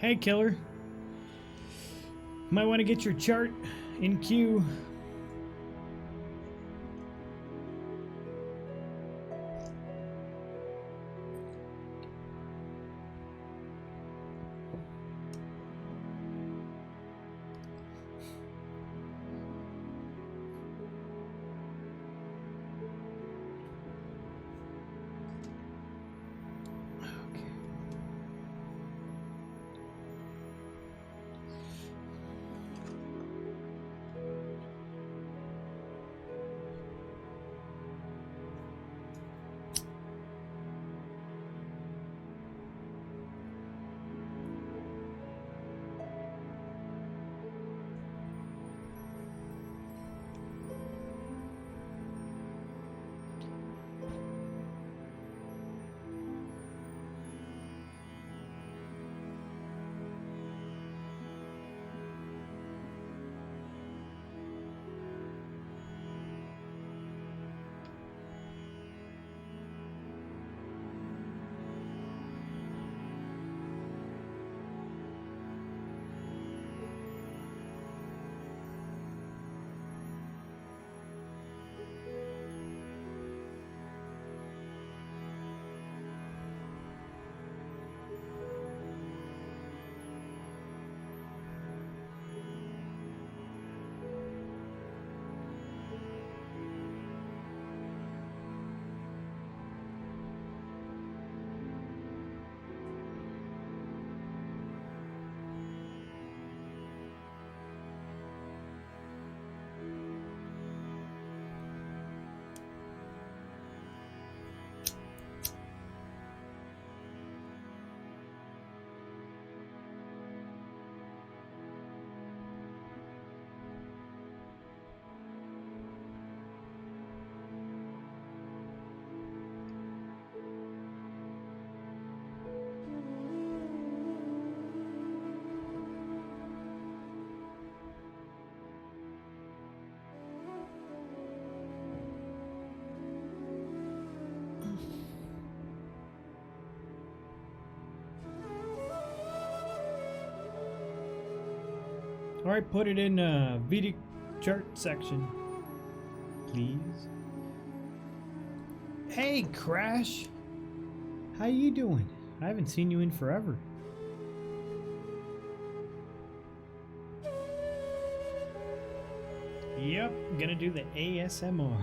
Hey, killer. Might want to get your chart in queue. All right, put it in Vedic chart section, please. Hey, Crash. How you doing? I haven't seen you in forever. Yep, gonna do the ASMR.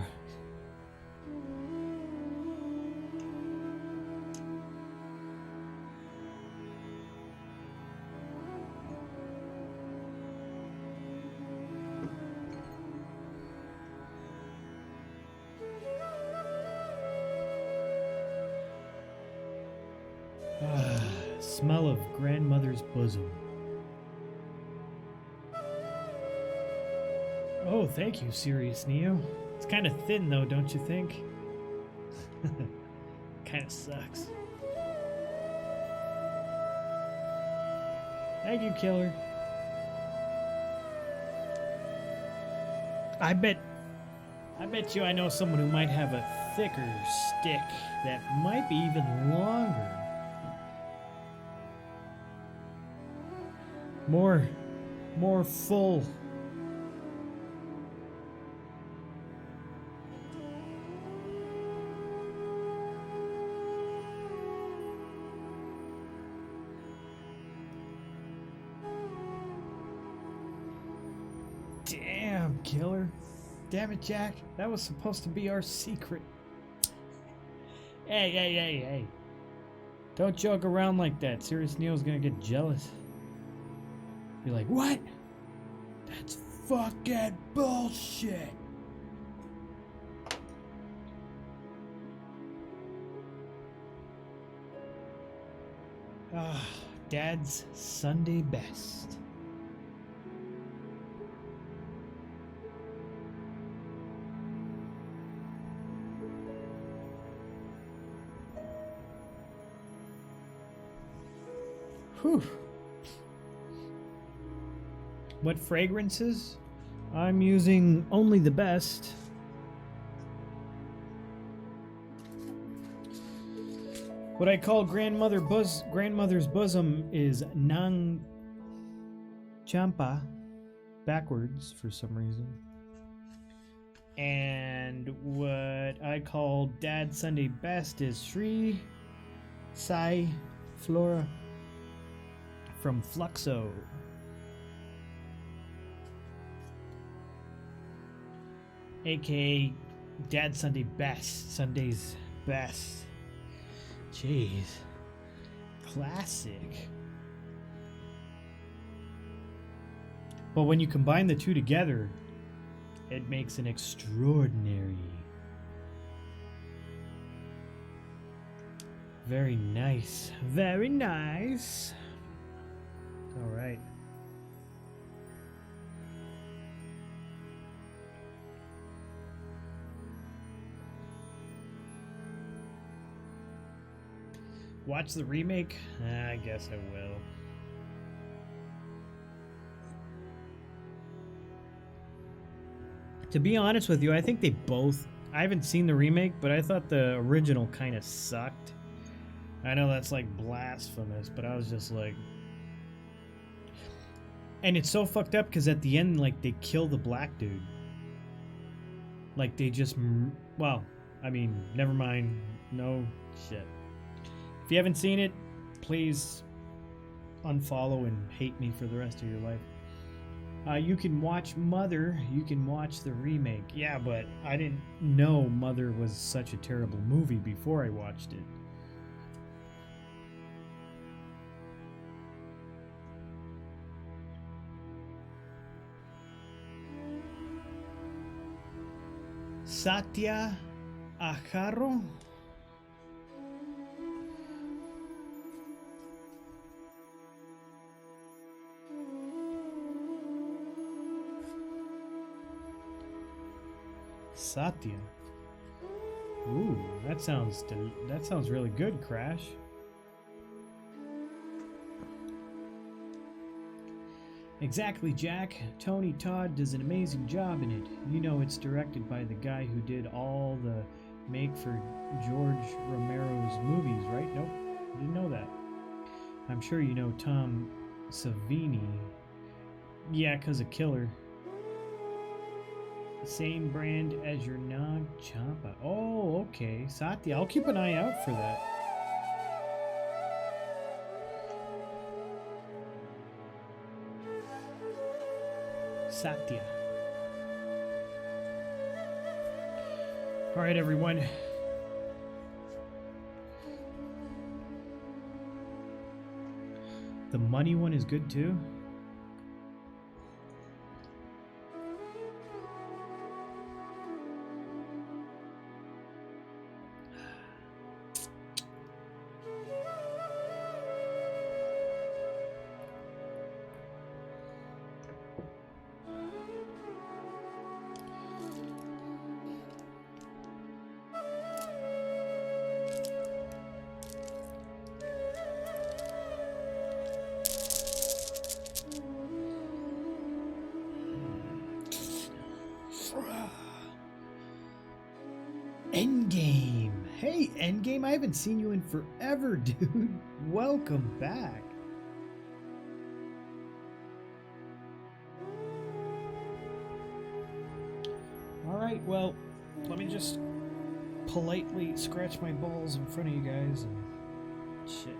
Smell of grandmother's bosom. Oh, thank you, Sirius Neo. It's kind of thin, though, don't you think? Kind of sucks. Thank you, killer. I bet you I know someone who might have a thicker stick that might be even longer. More full. Damn, killer. Damn it, Jack. That was supposed to be our secret. Hey. Don't joke around like that. Sirius Neo's gonna get jealous. Be like, what? That's fucking bullshit. Dad's Sunday best. Whew. What fragrances? I'm using only the What I call grandmother's bosom is Nang Champa, backwards for some reason. And what I call Dad Sunday best is Sri Sai Flora from Fluxo. AKA Dad Sunday best. Sunday's best. Jeez. Classic. But when you combine the two together, it makes an extraordinary. Very nice. Very nice. All right. Watch the remake? I guess I will. To be honest with you, I think they both... I haven't seen the remake, but I thought the original kind of sucked. I know that's like blasphemous, but I was just like... And it's so fucked up because at the end, like, they kill the black dude. Like, they just... Well, I mean, never mind. No shit. If you haven't seen it, please unfollow and hate me for the rest of your life. You can watch Mother. You can watch the remake. Yeah, but I didn't know Mother was such a terrible movie before I watched it. Satya Akaro? Satya. Ooh, that sounds really good, Crash. Exactly, Jack. Tony Todd does an amazing job in it. You know it's directed by the guy who did all the make for George Romero's movies, right? Nope, didn't know that. I'm sure you know Tom Savini. Yeah, 'cause of Killer. Same brand as your Nag Champa. Oh, okay. Satya. I'll keep an eye out for that. Satya. Alright, everyone. The money one is good too. Endgame. Hey, Endgame, I haven't seen you in forever, dude. Welcome back. Alright, well, let me just politely scratch my balls in front of you guys and shit.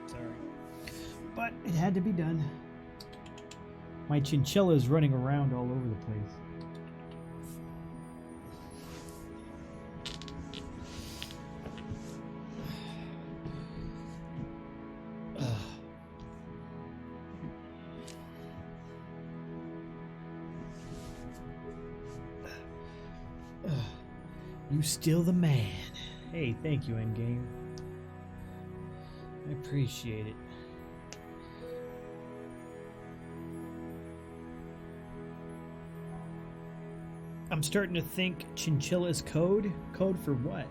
Sorry. But it had to be done. My chinchilla is running around all over the place. You still the man. Hey, thank you, Endgame. I appreciate it. I'm starting to think chinchilla's code? Code for what?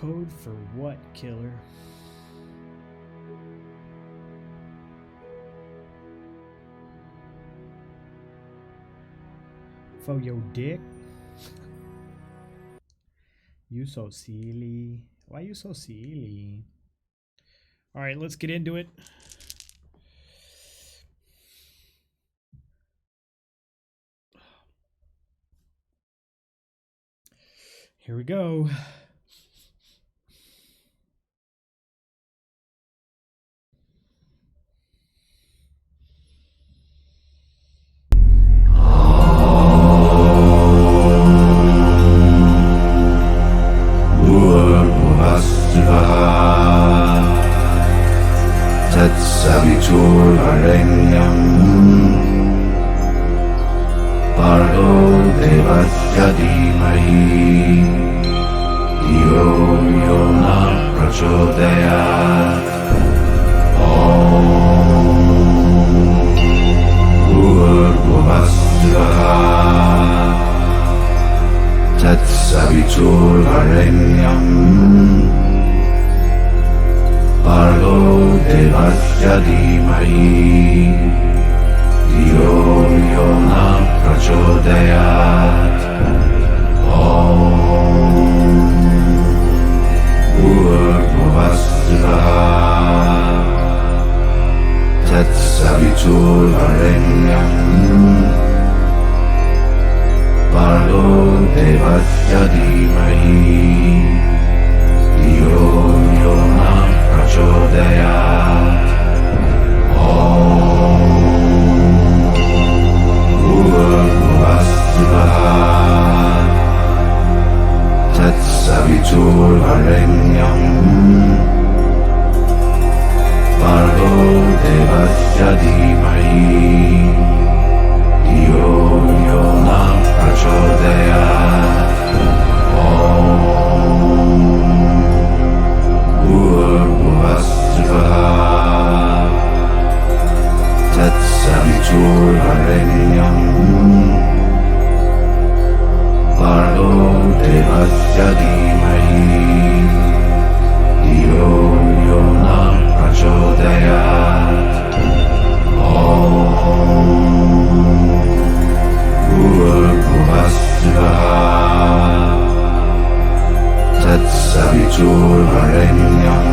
Code for what, killer? For your dick? You so silly. Why you so silly? All right, let's get into it. Here we go. Saviturvarenyam Bargo Devasya Dhimahi Yo Yona Prachodayat Om Bhurvasvaha Tat Saviturvarenyam Bargo Devasya Dhimahi Yo Yona Prachodayat Om Bhurvasvaha Tat Saviturvarenyam Bargo Devasya Dhimahi Yo Yona Prachodayat Om Bhurvasvaha Tat Saviturvarenyam Bargo Devasya Dhimahi Yo Yona Prachodayat Bhurvasvaha Tat Saviturvarenyam Bargo Devasya Dhimahi Yo Yona Prachodayat Om Bhurvasvaha Tat Saviturvarenyam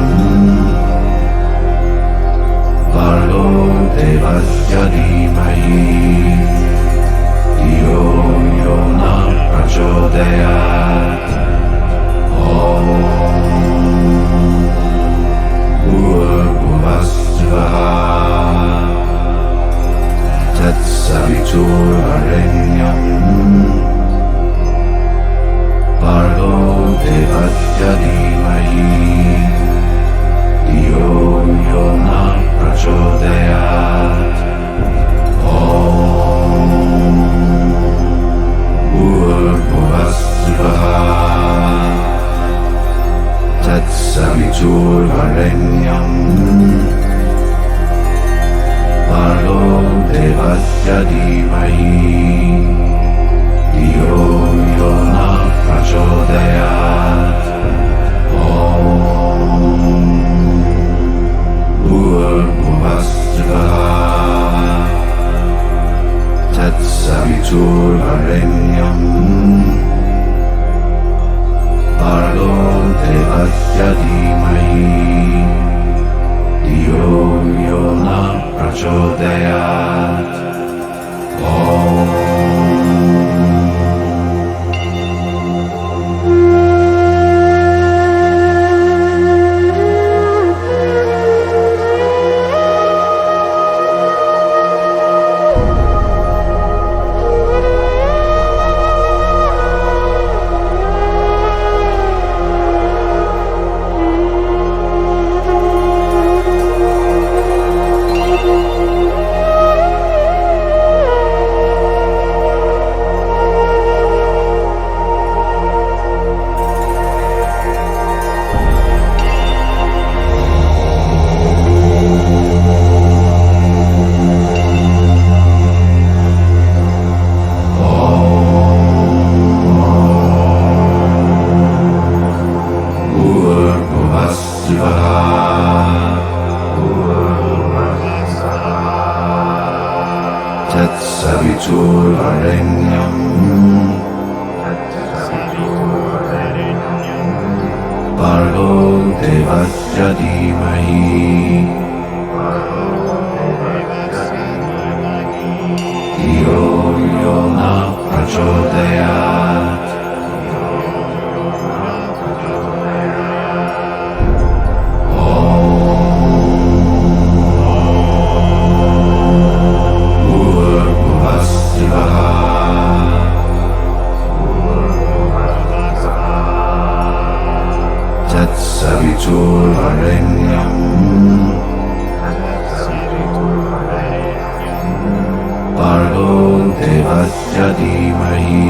Bargo Devasya Dhimahi Yo Yona Prachodayat Om Bhurvasvaha Tat Saviturvarenyam Bargo Devasya Dhimahi Yo Yona Prachodayat Om Bhurvasvaha Tat Saviturvarenyam Bargo Devasya Dhimahi Yo Yona Prachodayat Om Bhurvasvaha Tat Saviturvarenyam Bargo Devasya Dhimahi Yo Yona Prachodayat Om Saviturvarenyam devasya dhimahi धियो यो न प्रचोदयात् भूर्भुवस्सुवः तत्सवितुर्वरेण्यम् भर्गो देवस्य धीमहि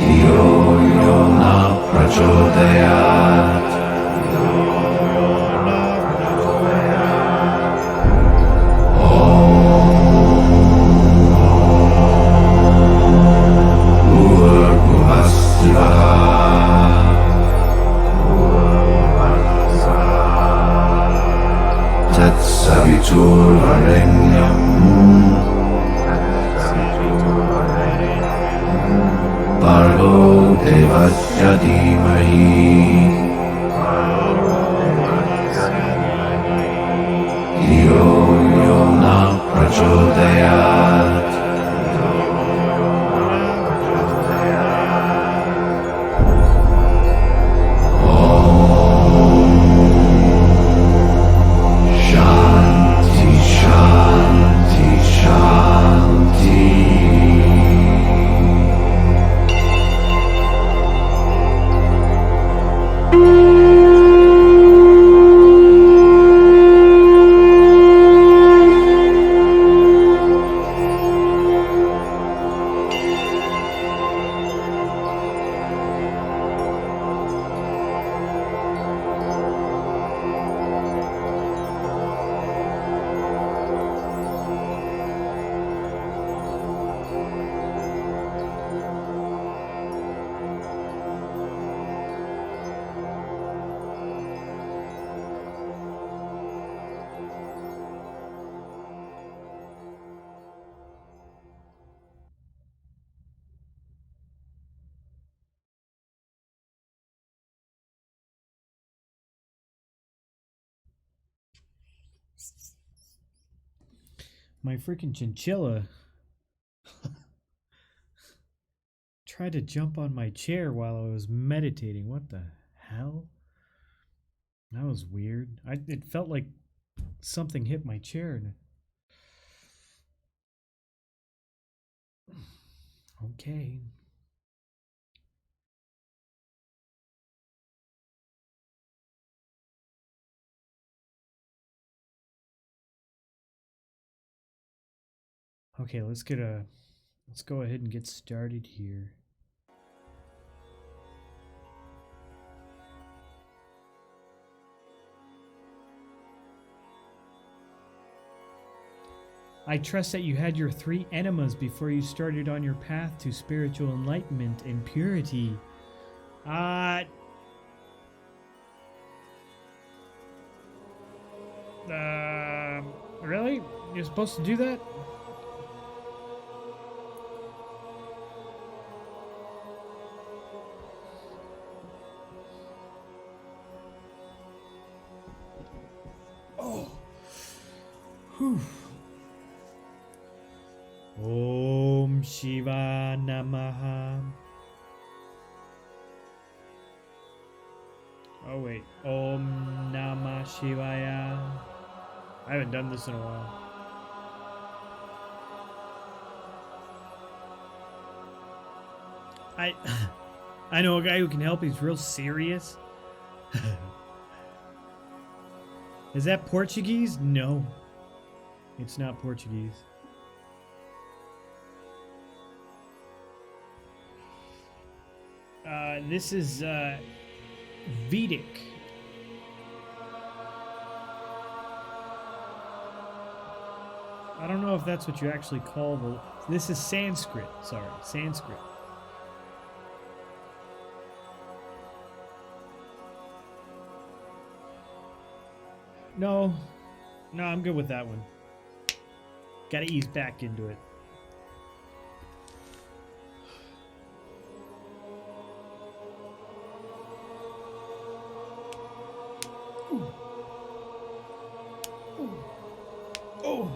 धियो यो न प्रचोदयात् भूर्भुवस्सुवः तत्सवितुर्वरेण्यम् भर्गो देवस्य धीमहि धियो यो न प्रचोदयात् Shanti, Shanti, Shanti. My freaking chinchilla tried to jump on my chair while I was meditating. What the hell? That was weird. It felt like something hit my chair. Okay. Okay, let's go ahead and get started here. I trust that you had your 3 enemas before you started on your path to spiritual enlightenment and purity. Really? You're supposed to do that? Oh. Whew. Om Shiva Namaha. Oh wait. Om Namah Shivaya. I haven't done this in a while. I know a guy who can help. He's real serious. Is that Portuguese? No. It's not Portuguese. This is Vedic. I don't know if that's what you actually call the... This is Sanskrit. Sorry, Sanskrit. No, I'm good with that one. Gotta ease back into it. Oh. Oh.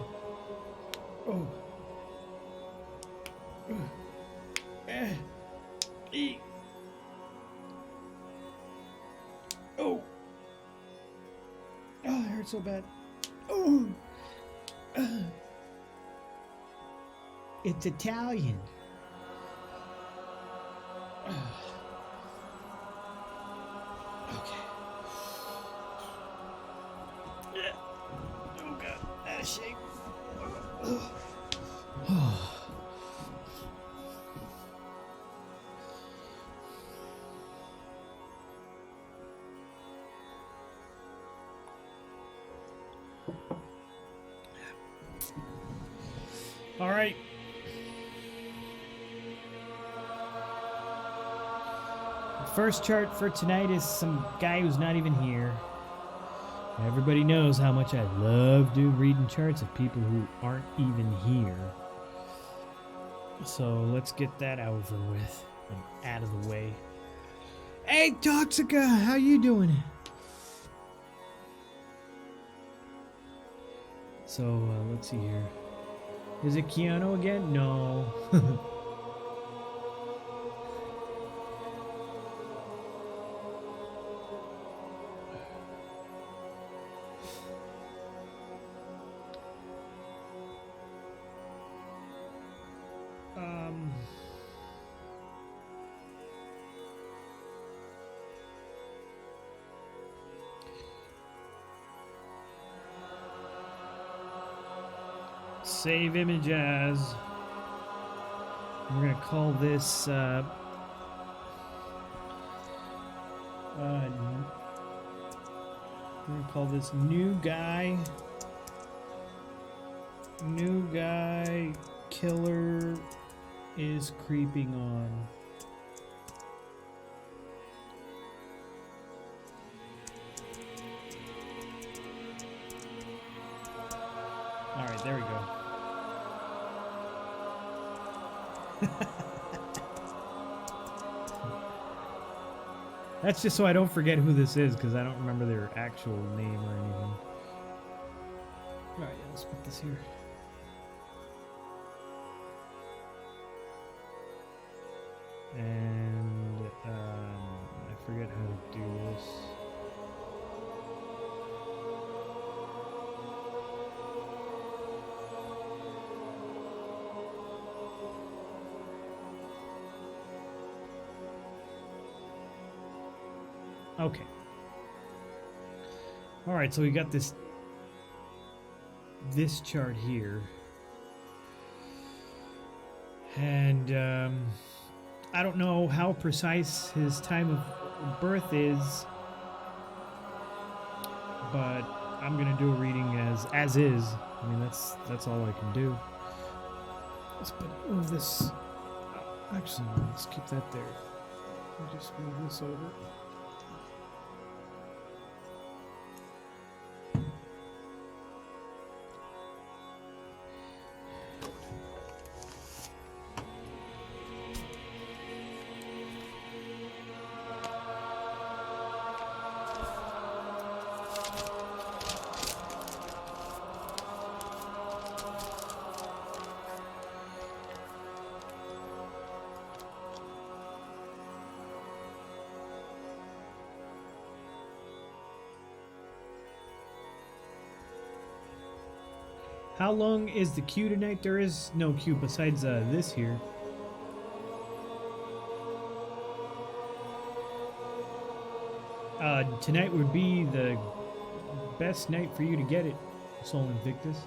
E. Oh. Oh, it hurts so bad. Oh. It's Italian. Okay. Oh god, out of shape. All right. First chart for tonight is some guy who's not even here. Everybody knows how much I love reading charts of people who aren't even here. So let's get that over with and out of the way. Hey, Toxica, how you doing? So let's see here. Is it Keanu again? No. Save image as. We're gonna call this we're gonna call this new guy. New guy killer is creeping on. All right, there we go. That's just so I don't forget who this is, because I don't remember their actual name or anything. Alright, yeah, let's put this here. And I forget how to do this. Okay. All right, so we got this chart here. And I don't know how precise his time of birth is, but I'm going to do a reading as is. I mean, that's all I can do. Let's move this. Actually, no, let's keep that there. I'll just move this over. How long is the queue tonight? There is no queue besides this here. Tonight would be the best night for you to get it, Sol Invictus.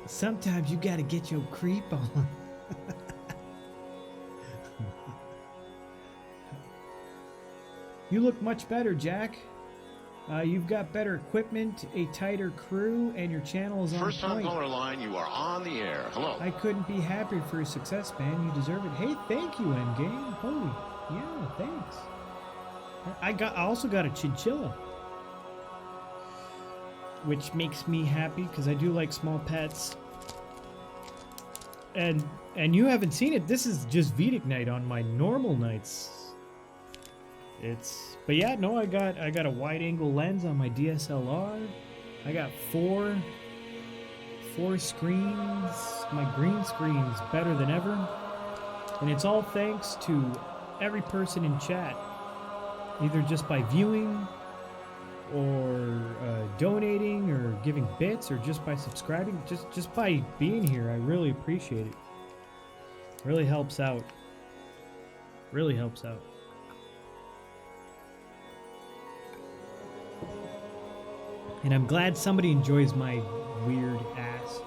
Sometimes you gotta get your creep on. You look much better, Jack. You've got better equipment, a tighter crew, and your channel is on point. First on caller line, you are on the air. Hello. I couldn't be happier for your success, man. You deserve it. Hey, thank you, Endgame. Holy, yeah, thanks. I also got a chinchilla, which makes me happy because I do like small pets. And you haven't seen it. This is just Vedic night on my normal nights. But yeah, no, I got a wide angle lens on my DSLR. I got four screens. My green screen's better than ever. And it's all thanks to every person in chat, either just by viewing or donating or giving bits or just by subscribing, just by being here. I really appreciate it. Really helps out. Really helps out. And I'm glad somebody enjoys my weird ass.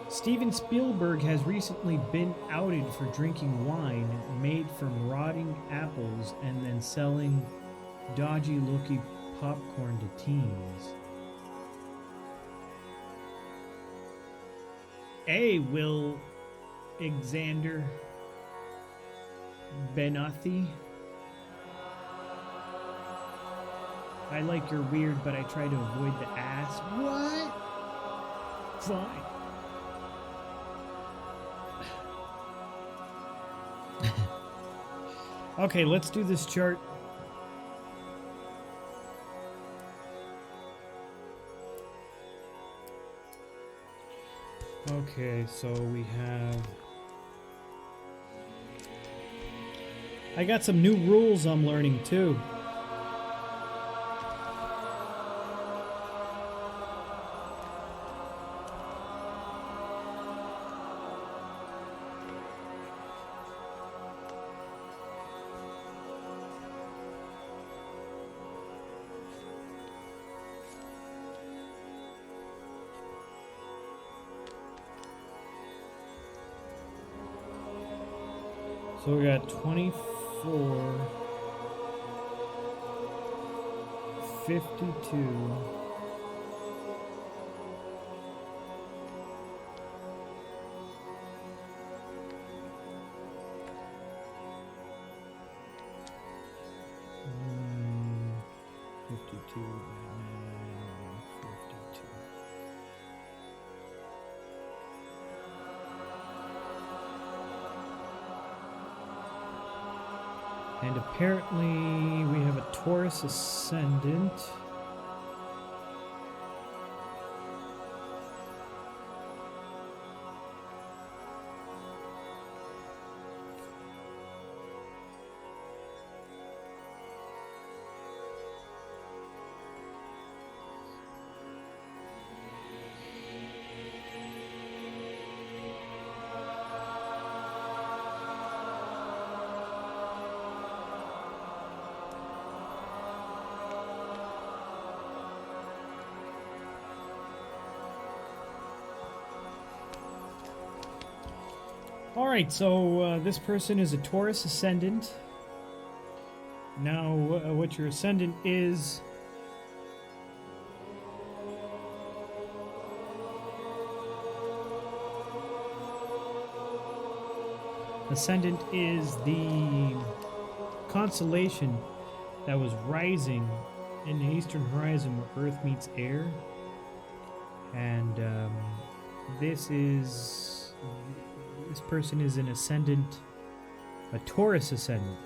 Steven Spielberg has recently been outed for drinking wine made from rotting apples and then selling dodgy looking popcorn to teens. Hey, Will Alexander Benothi. I like your weird, but I try to avoid the ass. What? Fine. Okay, let's do this chart. Okay, so we have... I got some new rules I'm learning too. So we got 24, 52, 52, 52. And apparently we have a Taurus ascendant. Alright, so this person is a Taurus ascendant. Now, what your ascendant is... Ascendant is the constellation that was rising in the eastern horizon where Earth meets air. And this person is an ascendant, a Taurus ascendant.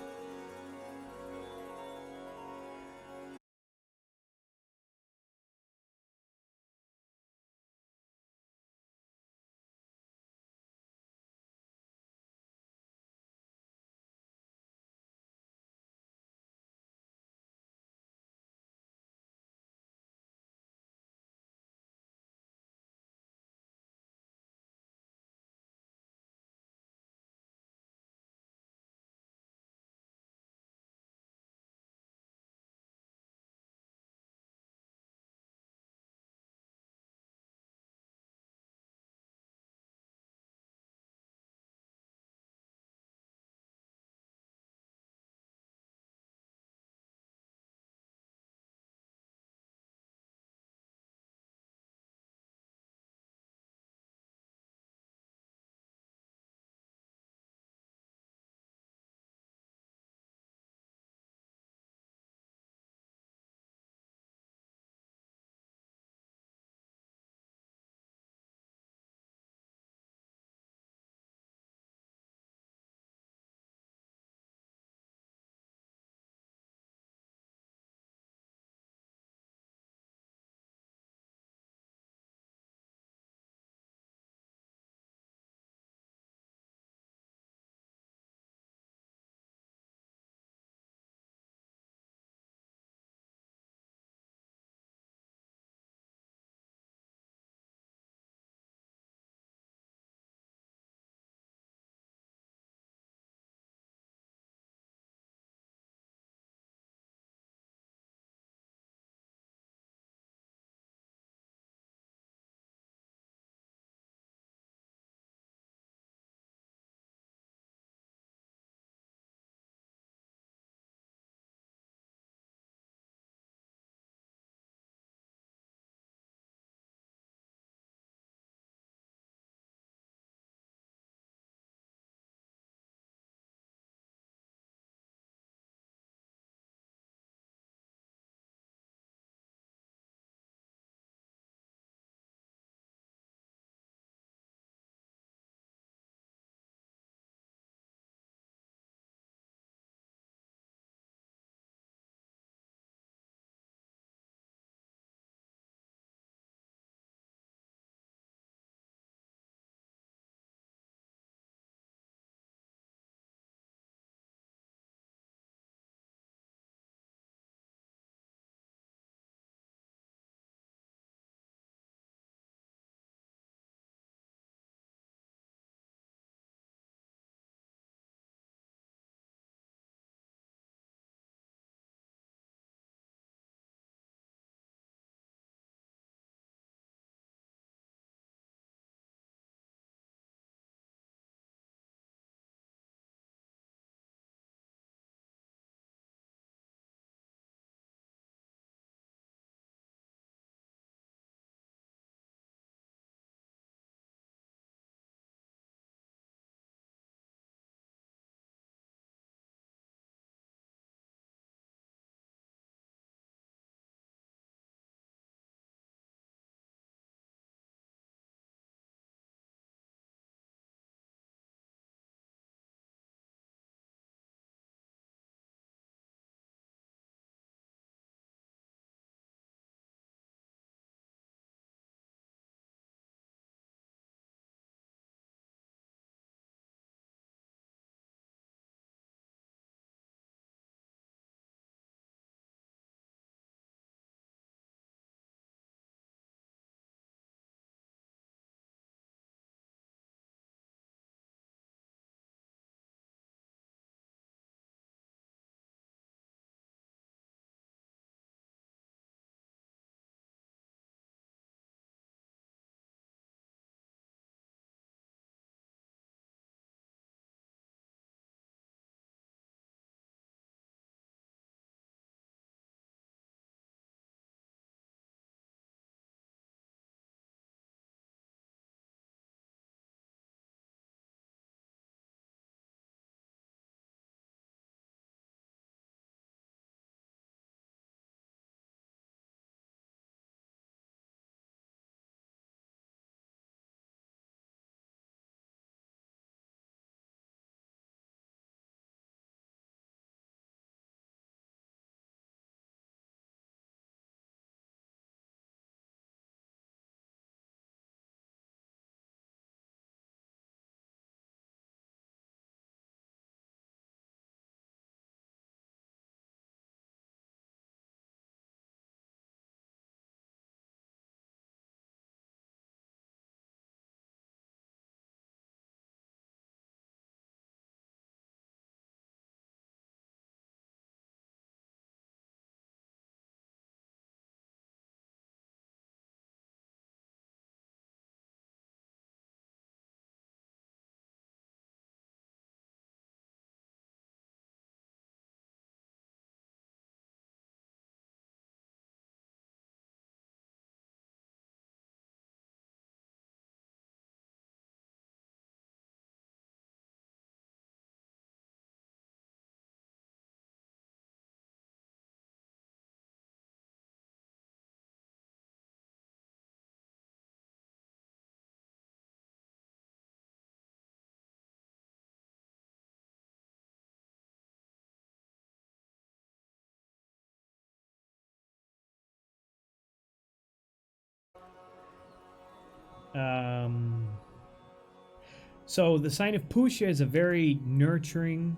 So the sign of Pusha is a very nurturing,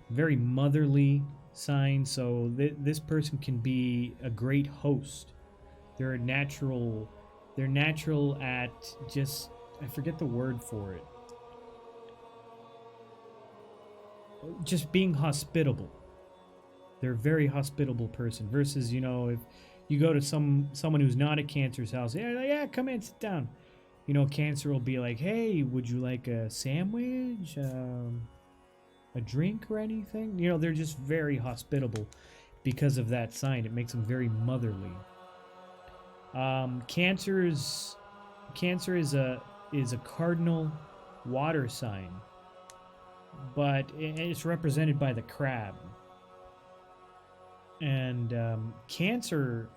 very motherly sign. So this person can be a great host. They're a natural. They're natural at just, I forget the word for it. Just being hospitable. They're a very hospitable person. Versus, if you go to someone who's not at Cancer's house, yeah, come in, sit down. Cancer will be like, hey, would you like a sandwich, a drink, or anything? They're just very hospitable because of that sign. It makes them very motherly. Cancer is a cardinal water sign, but it's represented by the crab. And Cancer,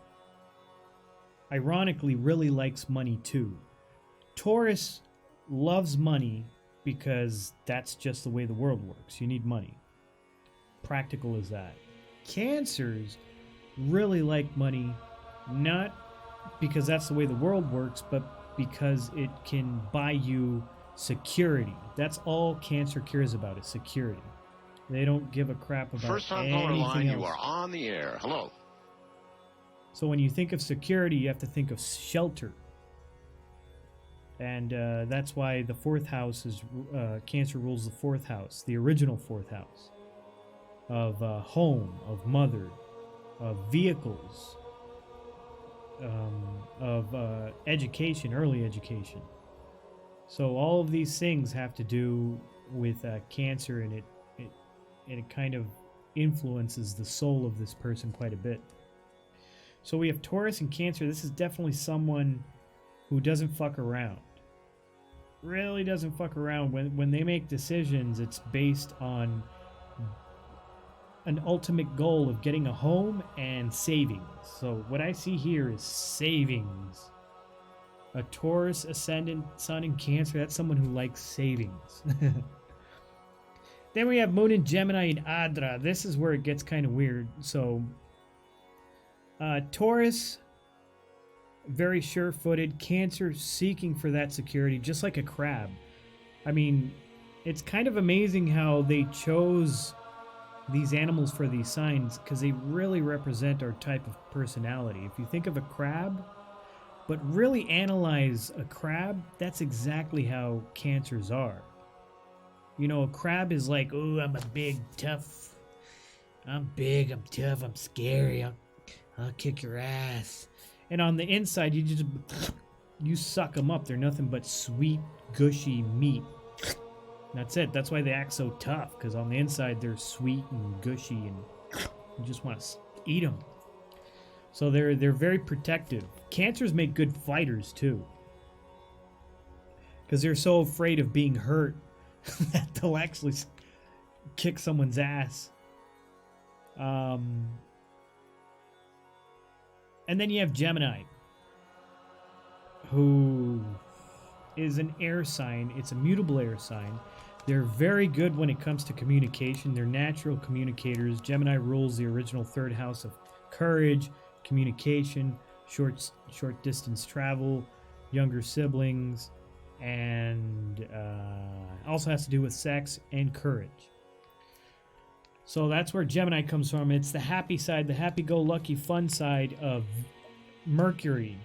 ironically, really likes money too. Taurus loves money because that's just the way the world works. You need money. Practical as that. Cancers really like money, not because that's the way the world works, but because it can buy you security. That's all Cancer cares about, is security. They don't give a crap about First on caller line, anything else. you are on the air. Hello. So when you think of security, you have to think of shelter. And that's why the fourth house is Cancer rules the fourth house, the original fourth house of home, of mother, of vehicles, of education, early education. So all of these things have to do with Cancer, and it kind of influences the soul of this person quite a bit. So we have Taurus and Cancer. This is definitely someone who doesn't fuck around. Really doesn't fuck around. When they make decisions, it's based on an ultimate goal of getting a home and savings. So what I see here is savings. A Taurus ascendant sun in Cancer, that's someone who likes savings. Then we have Moon in Gemini and Adra. This is where it gets kind of weird. So Taurus, very sure-footed. Cancer seeking for that security, just like a crab. I mean, it's kind of amazing how they chose these animals for these signs, because they really represent our type of personality. If you think of a crab, but really analyze a crab, that's exactly how Cancers are. A crab is like, oh, I'm a big, tough. I'm big, I'm tough, I'm scary. I'll kick your ass. And on the inside, you suck them up. They're nothing but sweet, gushy meat. That's it. That's why they act so tough, because on the inside they're sweet and gushy, and you just want to eat them. So they're very protective. Cancers make good fighters too, because they're so afraid of being hurt that they'll actually kick someone's ass. And then you have Gemini, who is an air sign. It's a mutable air sign. They're very good when it comes to communication. They're natural communicators. Gemini rules the original third house of courage, communication, short distance travel, younger siblings, and also has to do with sex and courage. So that's where Gemini comes from. It's the happy side, the happy-go-lucky fun side of Mercury,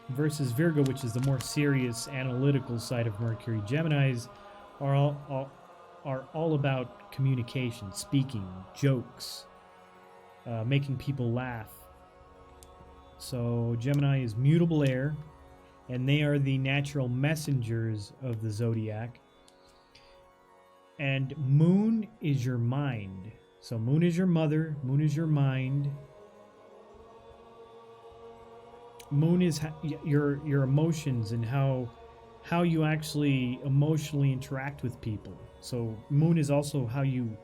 versus Virgo, which is the more serious, analytical side of Mercury. Geminis are all about communication, speaking, jokes, making people laugh. So Gemini is mutable air, and they are the natural messengers of the zodiac. And Moon is your mind. So Moon is your mother, Moon is your mind. Moon is your emotions and how you actually emotionally interact with people. So Moon is also how you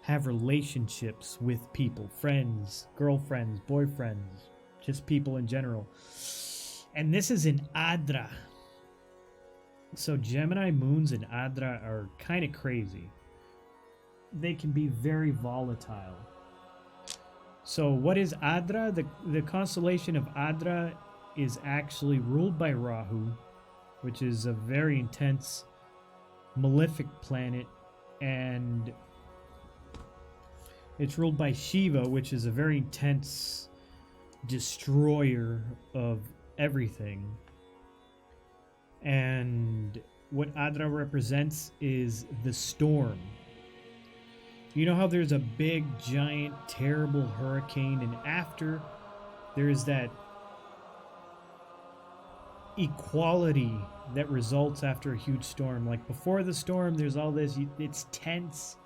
have relationships with people, friends, girlfriends, boyfriends, just people in general. And this is in Adra. So Gemini moons in Adra are kind of crazy. They can be very volatile. So what is Adra? The constellation of Adra is actually ruled by Rahu, which is a very intense, malefic planet, and it's ruled by Shiva, which is a very intense destroyer of everything. And what Adra represents is the storm. You know how there's a big, giant, terrible hurricane, and after there's that equality that results after a huge storm. Like before the storm, there's all this, it's tense,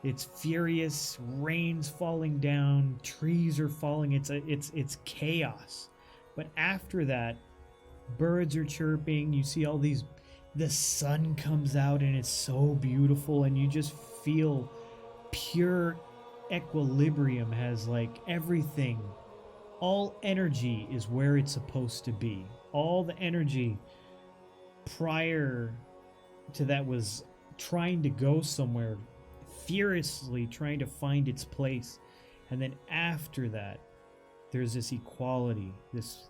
it's furious, rain's falling down, trees are falling, it's chaos. But after that, birds are chirping, you see all these, the sun comes out and it's so beautiful, and you just feel pure equilibrium, has like everything, all energy is where it's supposed to be. All the energy prior to that was trying to go somewhere, furiously trying to find its place. And then after that, there's this equality, this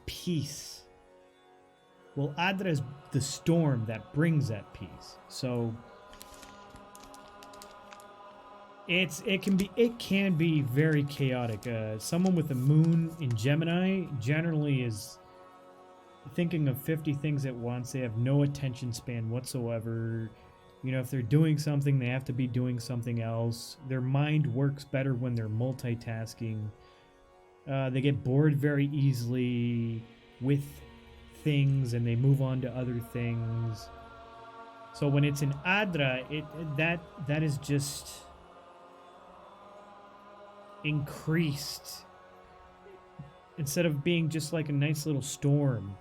peace. Well, Adra is the storm that brings that peace. So it can be very chaotic. Someone with the moon in Gemini generally is thinking of 50 things at once. They have no attention span whatsoever. You know, if they're doing something, they have to be doing something else. Their mind works better when they're multitasking. They get bored very easily with things, and they move on to other things. So when it's in Adra, that is just increased. Instead of being just like a nice little storm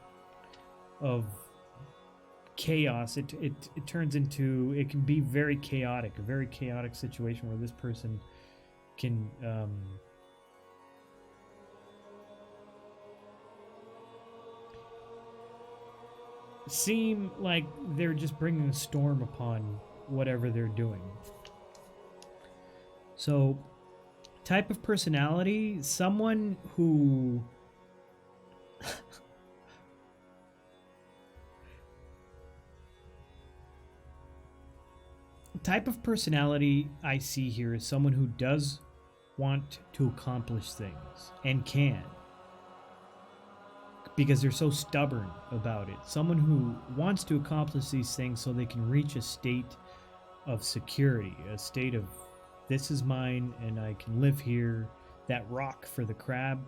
of chaos, it turns into, it can be very chaotic, a very chaotic situation where this person can seem like they're just bringing a storm upon whatever they're doing. So, type of personality, someone who type of personality I see here is someone who does want to accomplish things and can, because they're so stubborn about it. Someone who wants to accomplish these things so they can reach a state of security, a state of, this is mine and I can live here, that rock for the crab.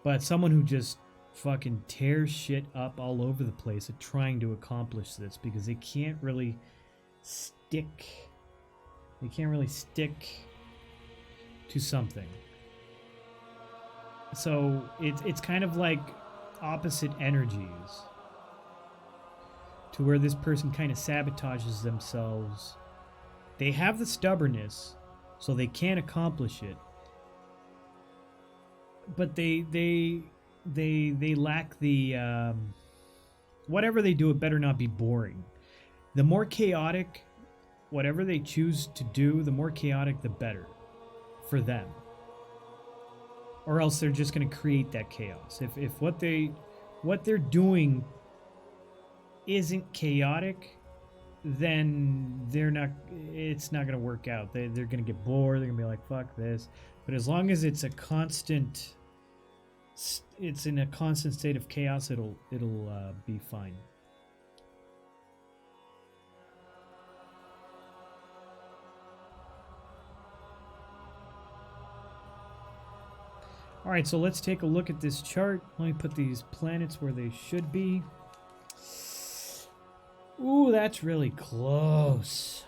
But someone who just fucking tears shit up all over the place at trying to accomplish this, because they can't really stick to something. So it's kind of like opposite energies, to where this person kind of sabotages themselves. They have the stubbornness, so they can't accomplish it, but they lack the whatever they do, it better not be boring. The more chaotic whatever they choose to do, the more chaotic the better for them, or else they're just going to create that chaos. If what they're doing isn't chaotic, then it's not going to work out. They're going to get bored. They're going to be like, fuck this. But as long as it's in a constant state of chaos, it'll be fine. All right, so let's take a look at this chart. Let me put these planets where they should be. Ooh, that's really close.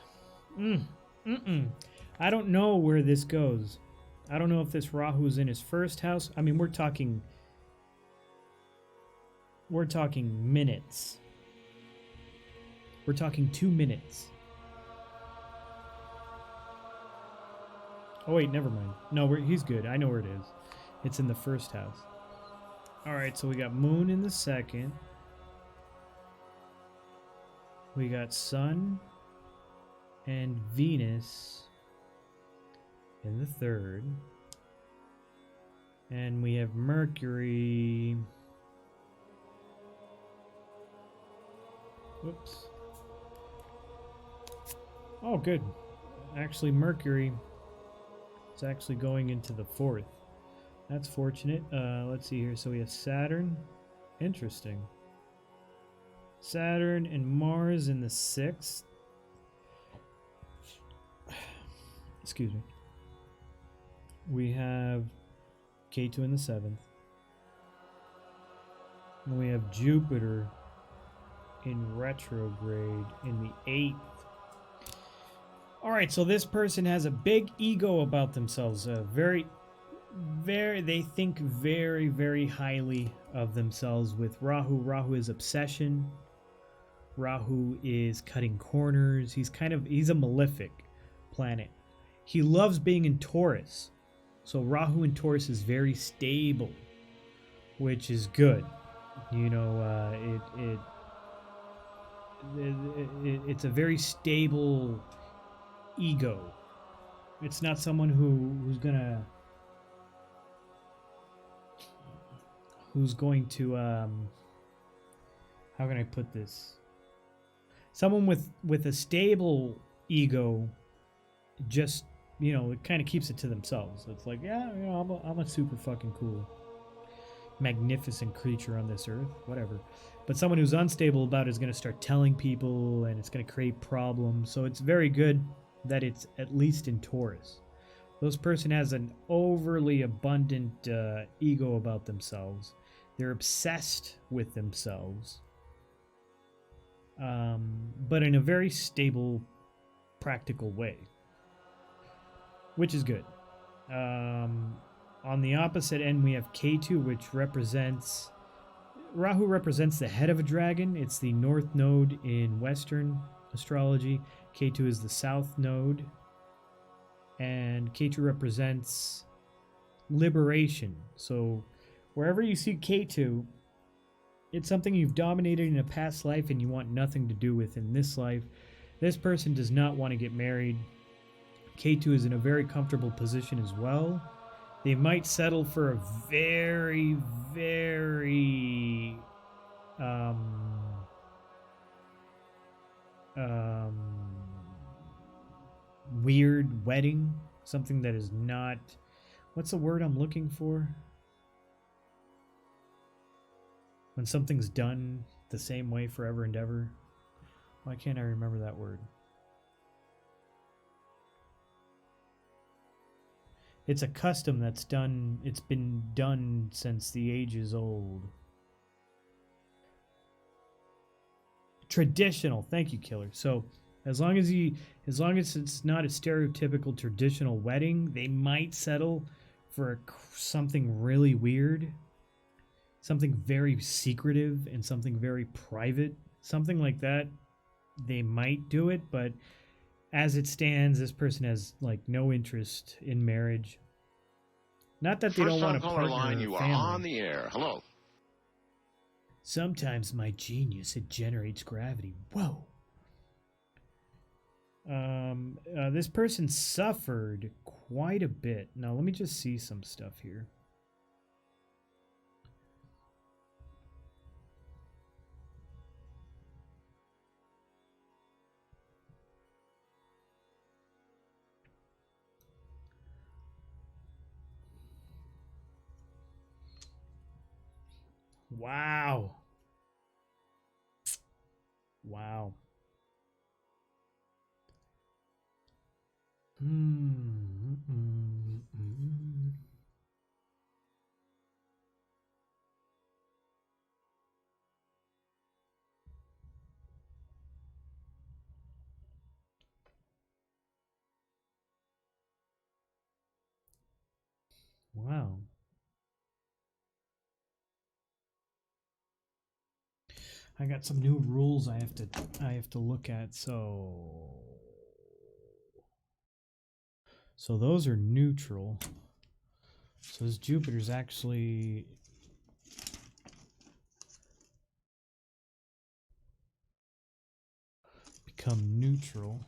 I don't know where this goes. I don't know if this Rahu is in his first house. I mean, we're talking minutes. We're talking 2 minutes. Oh wait, never mind. No, he's good. I know where it is. It's in the first house. All right, so we got Moon in the second. We got Sun and Venus in the third. And we have Mercury Whoops. Oh, good. Actually, Mercury is actually going into the 4th. That's fortunate. Let's see here. So we have Saturn. Interesting. Saturn and Mars in the 6th. Excuse me. We have K2 in the 7th. And we have Jupiter in retrograde in the 8th. All right, so this person has a big ego about themselves. They think very, very highly of themselves. With Rahu, Rahu is obsession. Rahu is cutting corners. He's a malefic planet. He loves being in Taurus. So Rahu in Taurus is very stable, which is good. You know, it's a very stable ego. It's not someone who's going to how can I put this? Someone with a stable ego, just, you know, it kind of keeps it to themselves. It's like, yeah, you know, I'm a super fucking cool, magnificent creature on this earth, whatever. But someone who's unstable about it is going to start telling people, and it's going to create problems. So it's very good that it's at least in Taurus. This person has an overly abundant ego about themselves. They're obsessed with themselves, but in a very stable, practical way, which is good. On the opposite end, we have K2, which represents... Rahu represents the head of a dragon. It's the north node in Western astrology. K2 is the south node. And K2 represents liberation. So wherever you see K2, it's something you've dominated in a past life and you want nothing to do with in this life. This person does not want to get married. K2 is in a very comfortable position as well. They might settle for a very, very weird wedding. Something that is not... What's the word I'm looking for? When something's done the same way forever and ever. Why can't I remember that word? It's a custom that's done. It's been done since the ages old. Traditional. Thank you, Killer. So as long as it's not a stereotypical traditional wedding, they might settle for something really weird, something very secretive, and something very private. Something like that. They might do it, but as it stands, this person has like no interest in marriage. Not that they don't want a partner line, or you a are family. on the air. Hello. Sometimes my genius, it generates gravity. Whoa. This person suffered quite a bit. Now let me just see some stuff here. Wow. Wow. Wow. I got some new rules I have to look at. So those are neutral. So this Jupiter's actually become neutral.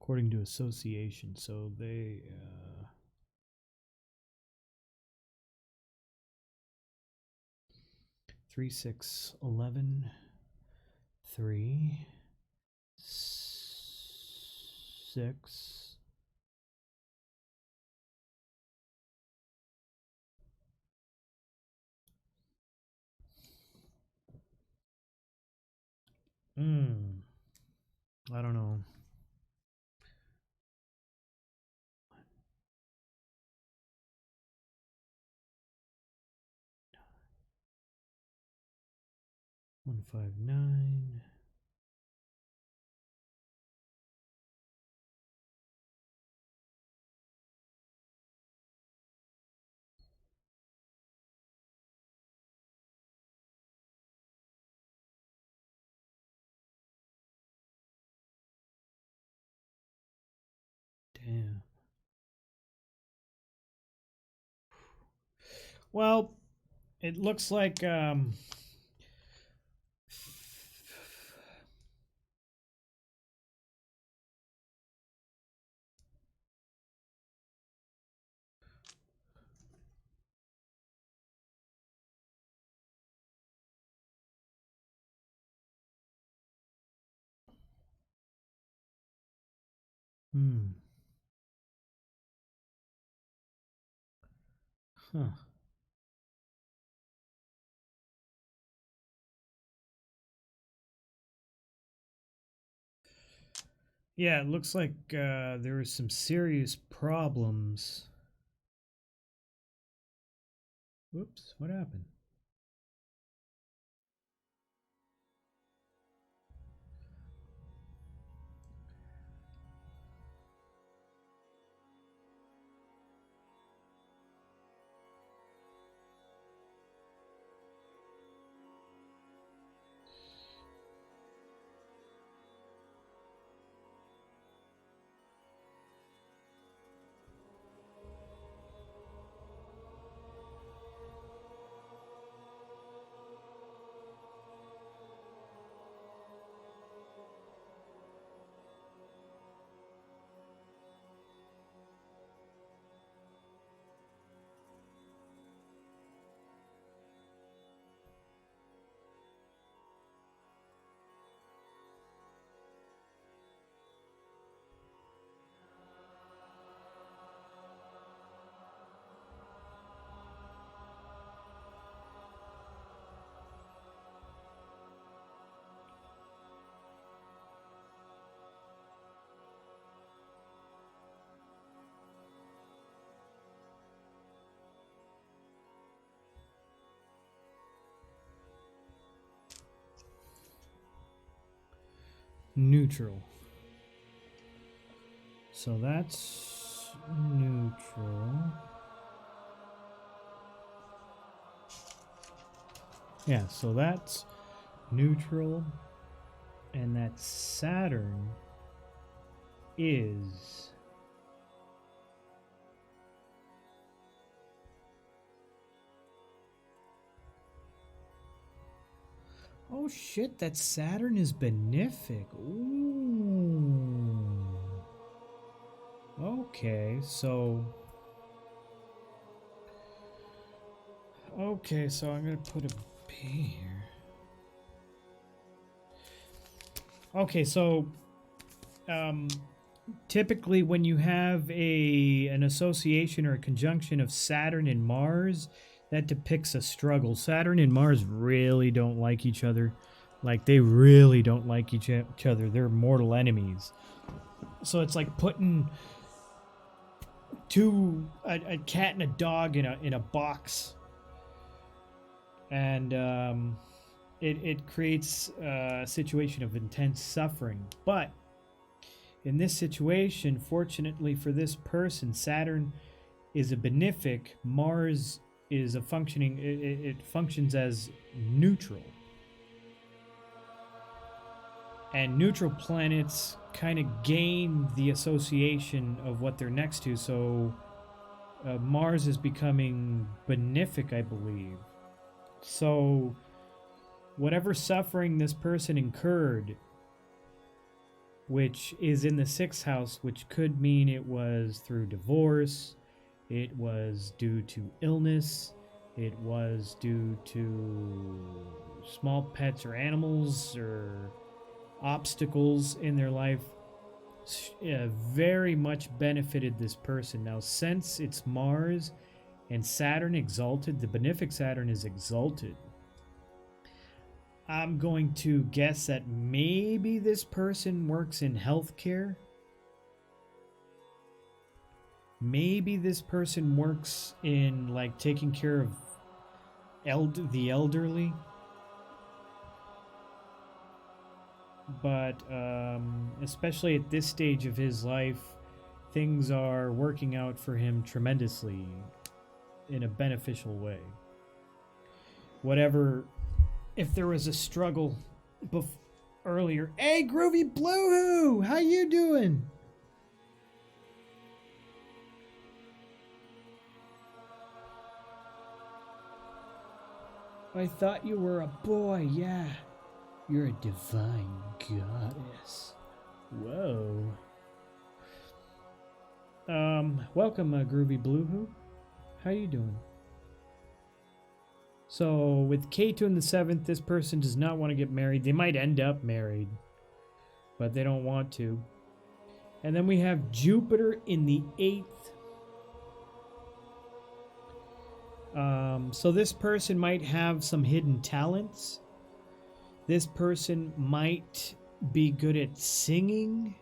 according to association. So they 3, 6, 11, 3, 6. I don't know. One, 5, 9. Damn. Well, it looks like Huh. Yeah, it looks like there are some serious problems. Whoops, what happened? Neutral. So that's neutral. Yeah, so that's neutral. And that Saturn is oh shit, that Saturn is benefic. Ooh. Okay, so I'm gonna put a P here. Okay, so typically when you have an association or a conjunction of Saturn and Mars, that depicts a struggle. Saturn and Mars really don't like each other. Like, they really don't like each other. They're mortal enemies. So it's like putting a cat and a dog in a box, and it creates a situation of intense suffering. But in this situation, fortunately for this person, Saturn is a benefic. Mars is a functioning. It functions as neutral, and neutral planets kind of gain the association of what they're next to. So Mars is becoming benefic, I believe. So whatever suffering this person incurred which is in the 6th house, which could mean it was through divorce, it was due to illness, it was due to small pets or animals or obstacles in their life. Very much benefited this person. Now, since it's Mars and Saturn exalted, the benefic Saturn is exalted, I'm going to guess that maybe this person works in healthcare. Maybe this person works in like taking care of the elderly. But especially at this stage of his life, things are working out for him tremendously in a beneficial way. Whatever, if there was a struggle earlier. Hey, Groovy Blue, how you doing? I thought you were a boy, yeah. You're a divine goddess. Whoa. Welcome, Groovy Blue. How you doing? So, with K2 in the 7th, this person does not want to get married. They might end up married, but they don't want to. And then we have Jupiter in the 8th. So this person might have some hidden talents. This person might be good at singing.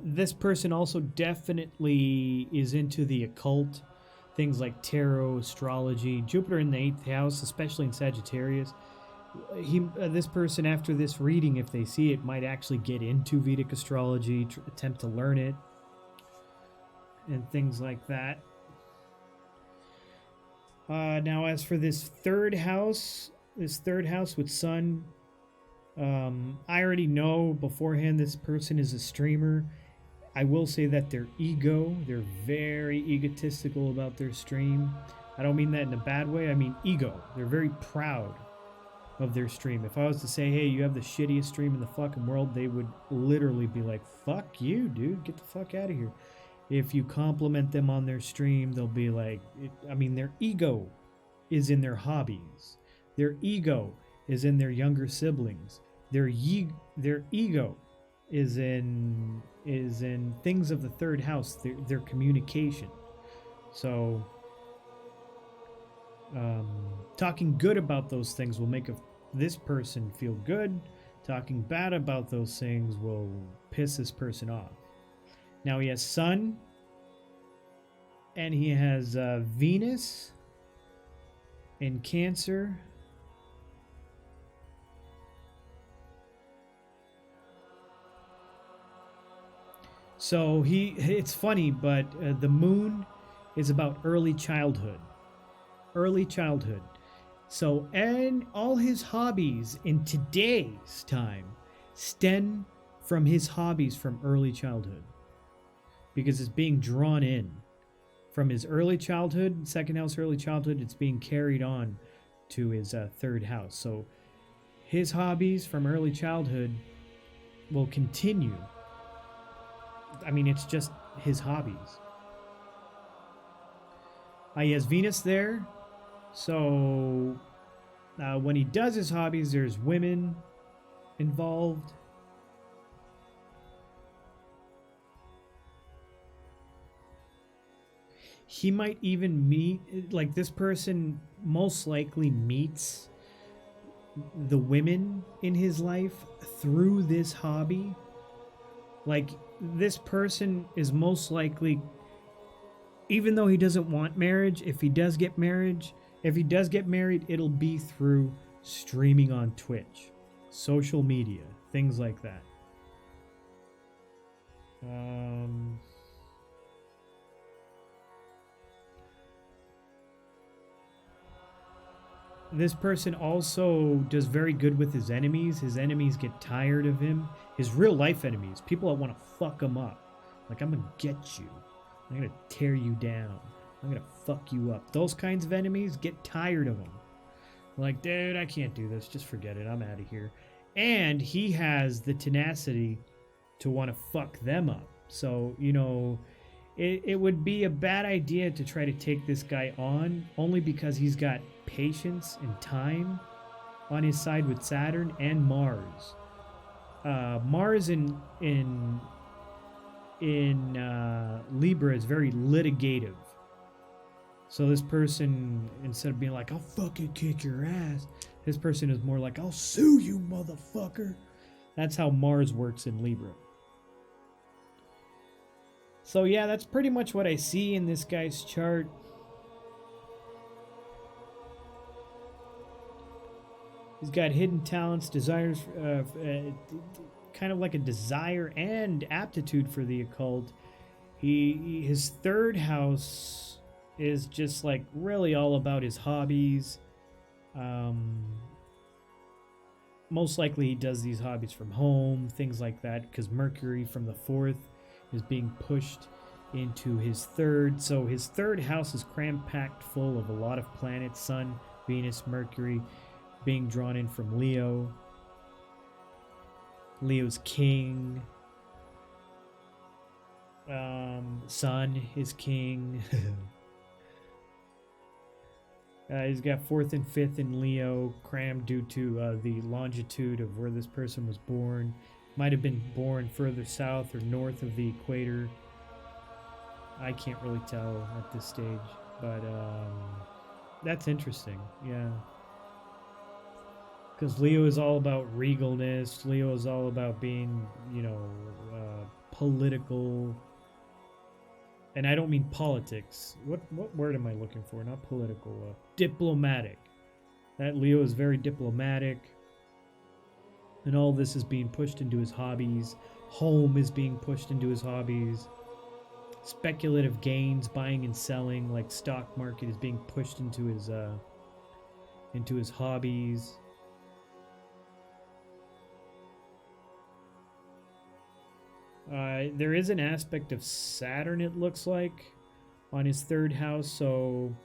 This person also definitely is into the occult, things like tarot, astrology. Jupiter in the 8th house, especially in Sagittarius. This person, after this reading, if they see it, might actually get into Vedic astrology, attempt to learn it, and things like that. Now, as for this third house with Sun, I already know beforehand this person is a streamer. I will say that they're very egotistical about their stream. I don't mean that in a bad way, I mean ego. They're very proud of their stream. If I was to say, hey, you have the shittiest stream in the fucking world, they would literally be like, fuck you, dude, get the fuck out of here. If you compliment them on their stream, they'll be like, their ego is in their hobbies. Their ego is in their younger siblings. Their ego is in things of the third house, their communication. So talking good about those things will make this person feel good. Talking bad about those things will piss this person off. Now he has Sun, and he has Venus in Cancer. So it's funny, but the moon is about early childhood. So, and all his hobbies in today's time stem from his hobbies from early childhood, because it's being drawn in from his early childhood, second house early childhood. It's being carried on to his third house. So his hobbies from early childhood will continue. It's just his hobbies. He has Venus there. So when he does his hobbies, there's women involved. He might even meet, like, this person most likely meets the women in his life through this hobby. Like, this person is most likely, even though he doesn't want marriage, if he does get married, it'll be through streaming on Twitch, social media, things like that. This person also does very good with his enemies. His enemies get tired of him. His real life enemies, people that want to fuck him up. Like, I'm gonna get you. I'm gonna tear you down. I'm gonna fuck you up. Those kinds of enemies, get tired of them. Like, dude, I can't do this. Just forget it. I'm out of here. And he has the tenacity to want to fuck them up. So, you know, it would be a bad idea to try to take this guy on only because he's got patience and time on his side with Saturn and Mars. Mars in Libra is very litigative. So this person, instead of being like, I'll fucking kick your ass, this person is more like, I'll sue you, motherfucker. That's how Mars works in Libra. So yeah, that's pretty much what I see in this guy's chart. He's got hidden talents, desires, kind of like a desire and aptitude for the occult. His third house is just like really all about his hobbies. Most likely he does these hobbies from home, things like that, because Mercury from the fourth is being pushed into his third. So his third house is cram-packed full of a lot of planets, Sun, Venus, Mercury, being drawn in from Leo. Leo's king. Sun is king. He's got fourth and fifth in Leo, crammed due to the longitude of where this person was born. Might have been born further south or north of the equator. I can't really tell at this stage, but that's interesting, yeah. Because Leo is all about regalness. Leo is all about being, you know, political. And I don't mean politics. What word am I looking for? Not political. Diplomatic. That Leo is very diplomatic. And all this is being pushed into his hobbies. Home is being pushed into his hobbies. Speculative gains, buying and selling, like stock market, is being pushed into his hobbies. There is an aspect of Saturn, it looks like, on his third house, so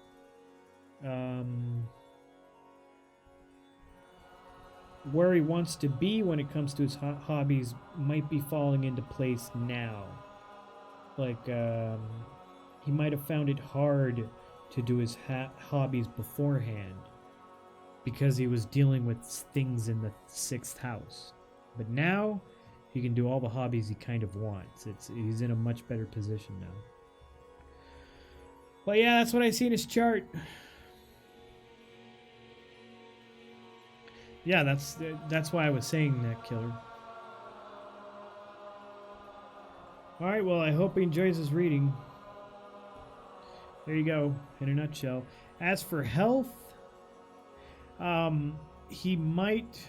where he wants to be when it comes to his hobbies might be falling into place now. Like, he might have found it hard to do his hobbies beforehand because he was dealing with things in the sixth house. But now he can do all the hobbies he kind of wants. He's in a much better position now. But yeah, that's what I see in his chart. Yeah, that's why I was saying that, Killer. Alright, well, I hope he enjoys his reading. There you go, in a nutshell. As for health, he might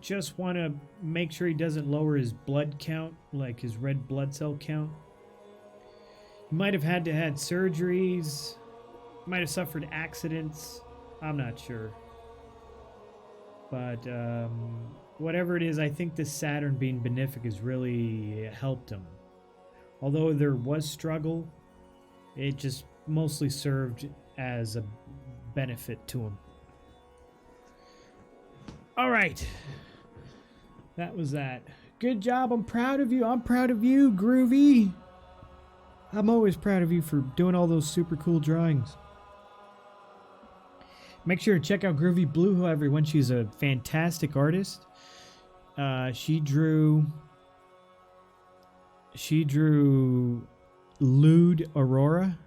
just want to make sure he doesn't lower his blood count, like his red blood cell count. He might have had surgeries, might have suffered accidents. I'm not sure. But whatever it is, I think this Saturn being benefic has really helped him. Although there was struggle, it just mostly served as a benefit to him. All right. That was that. Good job. I'm proud of you. I'm proud of you, Groovy. I'm always proud of you for doing all those super cool drawings. Make sure to check out Groovy Blue, everyone. She's a fantastic artist. She drew Lewd Aurora.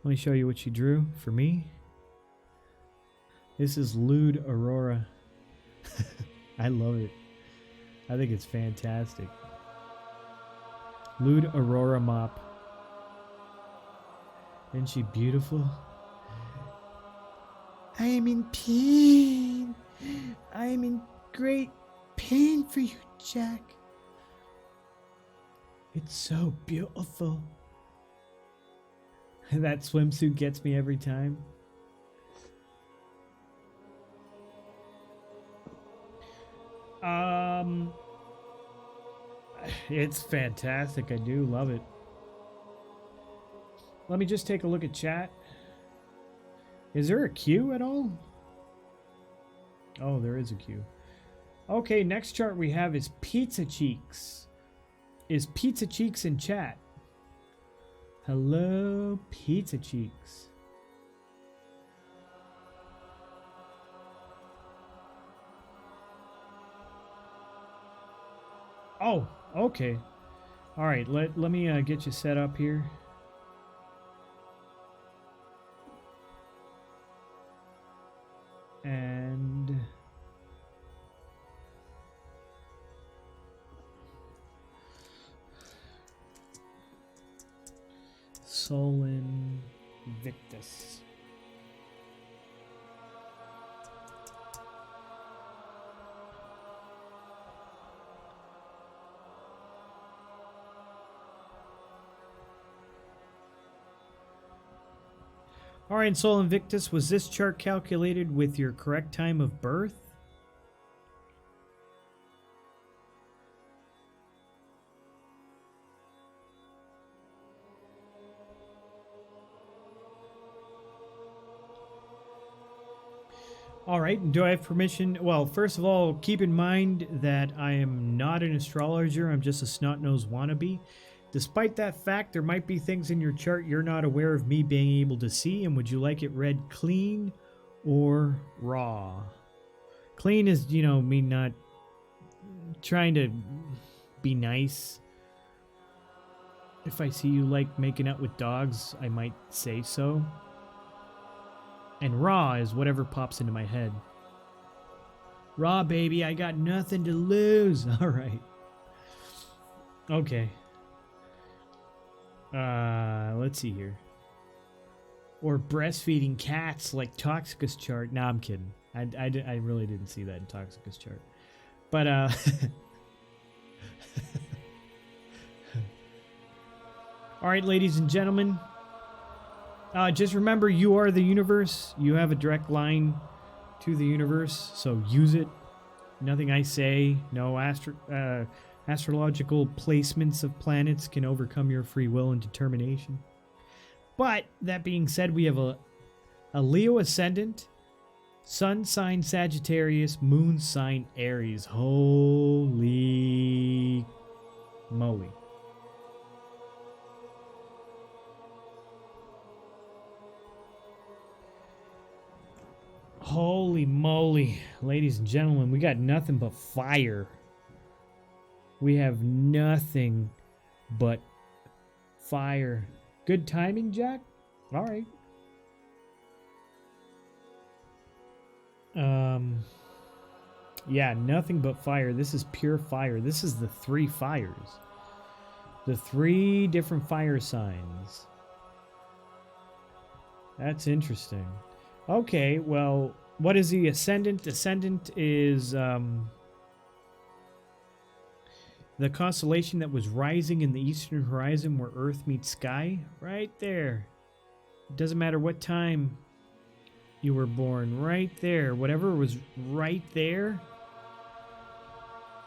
Let me show you what she drew for me. This is Lewd Aurora. I love it. I think it's fantastic. Lewd Aurora mop. Isn't she beautiful? I am in pain. I am in great pain for you, Jack. It's so beautiful. That swimsuit gets me every time. It's fantastic. I do love it. Let me just take a look at chat. Is there a queue at all? Oh, there is a queue. Okay, next chart we have is Pizza Cheeks. Is Pizza Cheeks in chat? Hello, Pizza Cheeks. Oh, okay. All right, let me get you set up here. And Sol Invictus. All right, Sol Invictus, was this chart calculated with your correct time of birth? All right, do I have permission? Well, first of all, keep in mind that I am not an astrologer. I'm just a snot-nosed wannabe. Despite that fact, there might be things in your chart you're not aware of me being able to see, and would you like it read clean or raw? Clean is, you know, me not trying to be nice. If I see you like making out with dogs, I might say so. And raw is whatever pops into my head. Raw, baby, I got nothing to lose. All right. Okay. Let's see here. Or breastfeeding cats like Toxicus chart. Nah, I'm kidding. I really didn't see that in Toxicus chart. But, all right, ladies and gentlemen. Just remember, you are the universe. You have a direct line to the universe, so use it. Nothing I say, no astrological placements of planets can overcome your free will and determination. But, that being said, we have a Leo ascendant, sun sign Sagittarius, moon sign Aries. Holy moly. Holy moly, ladies and gentlemen, we got nothing but fire. We have nothing but fire. Good timing, Jack? All right. Yeah, nothing but fire. This is pure fire. This is the 3 fires. The 3 different fire signs. That's interesting. Okay, well, what is the ascendant? Ascendant is the constellation that was rising in the eastern horizon where Earth meets sky. Right there. It doesn't matter what time you were born. Right there. Whatever was right there,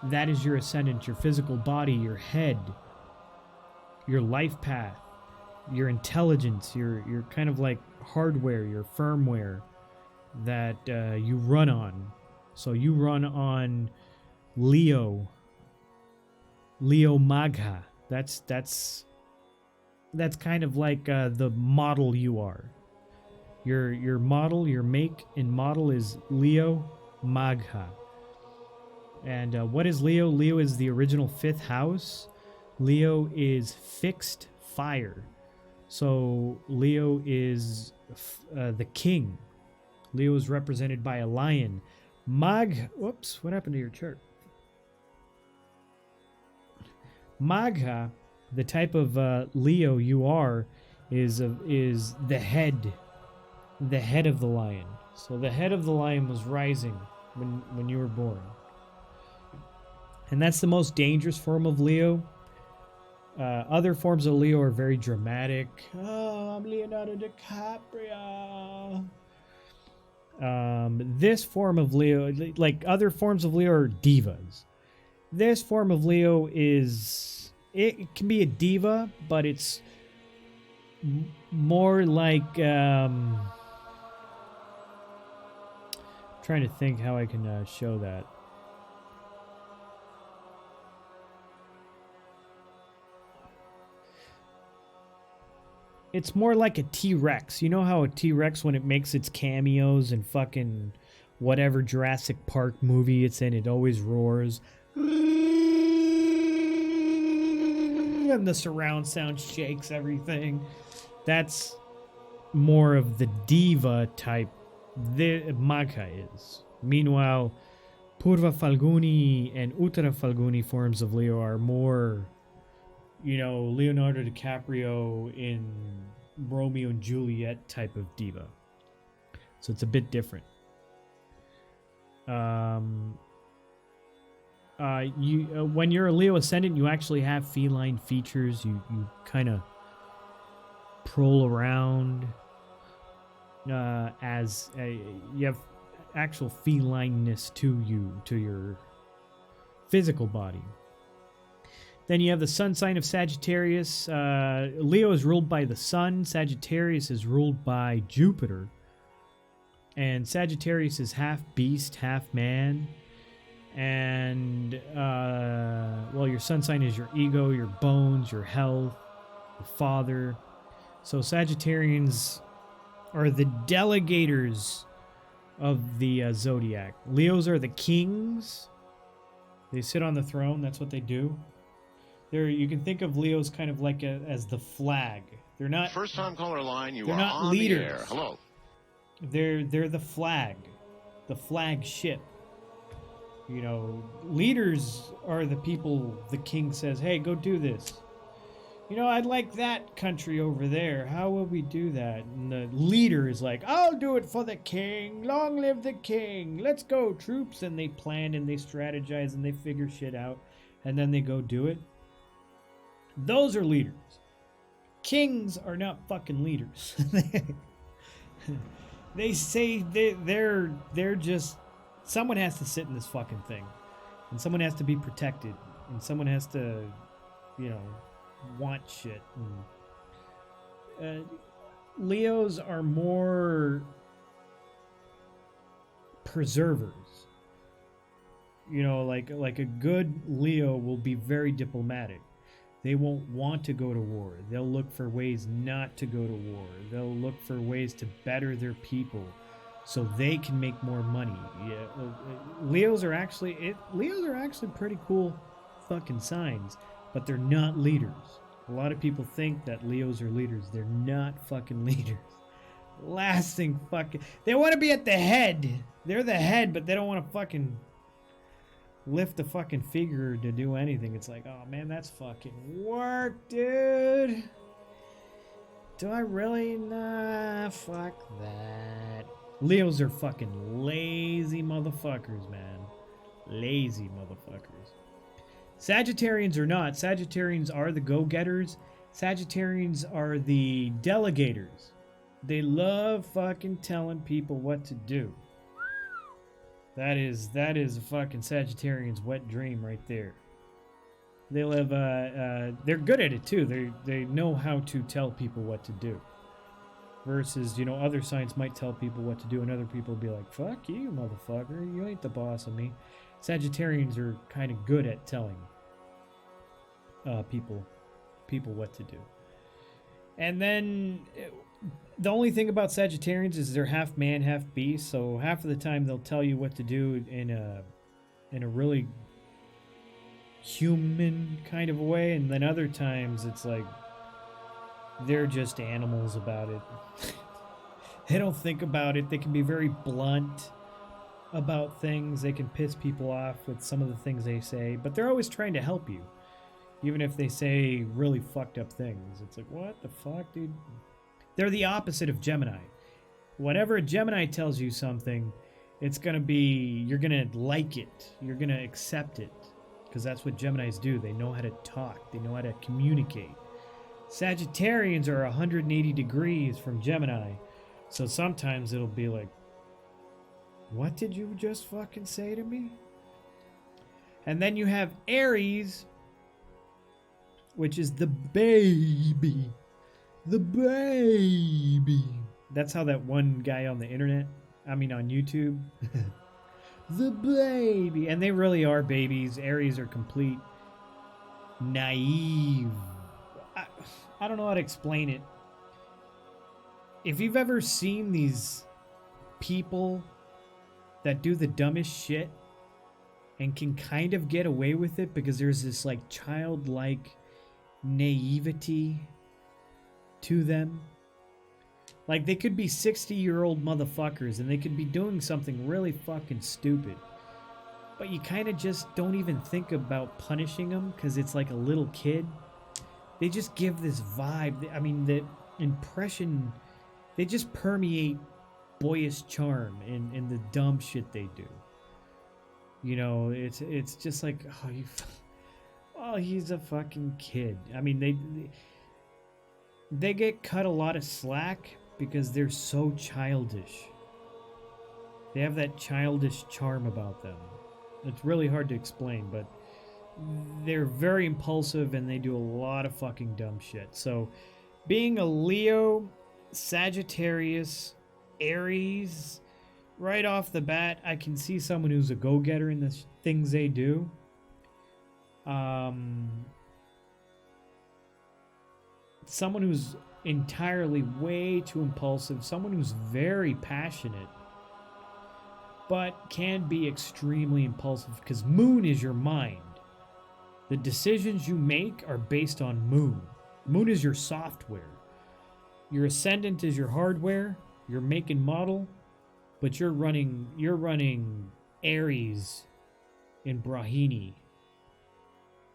that is your ascendant. Your physical body, your head, your life path, your intelligence, your kind of like hardware, your firmware that you run on. So you run on Leo Magha. That's kind of like the model you are. Your model, your make and model is Leo Magha. And what is Leo? Leo is the original 5th house. Leo is fixed fire. So Leo is the king. Leo is represented by a lion. Whoops, what happened to your chart? Magha, the type of Leo you are, is the head of the lion. So the head of the lion was rising when you were born. And that's the most dangerous form of Leo. Other forms of Leo are very dramatic. Oh, I'm Leonardo DiCaprio. This form of Leo, like other forms of Leo, are divas. This form of Leo is, it can be a diva, but it's more like trying to think how I can show that. It's more like a T-Rex. You know how a T-Rex, when it makes its cameos in fucking whatever Jurassic Park movie it's in, it always roars. And the surround sound shakes everything. That's more of the diva type the Magha is. Meanwhile, Purva Falguni and Uttara Falguni forms of Leo are more, you know, Leonardo DiCaprio in Romeo and Juliet type of diva. So it's a bit different. When you're a Leo ascendant, you actually have feline features. You kind of prowl around as you have actual felineness to you, to your physical body. Then you have the sun sign of Sagittarius. Leo is ruled by the sun. Sagittarius is ruled by Jupiter. And Sagittarius is half beast, half man. And, well, your sun sign is your ego, your bones, your health, your father. So Sagittarians are the delegators of the zodiac. Leos are the kings. They sit on the throne. That's what they do. You can think of Leos kind of like as the flag. They're not First time caller line, you they're are not on leaders. the air. Hello. They're the flag, the flagship. You know, leaders are the people the king says, "Hey, go do this." You know, I'd like that country over there. How will we do that? And the leader is like, "I'll do it for the king. Long live the king. Let's go, troops." And they plan and they strategize and they figure shit out. And then they go do it. Those are leaders. Kings are not fucking leaders. They say they're just, someone has to sit in this fucking thing, and someone has to be protected, and someone has to, you know, want shit. And, Leos are more preservers. You know, like a good Leo will be very diplomatic. They won't want to go to war. They'll look for ways not to go to war. They'll look for ways to better their people so they can make more money. Yeah, Leos are actually pretty cool fucking signs, but they're not leaders. A lot of people think that Leos are leaders. They're not fucking leaders. Last thing fucking, they want to be at the head. They're the head, but they don't want to fucking lift a fucking figure to do anything. It's like, oh man, that's fucking work, dude. Do I really? Nah, fuck that. Leos are fucking lazy motherfuckers, man. Lazy motherfuckers. Sagittarians are not. Sagittarians are the go-getters. Sagittarians are the delegators. They love fucking telling people what to do. That is a fucking Sagittarian's wet dream right there. They live, they're good at it too. They know how to tell people what to do. Versus, you know, other signs might tell people what to do, and other people be like, "Fuck you, motherfucker! You ain't the boss of me." Sagittarians are kind of good at telling people what to do. And then the only thing about Sagittarians is they're half man, half beast. So half of the time they'll tell you what to do in a really human kind of a way, and then other times it's like they're just animals about it. They don't think about it. They can be very blunt about things. They can piss people off with some of the things they say, but they're always trying to help you. Even if they say really fucked up things. It's like, what the fuck, dude? They're the opposite of Gemini. Whenever a Gemini tells you something, it's going to be, you're going to like it. You're going to accept it. Because that's what Geminis do. They know how to talk. They know how to communicate. Sagittarians are 180 degrees from Gemini. So sometimes it'll be like, what did you just fucking say to me? And then you have Aries, which is the baby. The baby. That's how that one guy on the internet, on YouTube. The baby. And they really are babies. Aries are complete naive. I don't know how to explain it. If you've ever seen these people that do the dumbest shit and can kind of get away with it because there's this like childlike naivety to them. Like they could be 60-year-old motherfuckers and they could be doing something really fucking stupid. But you kind of just don't even think about punishing them because it's like a little kid. They just give this vibe. I mean, the impression, they just permeate boyish charm in the dumb shit they do. You know, it's just like, oh, he's a fucking kid. I mean, they get cut a lot of slack because they're so childish. They have that childish charm about them. It's really hard to explain, but they're very impulsive and they do a lot of fucking dumb shit. So, being a Leo, Sagittarius, Aries, right off the bat, I can see someone who's a go-getter in the things they do. Someone who's entirely way too impulsive. Someone who's very passionate, but can be extremely impulsive because Moon is your mind. The decisions you make are based on Moon. Moon is your software. Your ascendant is your hardware, your make and model, but you're running Aries in Brahini.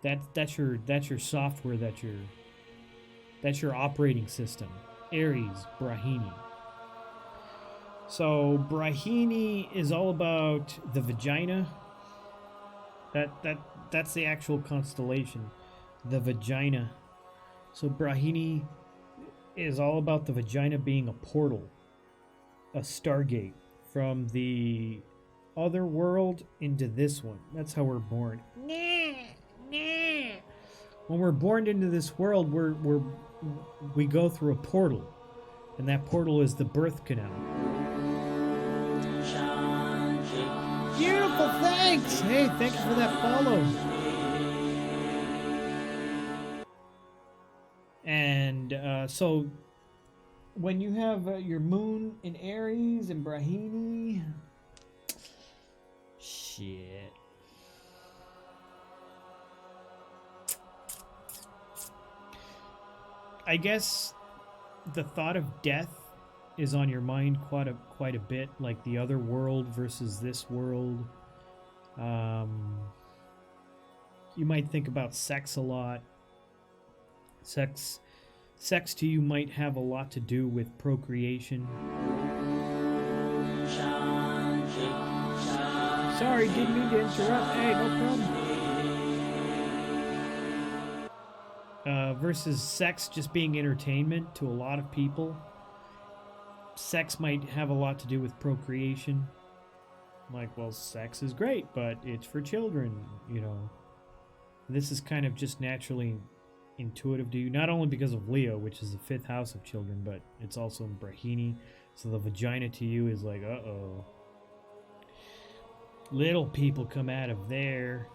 That's your software, that's your operating system. Aries, Brahini. So Brahini is all about the vagina. That's the actual constellation, the vagina. So Brahini is all about the vagina being a portal, a stargate from the other world into this one. That's how we're born. When we're born into this world, we go through a portal, and that portal is the birth canal. Beautiful, thanks. Hey, thank you for that follow. And so when you have your moon in Aries and Brahini, shit. I guess the thought of death is on your mind quite a bit, like the other world versus this world. You might think about sex a lot. Sex to you might have a lot to do with procreation. Sorry, didn't mean to interrupt. Hey, no problem. Versus sex just being entertainment to a lot of people. Sex might have a lot to do with procreation. Like, well, sex is great, but it's for children, you know. This is kind of just naturally intuitive to you, not only because of Leo, which is the 5th house of children, but it's also in Brahini. So the vagina to you is like, uh-oh. Little people come out of there.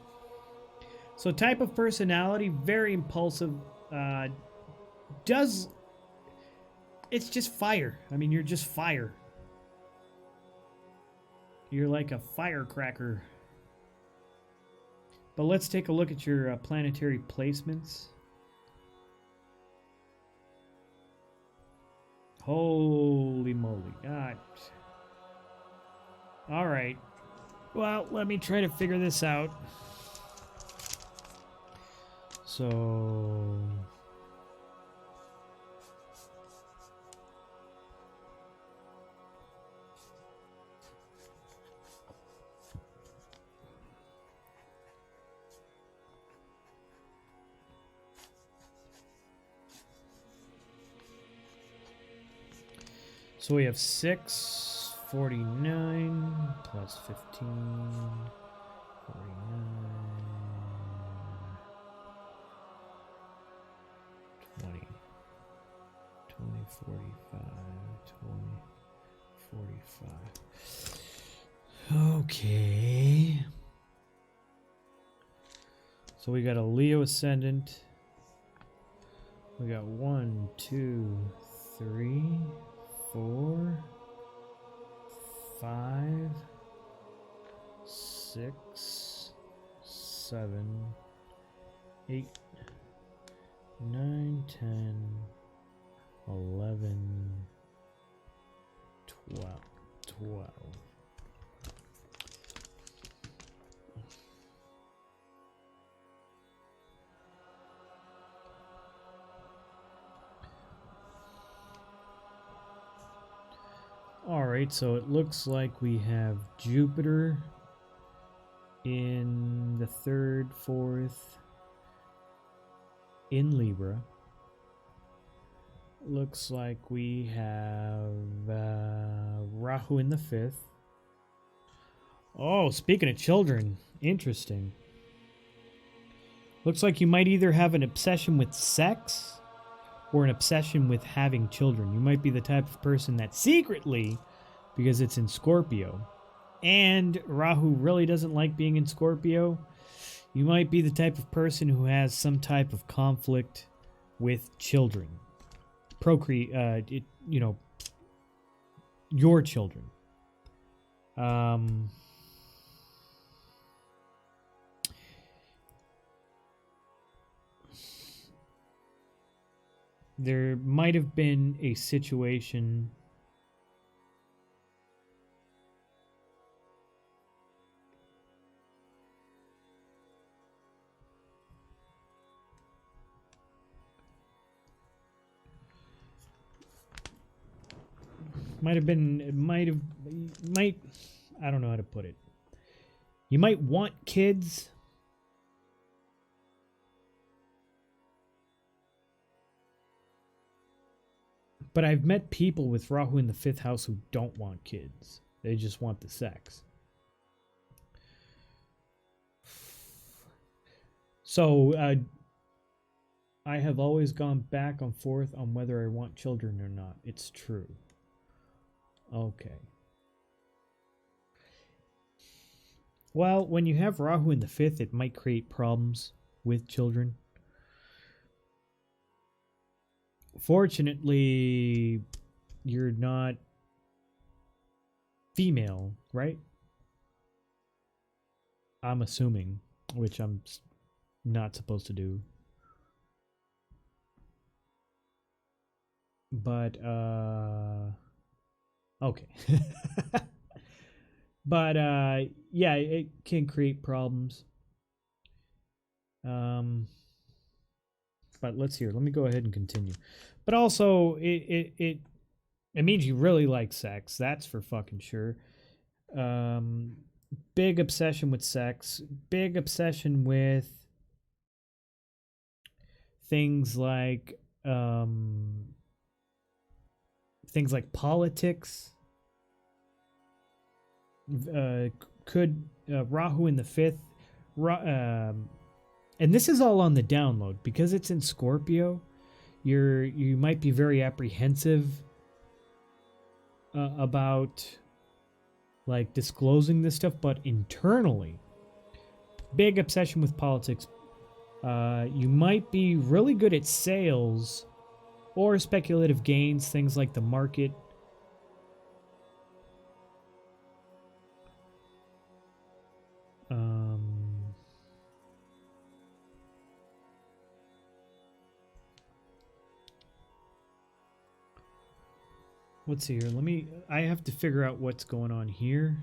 So type of personality, very impulsive. It's just fire. I mean, you're just fire. You're like a firecracker. But let's take a look at your planetary placements. Holy moly. God. All right. Well, let me try to figure this out. So... So we have 6, 49, plus 15, 49. 45, 20, 45. Okay. So we got a Leo ascendant. We got 1, 2, 3, 4, 5, 6, 7, 8, 9, 10, 11, 12. All right, so it looks like we have Jupiter in the 3rd, 4th in Libra. Looks like we have Rahu in the 5th. Oh, speaking of children, interesting. Looks like you might either have an obsession with sex or an obsession with having children. You might be the type of person that secretly, because it's in Scorpio, and Rahu really doesn't like being in Scorpio, you might be the type of person who has some type of conflict with children. Procreate, your children. There might have been a situation I don't know how to put it. You might want kids, but I've met people with Rahu in the 5th house who don't want kids. They just want the sex. So, I have always gone back and forth on whether I want children or not. It's true. Okay. Well, when you have Rahu in the 5th, it might create problems with children. Fortunately, you're not female, right? I'm assuming, which I'm not supposed to do. But, okay. But, yeah, it can create problems. But let's hear. Let me go ahead and continue. But also, it means you really like sex. That's for fucking sure. Big obsession with sex. Big obsession with things like politics. Could Rahu in the 5th, and this is all on the download because it's in Scorpio. You might be very apprehensive about like disclosing this stuff, but internally, big obsession with politics. You might be really good at sales or speculative gains, things like the market. Let's see here. I have to figure out what's going on here.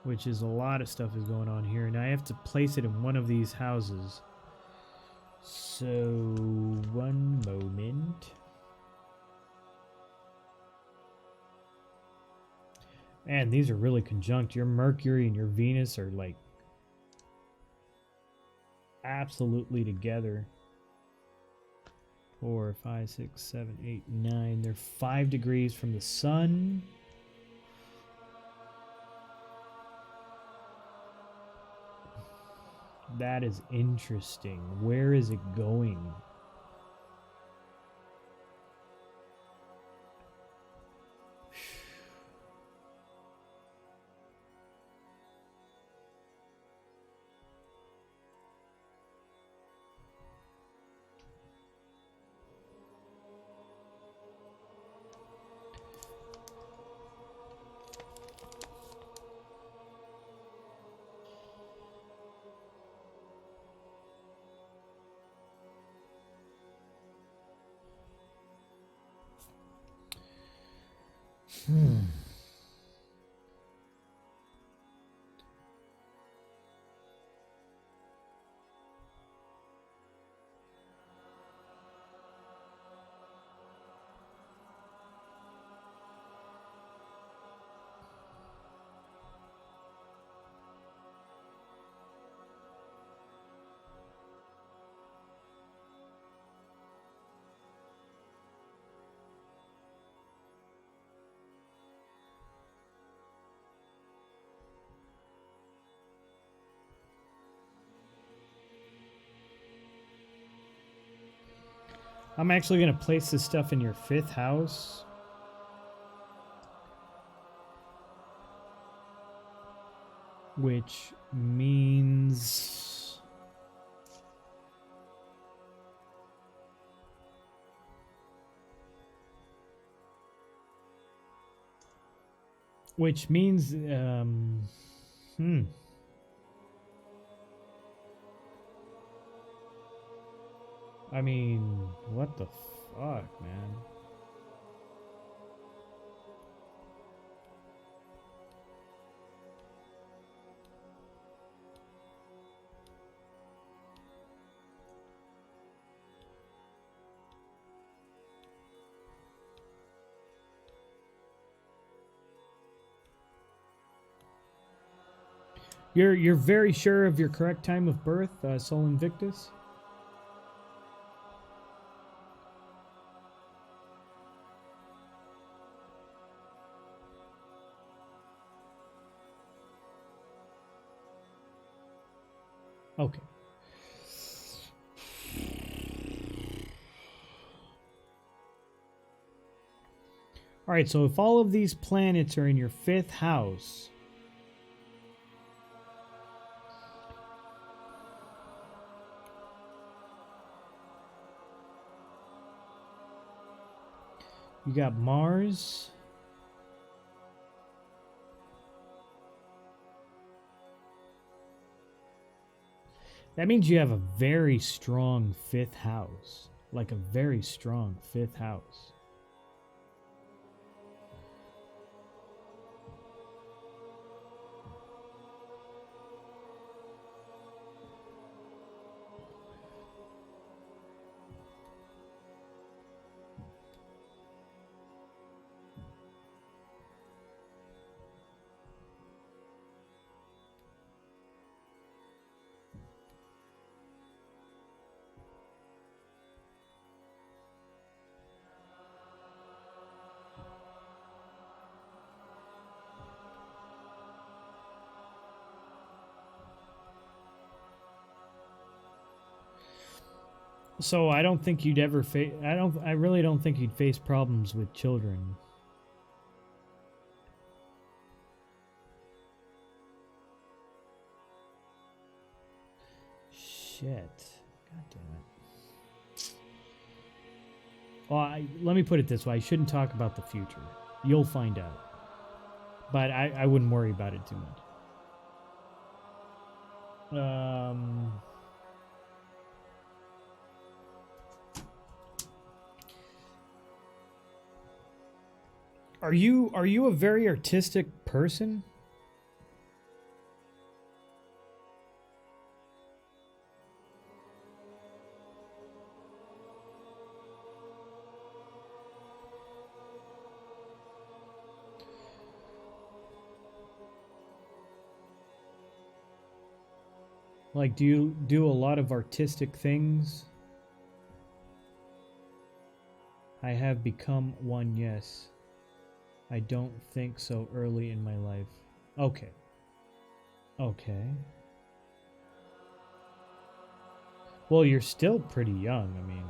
Which is a lot of stuff is going on here. And I have to place it in one of these houses. So, one moment. Man, these are really conjunct. Your Mercury and your Venus are like absolutely together. 4, 5, 6, 7, 8, 9. They're 5 degrees from the sun. That is interesting. Where is it going? I'm actually going to place this stuff in your 5th house. Which means... Which means... I mean, what the fuck, man? You're very sure of your correct time of birth, Sol Invictus? Okay. All right, so if all of these planets are in your 5th house, you got Mars, that means you have a very strong 5th house, like a very strong 5th house. So I don't think you'd ever face. I really don't think you'd face problems with children. Shit. God damn it. Well, let me put it this way: I shouldn't talk about the future. You'll find out, but I wouldn't worry about it too much. Are you a very artistic person? Like, do you do a lot of artistic things? I have become one, yes. I don't think so early in my life. Okay. Okay. Well, you're still pretty young, I mean.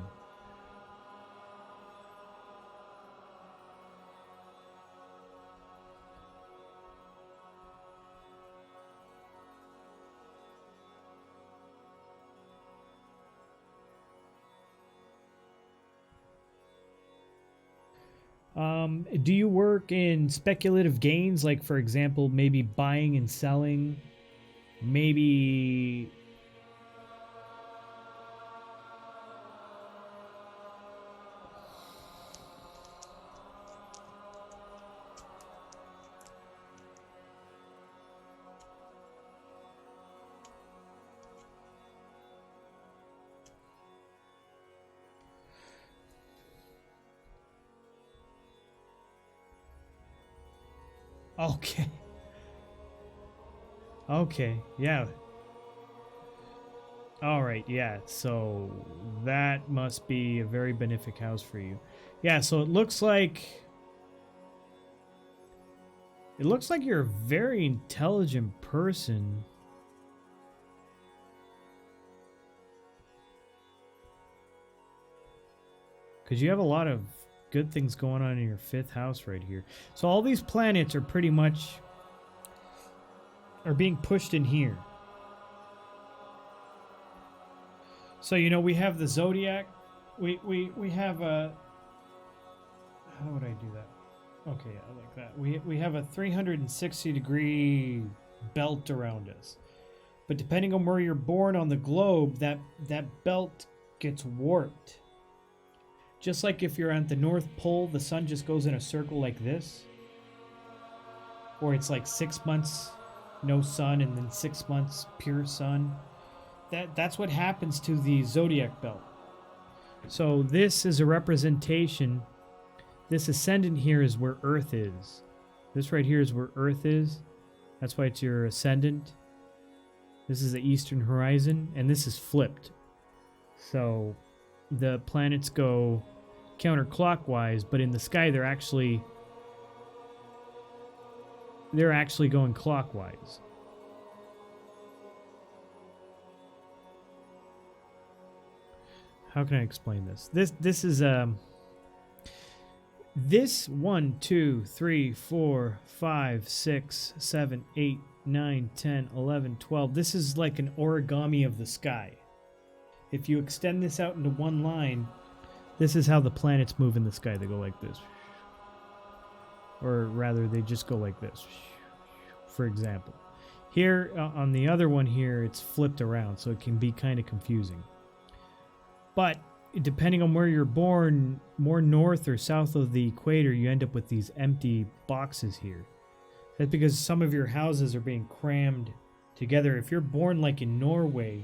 Do you work in speculative gains, like, for example, maybe buying and selling? Maybe... Okay. Okay, yeah. All right, yeah. So that must be a very benefic house for you. Yeah, so it looks like you're a very intelligent person. Cuz you have a lot of good things going on in your 5th house right here. So all these planets are pretty much are being pushed in here. So you know we have the zodiac. We have a. How would I do that? Okay, I like that. We have a 360-degree belt around us, but depending on where you're born on the globe, that belt gets warped. Just like if you're at the North Pole, the sun just goes in a circle like this, or it's like 6 months no sun and then 6 months pure sun. That's what happens to the zodiac belt. So this is a representation. This ascendant here is where Earth is. This right here is where Earth is. That's why it's your ascendant. This is the eastern horizon, and this is flipped. So the planets go counterclockwise, but in the sky they're actually going clockwise. How can I explain this? This is this 1, 2, 3, 4, 5, 6, 7, 8, 9, 10, 11, 12. This is like an origami of the sky. If you extend this out into one line, this is how the planets move in the sky. They go like this. Or rather, they just go like this. For example. Here, on the other one here, it's flipped around, so it can be kind of confusing. But depending on where you're born, more north or south of the equator, you end up with these empty boxes here. That's because some of your houses are being crammed together. If you're born like in Norway,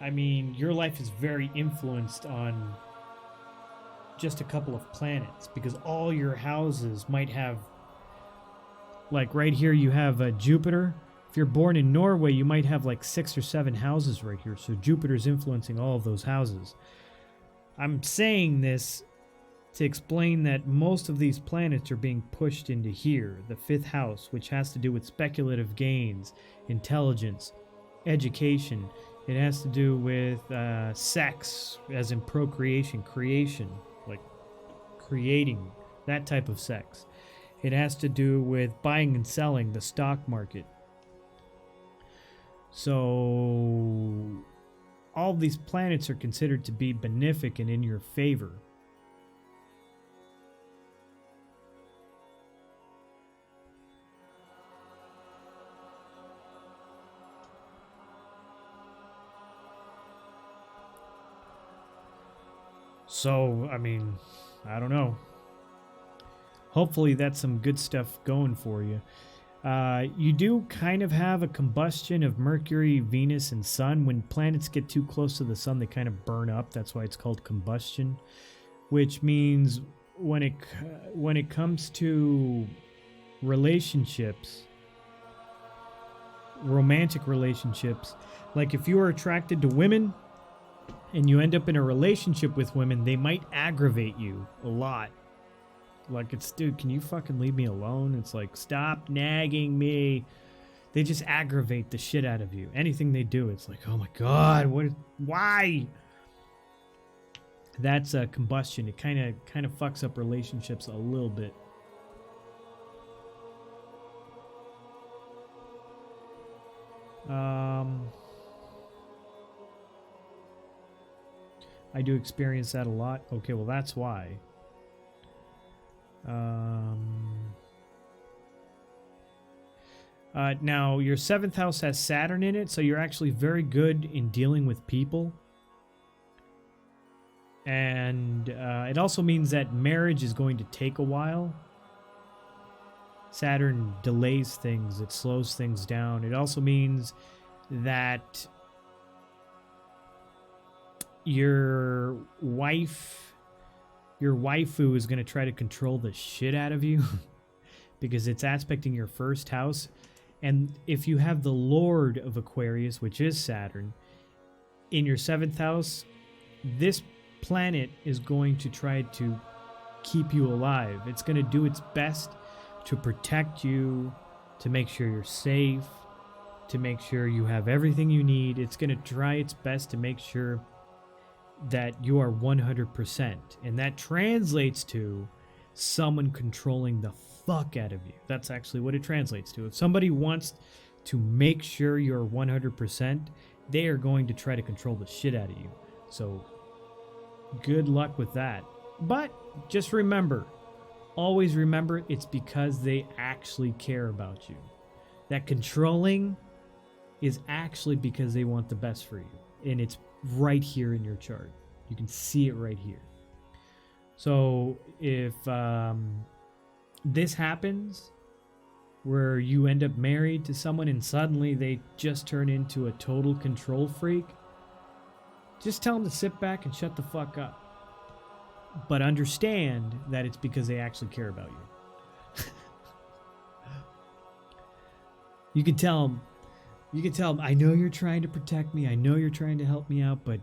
I mean, your life is very influenced on just a couple of planets, because all your houses might have, like right here you have Jupiter. If you're born in Norway, you might have like 6 or 7 houses right here. So Jupiter's influencing all of those houses. I'm saying this to explain that most of these planets are being pushed into here, the 5th house, which has to do with speculative gains, intelligence, education. It has to do with sex, as in procreation, creation, like creating, that type of sex. It has to do with buying and selling, the stock market. So all these planets are considered to be benefic and in your favor. So, I mean, I don't know. Hopefully that's some good stuff going for you. You do kind of have a combustion of Mercury, Venus, and Sun. When planets get too close to the Sun, they kind of burn up. That's why it's called combustion. Which means when it comes to relationships, romantic relationships, like if you are attracted to women and you end up in a relationship with women, they might aggravate you a lot. Like, it's, dude, can you fucking leave me alone? It's like, stop nagging me. They just aggravate the shit out of you. Anything they do, it's like, oh my god, why? That's a combustion. It kind of fucks up relationships a little bit. I do experience that a lot. Okay, well that's why. Now, your 7th house has Saturn in it, so you're actually very good in dealing with people. And it also means that marriage is going to take a while. Saturn delays things, it slows things down. It also means that your waifu is going to try to control the shit out of you. because it's aspecting your first house. And if you have the Lord of Aquarius, which is Saturn, in your 7th house, this planet is going to try to keep you alive. It's going to do its best to protect you, to make sure you're safe, to make sure you have everything you need. It's going to try its best to make sure that you are 100%. And that translates to someone controlling the fuck out of you. That's actually what it translates to. If somebody wants to make sure you're 100%, they are going to try to control the shit out of you. So good luck with that. But just remember, always remember, it's because they actually care about you. That controlling is actually because they want the best for you. And it's right here in your chart. You can see it right here. So if this happens, where you end up married to someone and suddenly they just turn into a total control freak, just tell them to sit back and shut the fuck up. But understand that it's because they actually care about you. You can tell them, I know you're trying to protect me, I know you're trying to help me out, but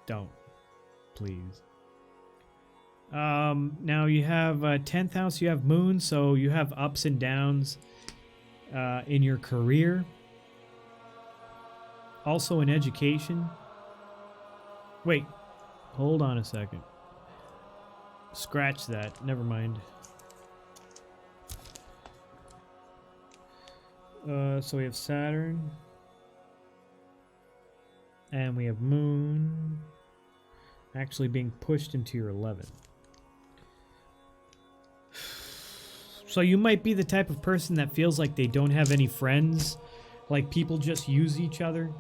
don't, please. Now you have 10th house, you have moon, so you have ups and downs in your career. Also in education. Wait, hold on a second. Scratch that, never mind. So we have Saturn. And we have moon actually being pushed into your 11th. So you might be the type of person that feels like they don't have any friends. Like people just use each other.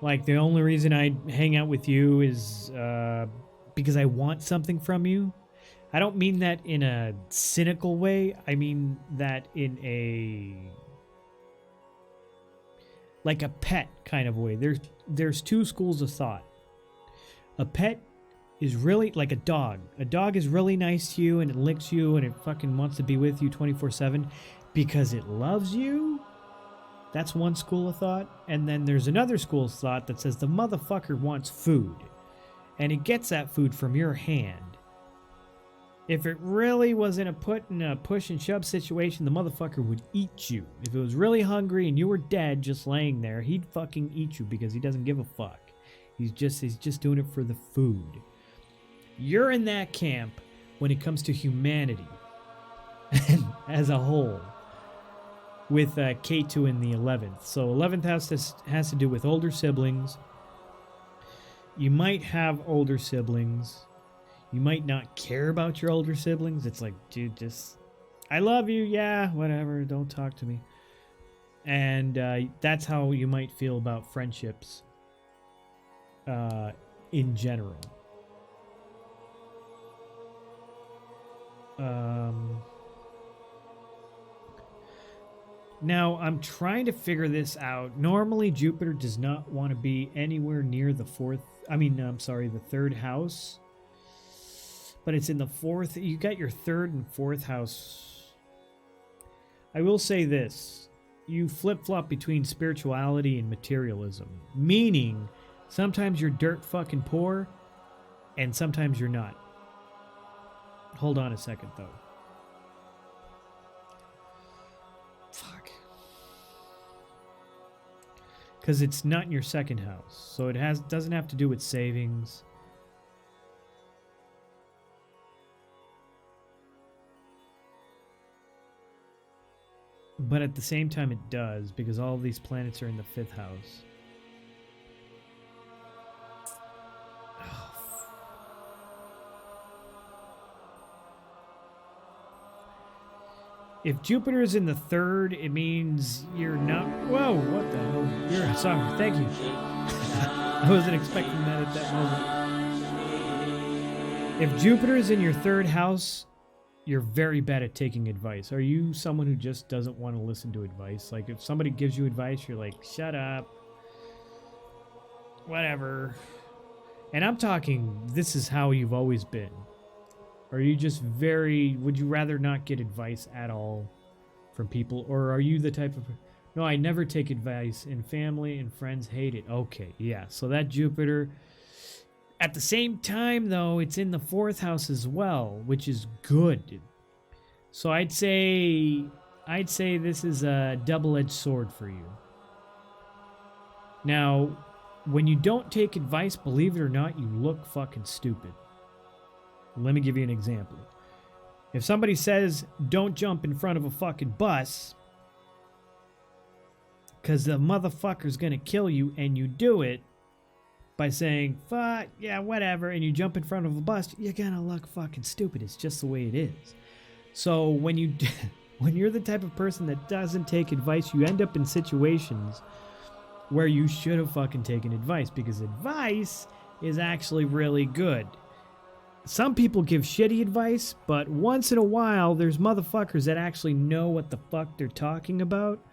Like the only reason I hang out with you is because I want something from you. I don't mean that in a cynical way. I mean that in a like a pet kind of way. There's two schools of thought. A pet is really like a dog. A dog is really nice to you and it licks you and it fucking wants to be with you 24/7 because it loves you. That's one school of thought. And then there's another school of thought that says the motherfucker wants food. And it gets that food from your hand. If it really was in a push and shove situation, the motherfucker would eat you. If it was really hungry and you were dead just laying there, he'd fucking eat you because he doesn't give a fuck. He's just doing it for the food. You're in that camp when it comes to humanity as a whole, with K2 in the 11th. So 11th house has to do with older siblings. You might have older siblings. You might not care about your older siblings. It's like, dude, just, I love you. Yeah, whatever. Don't talk to me. And that's how you might feel about friendships in general. Now, I'm trying to figure this out. Normally, Jupiter does not want to be anywhere near the the third house. But it's in the 4th. You got your 3rd and 4th house. I will say this. You flip-flop between spirituality and materialism. Meaning, sometimes you're dirt fucking poor, and sometimes you're not. Hold on a second, though. Fuck. Because it's not in your 2nd house. So it doesn't have to do with savings. But at the same time it does, because all of these planets are in the 5th house. If Jupiter is in the 3rd, it means you're not... Whoa, what the hell? You're sorry, thank you. I wasn't expecting that at that moment. If Jupiter is in your 3rd house, you're very bad at taking advice. Are you someone who just doesn't want to listen to advice? Like if somebody gives you advice, you're like, shut up. Whatever. And I'm talking, this is how you've always been. Or are you just very, would you rather not get advice at all from people? Or are you the type of, no, I never take advice and family and friends hate it. Okay, yeah. So that Jupiter, at the same time though, it's in the 4th house as well, which is good. So I'd say this is a double-edged sword for you. Now, when you don't take advice, believe it or not, you look fucking stupid. Let me give you an example. If somebody says, don't jump in front of a fucking bus, because the motherfucker's gonna kill you, and you do it by saying, fuck, yeah, whatever, and you jump in front of a bus, you're gonna look fucking stupid. It's just the way it is. So when you're the type of person that doesn't take advice, you end up in situations where you should have fucking taken advice, because advice is actually really good. Some people give shitty advice, but once in a while, there's motherfuckers that actually know what the fuck they're talking about.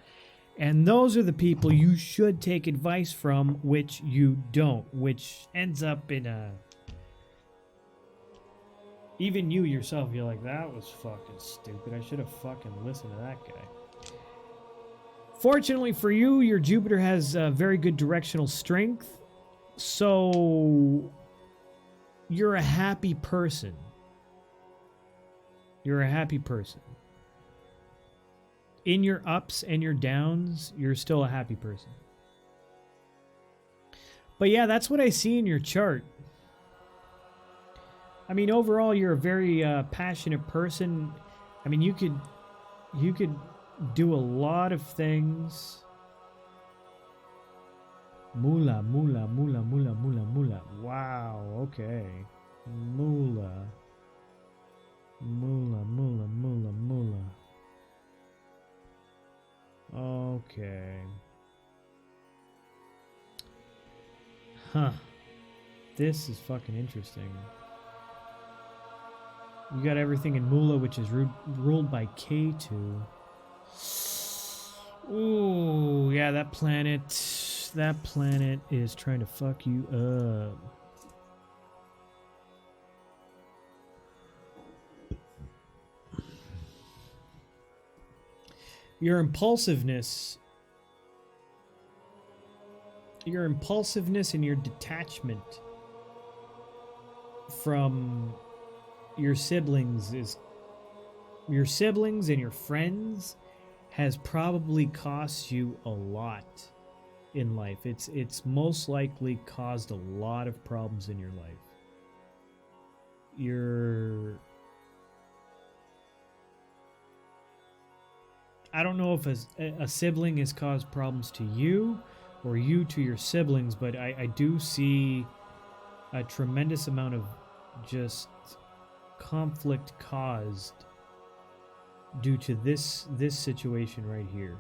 And those are the people you should take advice from, which you don't, which ends up in a... Even you yourself, you're like, that was fucking stupid. I should have fucking listened to that guy. Fortunately for you, your Jupiter has very good directional strength. So... you're a happy person. You're a happy person. In your ups and your downs, you're still a happy person. But yeah, that's what I see in your chart. I mean, overall, you're a very passionate person. I mean, you could do a lot of things. Mula, mula, mula, mula, mula, mula. Wow, okay. Mula. Mula, mula, mula, mula. Okay. Huh. This is fucking interesting. You got everything in Mula, which is ruled by K2. Ooh, yeah, that planet is trying to fuck you up. Your impulsiveness and your detachment from your siblings and your friends has probably cost you a lot in life. It's most likely caused a lot of problems in your life. I don't know if a sibling has caused problems to you or you to your siblings, but I do see a tremendous amount of just conflict caused due to this situation right here.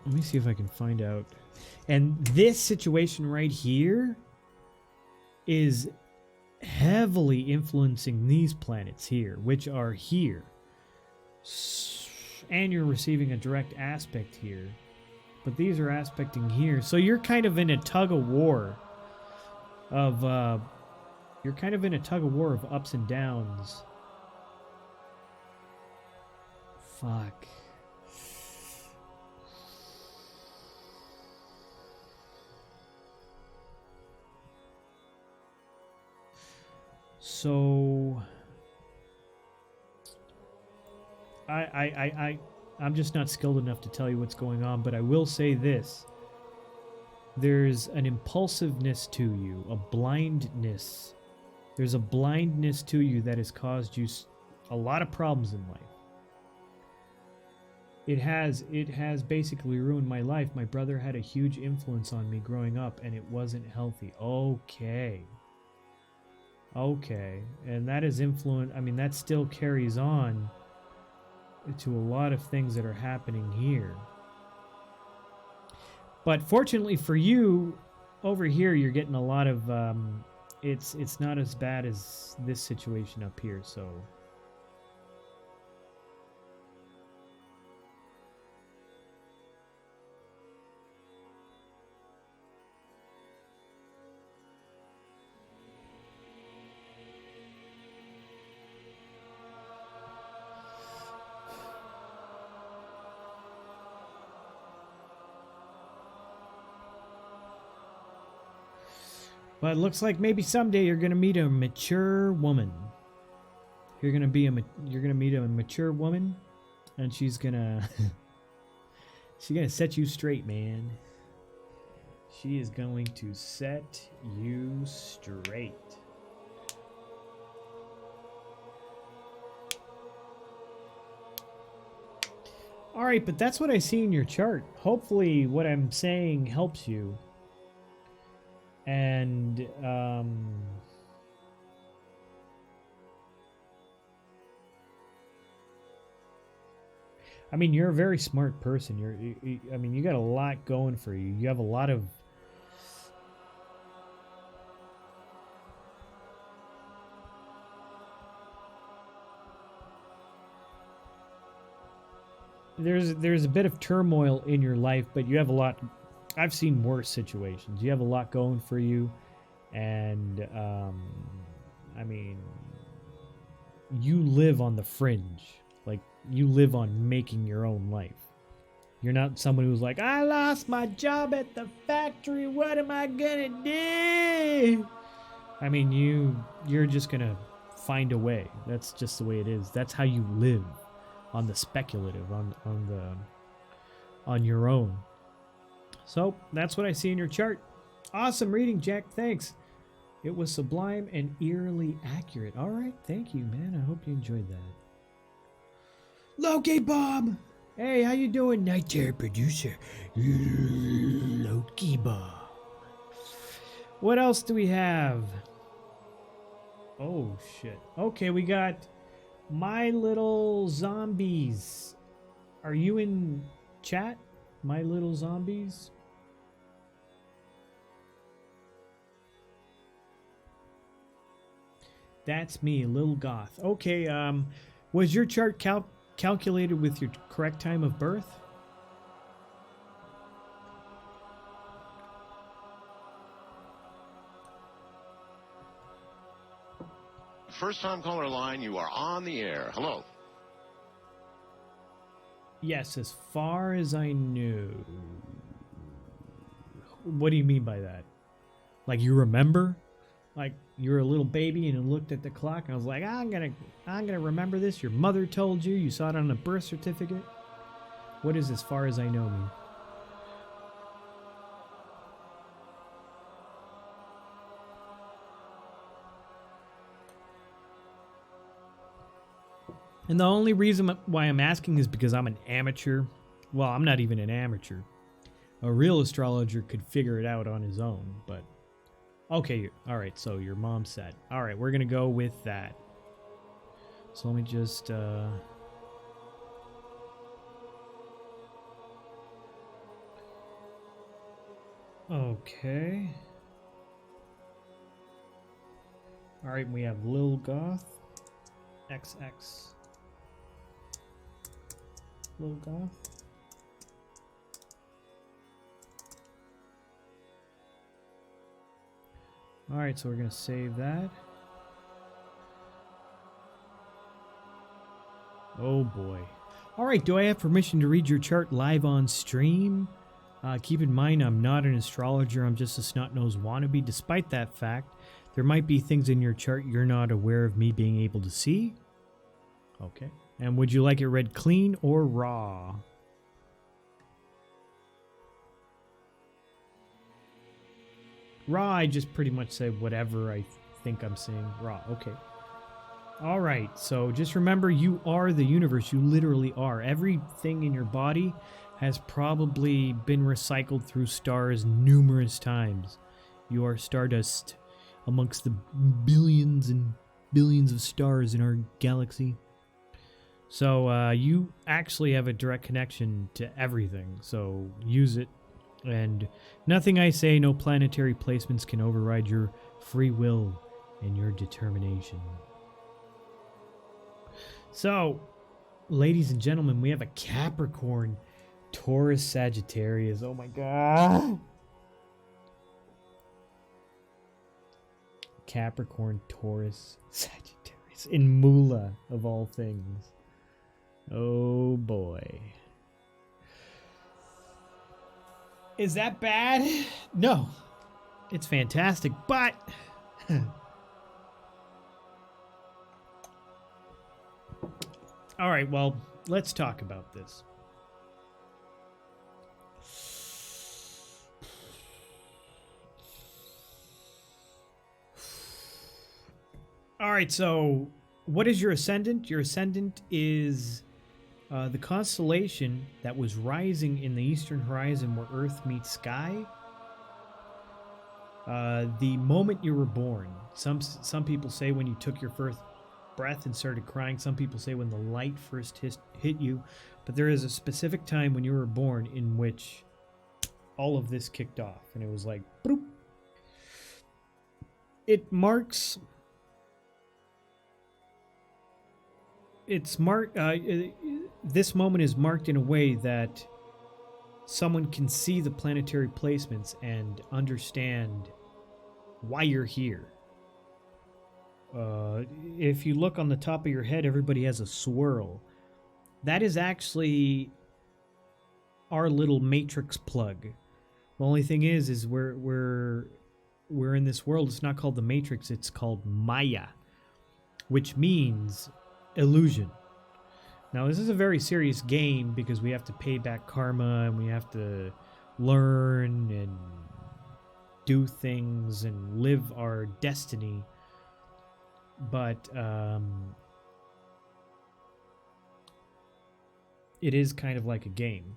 Let me see if I can find out. And this situation right here is heavily influencing these planets here, which are here. And you're receiving a direct aspect here. But these are aspecting here. So you're kind of in a tug of war of ups and downs. Fuck. So I'm just not skilled enough to tell you what's going on, but I will say this. There's an impulsiveness to you, a blindness. There's a blindness to you that has caused you a lot of problems in life. It has basically ruined my life. My brother had a huge influence on me growing up, and it wasn't healthy. Okay. And that is that still carries on to a lot of things that are happening here. But fortunately for you, over here you're getting a lot of it's not as bad as this situation up here, so But it looks like maybe someday you're gonna meet a mature woman. You're gonna meet a mature woman, and she's gonna set you straight, man. She is going to set you straight. All right, but that's what I see in your chart. Hopefully what I'm saying helps you. And I mean, you're a very smart person. I mean, you got a lot going for you. You have a lot of there's a bit of turmoil in your life, but you have a lot. I've seen worse situations. You have a lot going for you, and I mean, you live on the fringe. Like, you live on making your own life. You're not someone who's like, I lost my job at the factory. What am I gonna do? I mean, you're just gonna find a way. That's just the way it is. That's how you live, on the speculative, on your own. So that's what I see in your chart. Awesome reading, Jack. Thanks. It was sublime and eerily accurate. All right, thank you, man. I hope you enjoyed that. Loki Bob. Hey, how you doing, night terror producer? Loki Bob. What else do we have? Oh shit. Okay, we got My Little Zombies. Are you in chat? My Little Zombies? That's me, a little goth. Okay, was your chart calculated with your correct time of birth? First time caller line, you are on the air. Hello. Yes, as far as I knew. What do you mean by that? Like, you remember? Like, you were a little baby and you looked at the clock and I was like, I'm gonna remember this. Your mother told you. You saw it on a birth certificate. What does as far as I know mean? And the only reason why I'm asking is because I'm an amateur. Well, I'm not even an amateur. A real astrologer could figure it out on his own, but... Okay, alright, so your mom said. Alright, we're gonna go with that. So let me just, Okay. Alright, we have Lil Goth. XX. Lil Goth. Alright, so we're going to save that. Oh boy. Alright, do I have permission to read your chart live on stream? Keep in mind, I'm not an astrologer, I'm just a snot-nosed wannabe. Despite that fact, there might be things in your chart you're not aware of me being able to see. Okay. And would you like it read clean or raw? Raw, I just pretty much say whatever I think I'm saying. Raw, okay. Alright, so just remember, you are the universe. You literally are. Everything in your body has probably been recycled through stars numerous times. You are stardust amongst the billions and billions of stars in our galaxy. So you actually have a direct connection to everything, so use it. And nothing I say, no planetary placements can override your free will and your determination. So, ladies and gentlemen, we have a Capricorn, Taurus, Sagittarius. Oh my god. Capricorn, Taurus, Sagittarius. In Mula, of all things. Oh boy. Is that bad? No. It's fantastic, but all right, well, let's talk about this. All right, so what is your ascendant? Your ascendant is the constellation that was rising in the eastern horizon where Earth meets sky. The moment you were born. Some people say when you took your first breath and started crying. Some people say when the light first hit you. But there is a specific time when you were born in which all of this kicked off, and it was like, boop. It marks. This moment is marked in a way that someone can see the planetary placements and understand why you're here. If you look on the top of your head, everybody has a swirl. That is actually our little matrix plug. The only thing is we're in this world. It's not called the Matrix. It's called Maya, which means illusion. Now, this is a very serious game because we have to pay back karma and we have to learn and do things and live our destiny. But it is kind of like a game.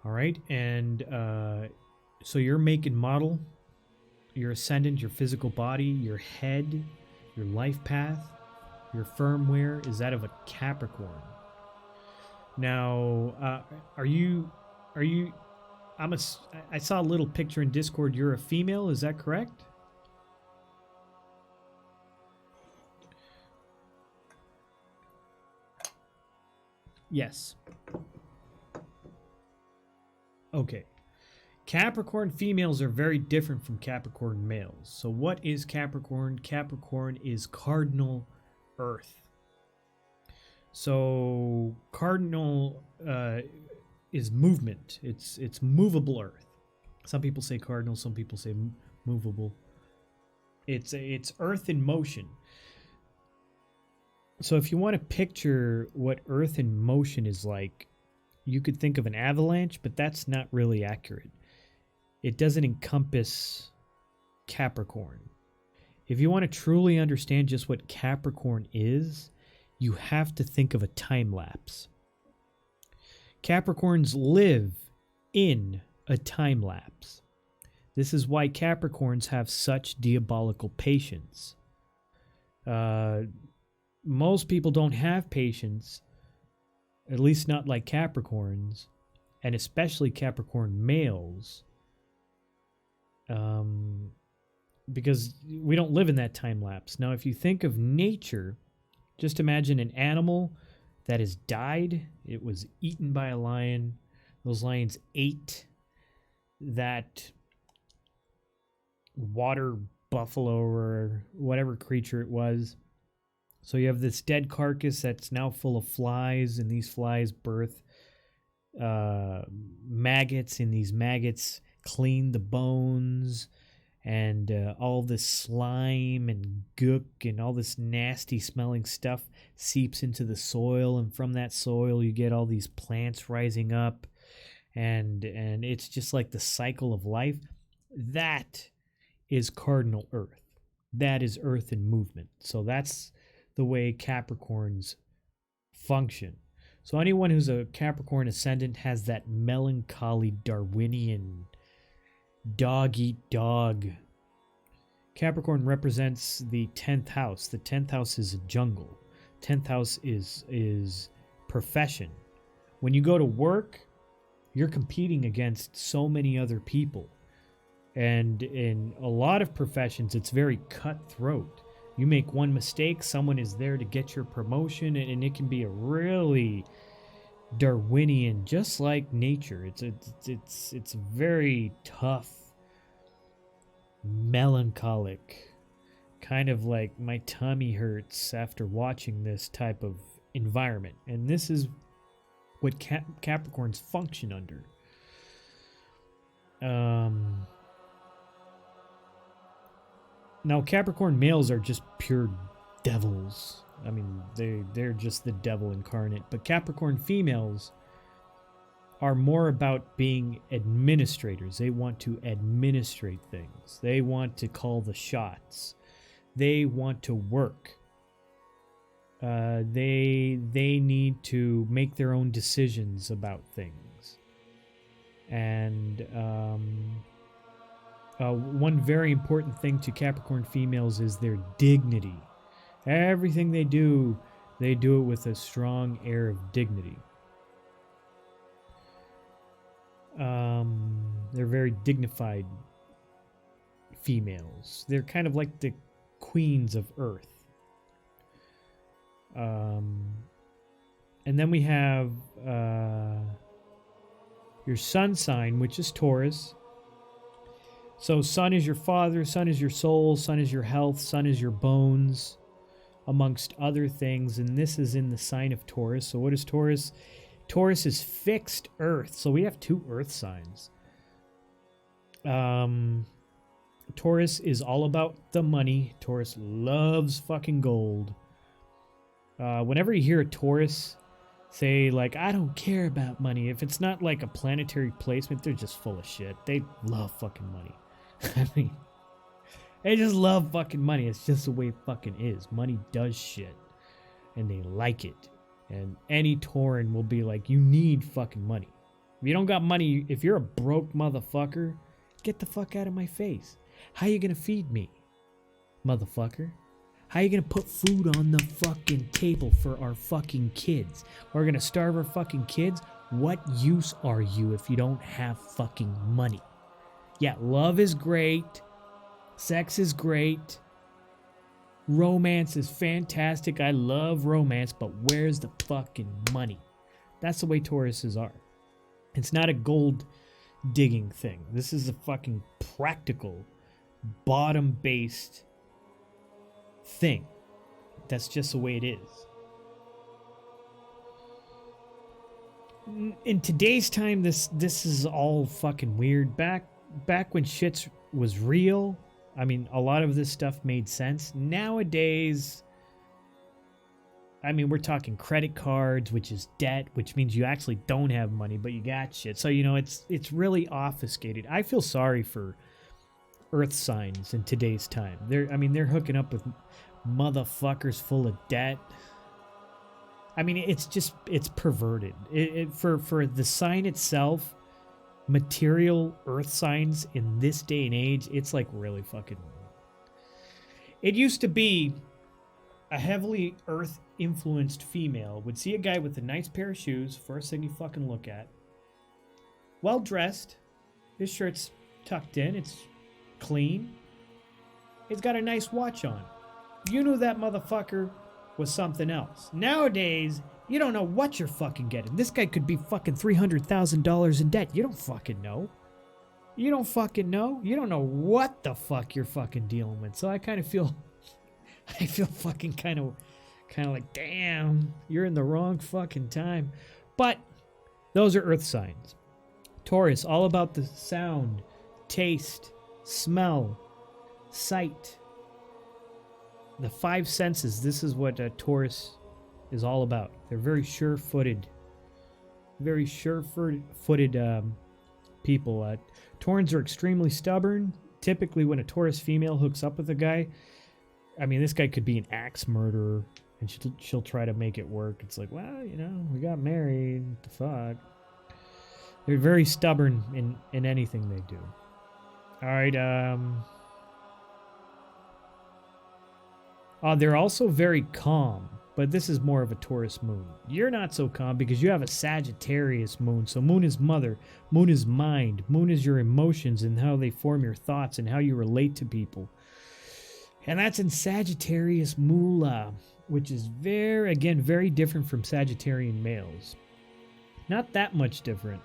All right, and so your make and model, your ascendant, your physical body, your head, your life path, your firmware is that of a Capricorn. Now, I saw a little picture in Discord. You're a female, is that correct? Yes. Okay. Capricorn females are very different from Capricorn males. So what is Capricorn? Capricorn is cardinal Earth. So cardinal is movement. It's movable Earth. Some people say cardinal, some people say movable. It's Earth in motion. So if you want to picture what Earth in motion is like, you could think of an avalanche, but that's not really accurate. It doesn't encompass Capricorn. If you want to truly understand just what Capricorn is, you have to think of a time lapse. Capricorns live in a time lapse. This is why Capricorns have such diabolical patience. Most people don't have patience, at least not like Capricorns, and especially Capricorn males, because we don't live in that time lapse. Now, if you think of nature, just imagine an animal that has died. It was eaten by a lion. Those lions ate that water buffalo or whatever creature it was. So you have this dead carcass that's now full of flies, and these flies birth maggots, and these maggots clean the bones, and all this slime and gook and all this nasty smelling stuff seeps into the soil, and from that soil you get all these plants rising up, and it's just like the cycle of life. That is cardinal Earth. That is Earth in movement. So that's the way Capricorns function. So anyone who's a Capricorn ascendant has that melancholy Darwinian dog-eat-dog. Capricorn represents the 10th house. The 10th house is a jungle. 10th house is profession. When you go to work, you're competing against so many other people. And in a lot of professions, it's very cutthroat. You make one mistake, someone is there to get your promotion, and it can be a really Darwinian, just like nature. It's very tough, melancholic, kind of like my tummy hurts after watching this type of environment. And this is what Capricorns function under. Now, Capricorn males are just pure devils. I mean, they're just the devil incarnate. But Capricorn females are more about being administrators. They want to administrate things. They want to call the shots. They want to work. They need to make their own decisions about things. And one very important thing to Capricorn females is their dignity. Everything they do it with a strong air of dignity. They're very dignified females. They're kind of like the queens of Earth. And then we have your sun sign, which is Taurus. So sun is your father, sun is your soul, sun is your health, sun is your bones, amongst other things. And this is in the sign of Taurus. So what is Taurus? Taurus is fixed earth. So we have 2 earth signs. Taurus is all about the money. Taurus loves fucking gold. Whenever you hear a Taurus say, like, I don't care about money, if it's not like a planetary placement, they're just full of shit. They love fucking money. I mean, they just love fucking money. It's just the way it fucking is. Money does shit. And they like it. And any Tauran will be like, you need fucking money. If you don't got money, if you're a broke motherfucker, get the fuck out of my face. How you gonna feed me, motherfucker? How you gonna put food on the fucking table for our fucking kids? We're gonna starve our fucking kids? What use are you if you don't have fucking money? Yeah, love is great. Sex is great. Romance is fantastic. I love romance, but where's the fucking money? That's the way Tauruses are. It's not a gold digging thing. This is a fucking practical, bottom-based thing. That's just the way it is. In today's time, this is all fucking weird. Back when shit was real, I mean, a lot of this stuff made sense. Nowadays, I mean, we're talking credit cards, which is debt, which means you actually don't have money, but you got shit. So, you know, it's really obfuscated. I feel sorry for earth signs in today's time. They're hooking up with motherfuckers full of debt. I mean, it's perverted. For the sign itself, material earth signs in this day and age, it's like really fucking. It used to be a heavily earth influenced female would see a guy with a nice pair of shoes, first thing you fucking look at, well dressed, his shirt's tucked in, it's clean, he's got a nice watch on. You knew that motherfucker was something else. Nowadays, you don't know what you're fucking getting. This guy could be fucking $300,000 in debt. You don't fucking know. You don't fucking know. You don't know what the fuck you're fucking dealing with. So I kind of feel, fucking kind of like, damn, you're in the wrong fucking time. But those are earth signs. Taurus, all about the sound, taste, smell, sight. The 5 senses. This is what Taurus is all about. They're very sure-footed people. Taurans are extremely stubborn. Typically, when a Taurus female hooks up with a guy, I mean, this guy could be an axe murderer, and she'll try to make it work. It's like, well, you know, we got married. What the fuck? They're very stubborn in anything they do. All right. They're also very calm. But this is more of a Taurus moon. You're not so calm because you have a Sagittarius moon. So moon is mother, moon is mind, moon is your emotions and how they form your thoughts and how you relate to people. And that's in Sagittarius Mula, which is very different from Sagittarian males. Not that much different,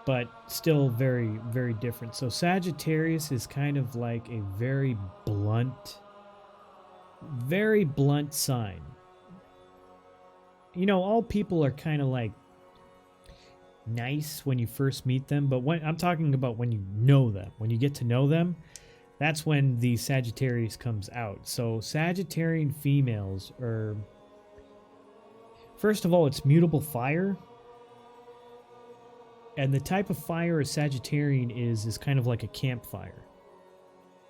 but still very, very different. So Sagittarius is kind of like a very blunt sign. You know, all people are kind of like nice when you first meet them, but when I'm talking about when you know them, when you get to know them, That's when the Sagittarius comes out. So Sagittarian females are, first of all, it's mutable fire. And the type of fire a Sagittarian is kind of like a campfire.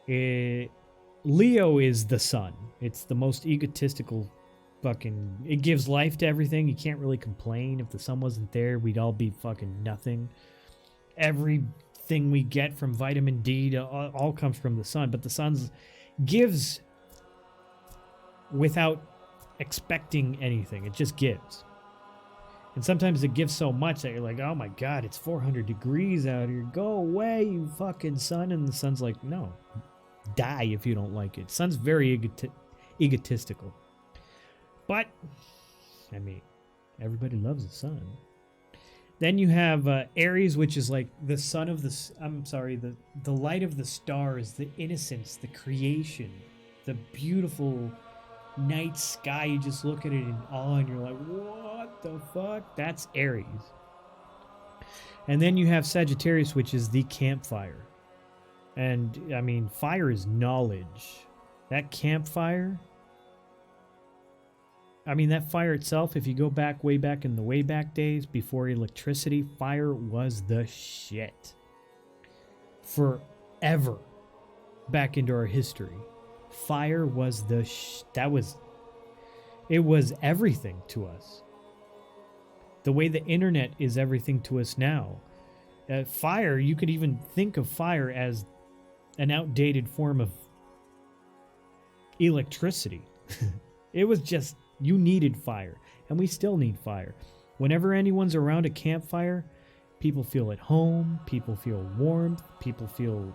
Leo is the sun. It's the most egotistical fucking... It gives life to everything. You can't really complain. If the sun wasn't there, we'd all be fucking nothing. Everything we get from vitamin D all comes from the sun. But the sun gives without expecting anything. It just gives. And sometimes it gives so much that you're like, oh my God, it's 400 degrees out here. Go away, you fucking sun. And the sun's like, no, die if you don't like it. Sun's very egotistical. But, I mean, everybody loves the sun. Then you have Aries, which is like the sun of the, the light of the stars, the innocence, the creation, the beautiful night sky. You just look at it in awe and you're like, what the fuck? That's Aries. And then you have Sagittarius, which is the campfire. And I mean, fire is knowledge. That campfire, I mean, that fire itself, if you go back way back in the way back days before electricity, fire was the shit. Forever back into our history. Fire was the it was everything to us. The way the internet is everything to us now. Fire, you could even think of fire as an outdated form of electricity. It was just, you needed fire, and we still need fire. Whenever anyone's around a campfire, people feel at home, people feel warmth, people feel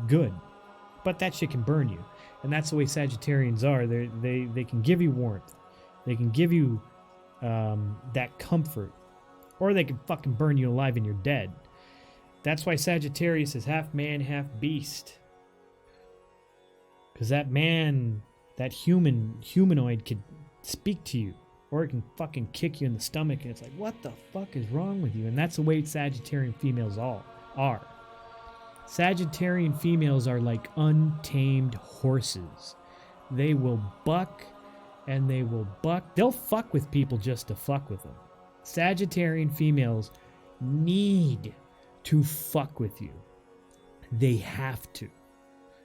good. But that shit can burn you. And that's the way Sagittarians are. They can give you warmth. They can give you that comfort. Or they can fucking burn you alive and you're dead. That's why Sagittarius is half man, half beast. Because that man, that humanoid could speak to you. Or it can fucking kick you in the stomach and it's like, what the fuck is wrong with you? And that's the way Sagittarian females all are. Sagittarian females are like untamed horses. They will buck and they will buck. They'll fuck with people just to fuck with them. Sagittarian females need to fuck with you. They have to.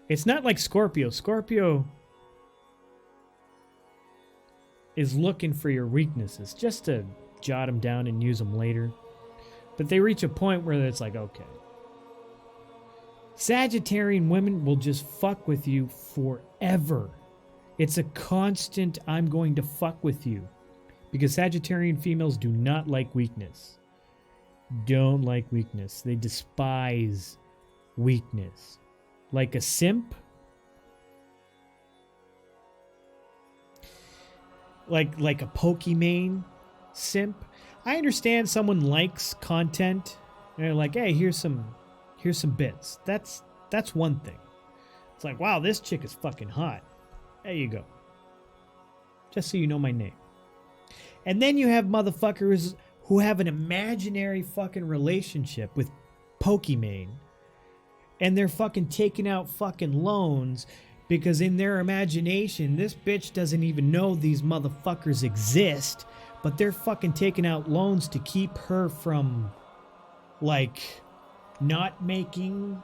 It's not like Scorpio. Scorpio is looking for your weaknesses just to jot them down and use them later. But they reach a point where it's like, okay. Sagittarian women will just fuck with you forever. It's a constant, I'm going to fuck with you. Because Sagittarian females do not like weakness. Don't like weakness. They despise weakness. Like a simp. Like a Pokimane simp. I understand someone likes content. And they're like, hey, here's some bits. That's one thing. It's like, wow, this chick is fucking hot. There you go. Just so you know my name. And then you have motherfuckers who have an imaginary fucking relationship with Pokimane. And they're fucking taking out fucking loans because in their imagination, this bitch doesn't even know these motherfuckers exist. But they're fucking taking out loans to keep her from, like, not making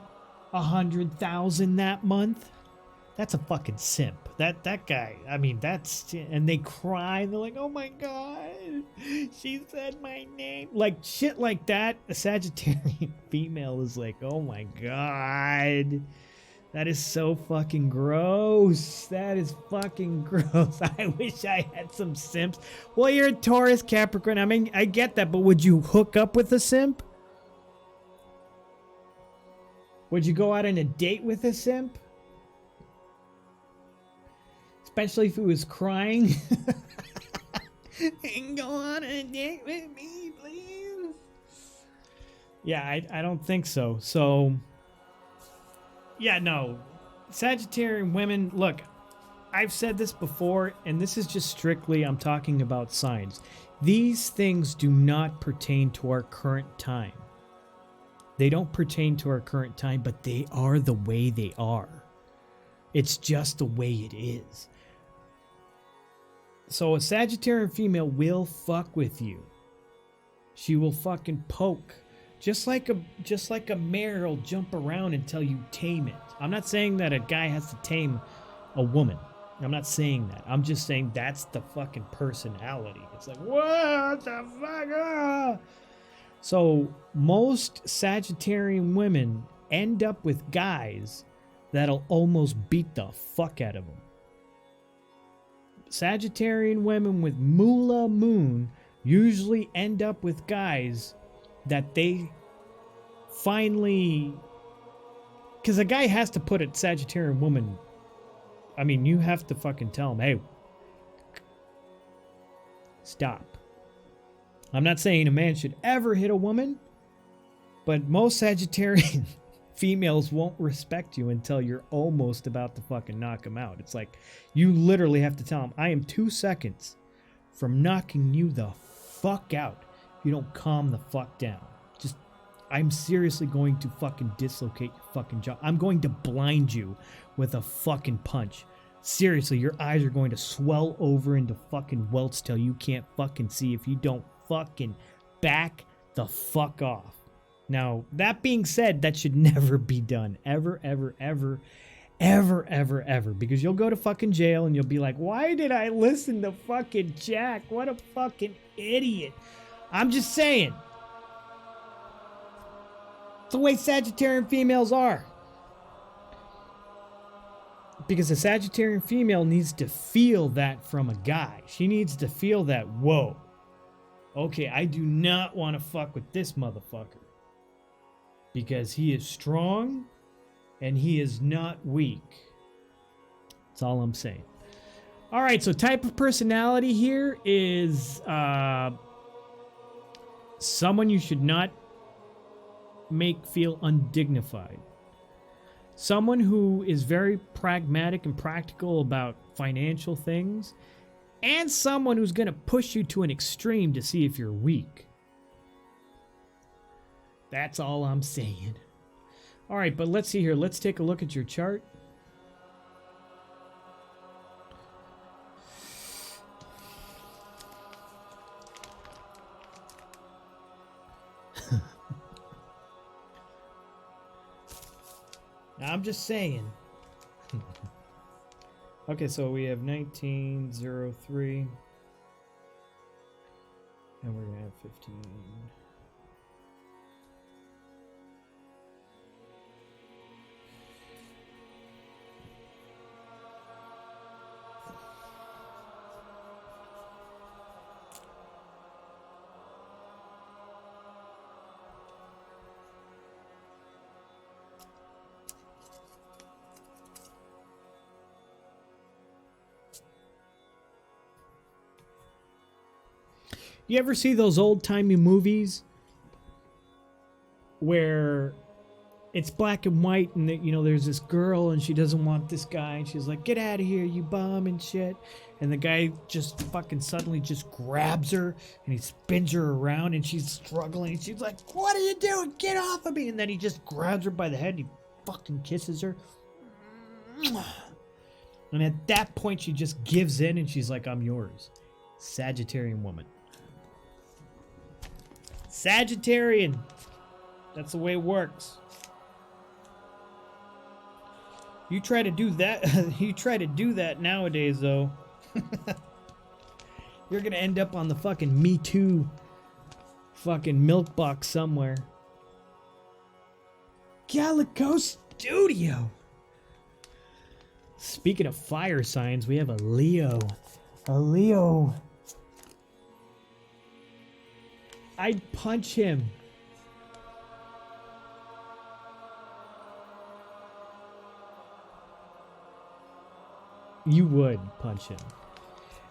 100,000 that month. That's a fucking simp. That guy, I mean, that's, and they cry, they're like, oh my god, she said my name, like shit like that. A Sagittarian female is like, oh my god, that is so fucking gross. That is fucking gross. I wish I had some simps. Well, you're a Taurus, Capricorn, I mean, I get that, but would you hook up with a simp? Would you go out on a date with a simp? Especially if it was crying. Go on a date with me, please. Yeah, I don't think so. So, yeah, no. Sagittarian women, look, I've said this before, and this is just strictly, I'm talking about signs. These things do not pertain to our current time. They don't pertain to our current time, but they are the way they are. It's just the way it is. So a Sagittarian female will fuck with you. She will fucking poke. Just like a mare will jump around until you tame it. I'm not saying that a guy has to tame a woman. I'm not saying that. I'm just saying that's the fucking personality. It's like, what the fuck? Ah! So most Sagittarian women end up with guys that'll almost beat the fuck out of them. Sagittarian women with Moolah Moon usually end up with guys that they finally... Because a guy has to put a Sagittarian woman... I mean, you have to fucking tell him, hey, stop. I'm not saying a man should ever hit a woman, but most Sagittarian females won't respect you until you're almost about to fucking knock them out. It's like, you literally have to tell them, I am 2 seconds from knocking you the fuck out if you don't calm the fuck down. Just, I'm seriously going to fucking dislocate your fucking jaw. I'm going to blind you with a fucking punch. Seriously, your eyes are going to swell over into fucking welts till you can't fucking see if you don't fucking back the fuck off. Now, that being said, that should never be done. Ever, ever, ever, ever, ever, ever. Because you'll go to fucking jail and you'll be like, why did I listen to fucking Jack? What a fucking idiot. I'm just saying. It's the way Sagittarian females are. Because a Sagittarian female needs to feel that from a guy. She needs to feel that, whoa. Okay, I do not want to fuck with this motherfucker. Because he is strong and he is not weak. That's all I'm saying. All right, so type of personality here is someone you should not make feel undignified. Someone who is very pragmatic and practical about financial things. And someone who's going to push you to an extreme to see if you're weak. That's all I'm saying. All right, but let's see here. Let's take a look at your chart. I'm just saying. Okay, so we have 1903. And we're going to have 15. You ever see those old-timey movies where it's black and white and, you know, there's this girl and she doesn't want this guy and she's like, get out of here, you bum and shit. And the guy just fucking suddenly just grabs her and he spins her around and she's struggling. And she's like, what are you doing? Get off of me. And then he just grabs her by the head and he fucking kisses her. And at that point, she just gives in and she's like, I'm yours. Sagittarian woman. Sagittarian. That's the way it works. You try to do that. You try to do that nowadays, though. You're gonna end up on the fucking Me Too fucking milk box somewhere. Calico Studio. Speaking of fire signs, we have a Leo. A Leo. I'd punch him. You would punch him.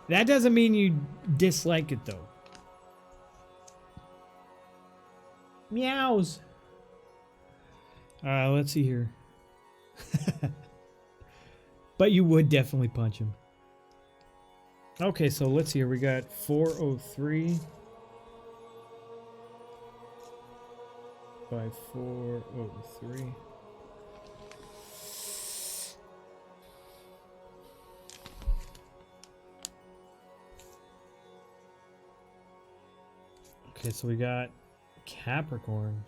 That doesn't mean you dislike it, though. Meows. Let's see here. But you would definitely punch him. Okay, so let's see here. We got 403. by 4, oh, 3. Okay, so we got Capricorn.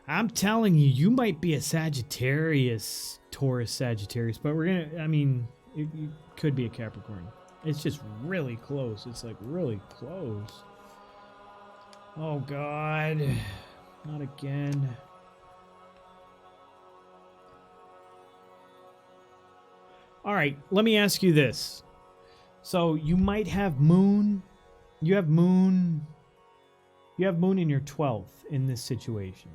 I'm telling you, you might be a Sagittarius, Taurus, Sagittarius, but we're gonna, I mean, it could be a Capricorn. It's just really close. It's like really close. Oh, God. Not again. All right, let me ask you this. So you might have moon. You have moon. You have moon in your 12th in this situation.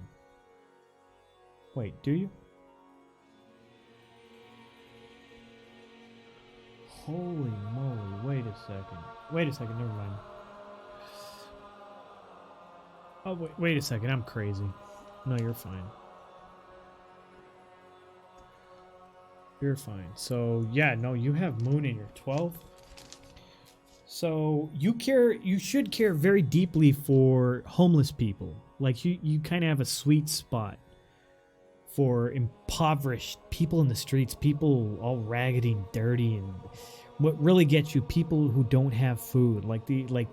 Wait, do you? Holy moly, wait a second. Wait a second, never mind. Oh, wait a second, I'm crazy. No, you're fine. You're fine. So, yeah, no, you have moon in your 12th. So, you should care very deeply for homeless people. Like, you kind of have a sweet spot for impoverished people in the streets, people all raggedy and dirty, and what really gets you, people who don't have food. Like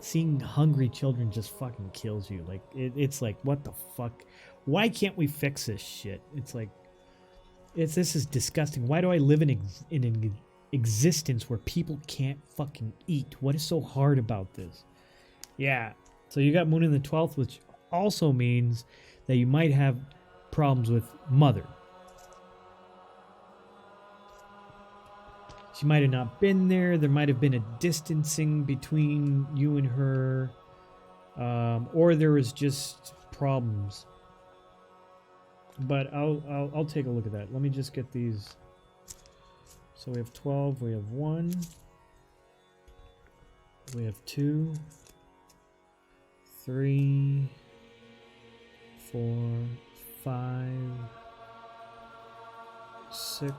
seeing hungry children just fucking kills you. Like it's like, what the fuck? Why can't we fix this shit? It's like, this is disgusting. Why do I live in an existence where people can't fucking eat? What is so hard about this? Yeah. So you got moon in the 12th, which also means that you might have problems with mother. She might have not been there. There might have been a distancing between you and her, or there was just problems. But I'll take a look at that. Let me just get these. So we have 12. We have 1. We have 2, 3, 4, 5, 6,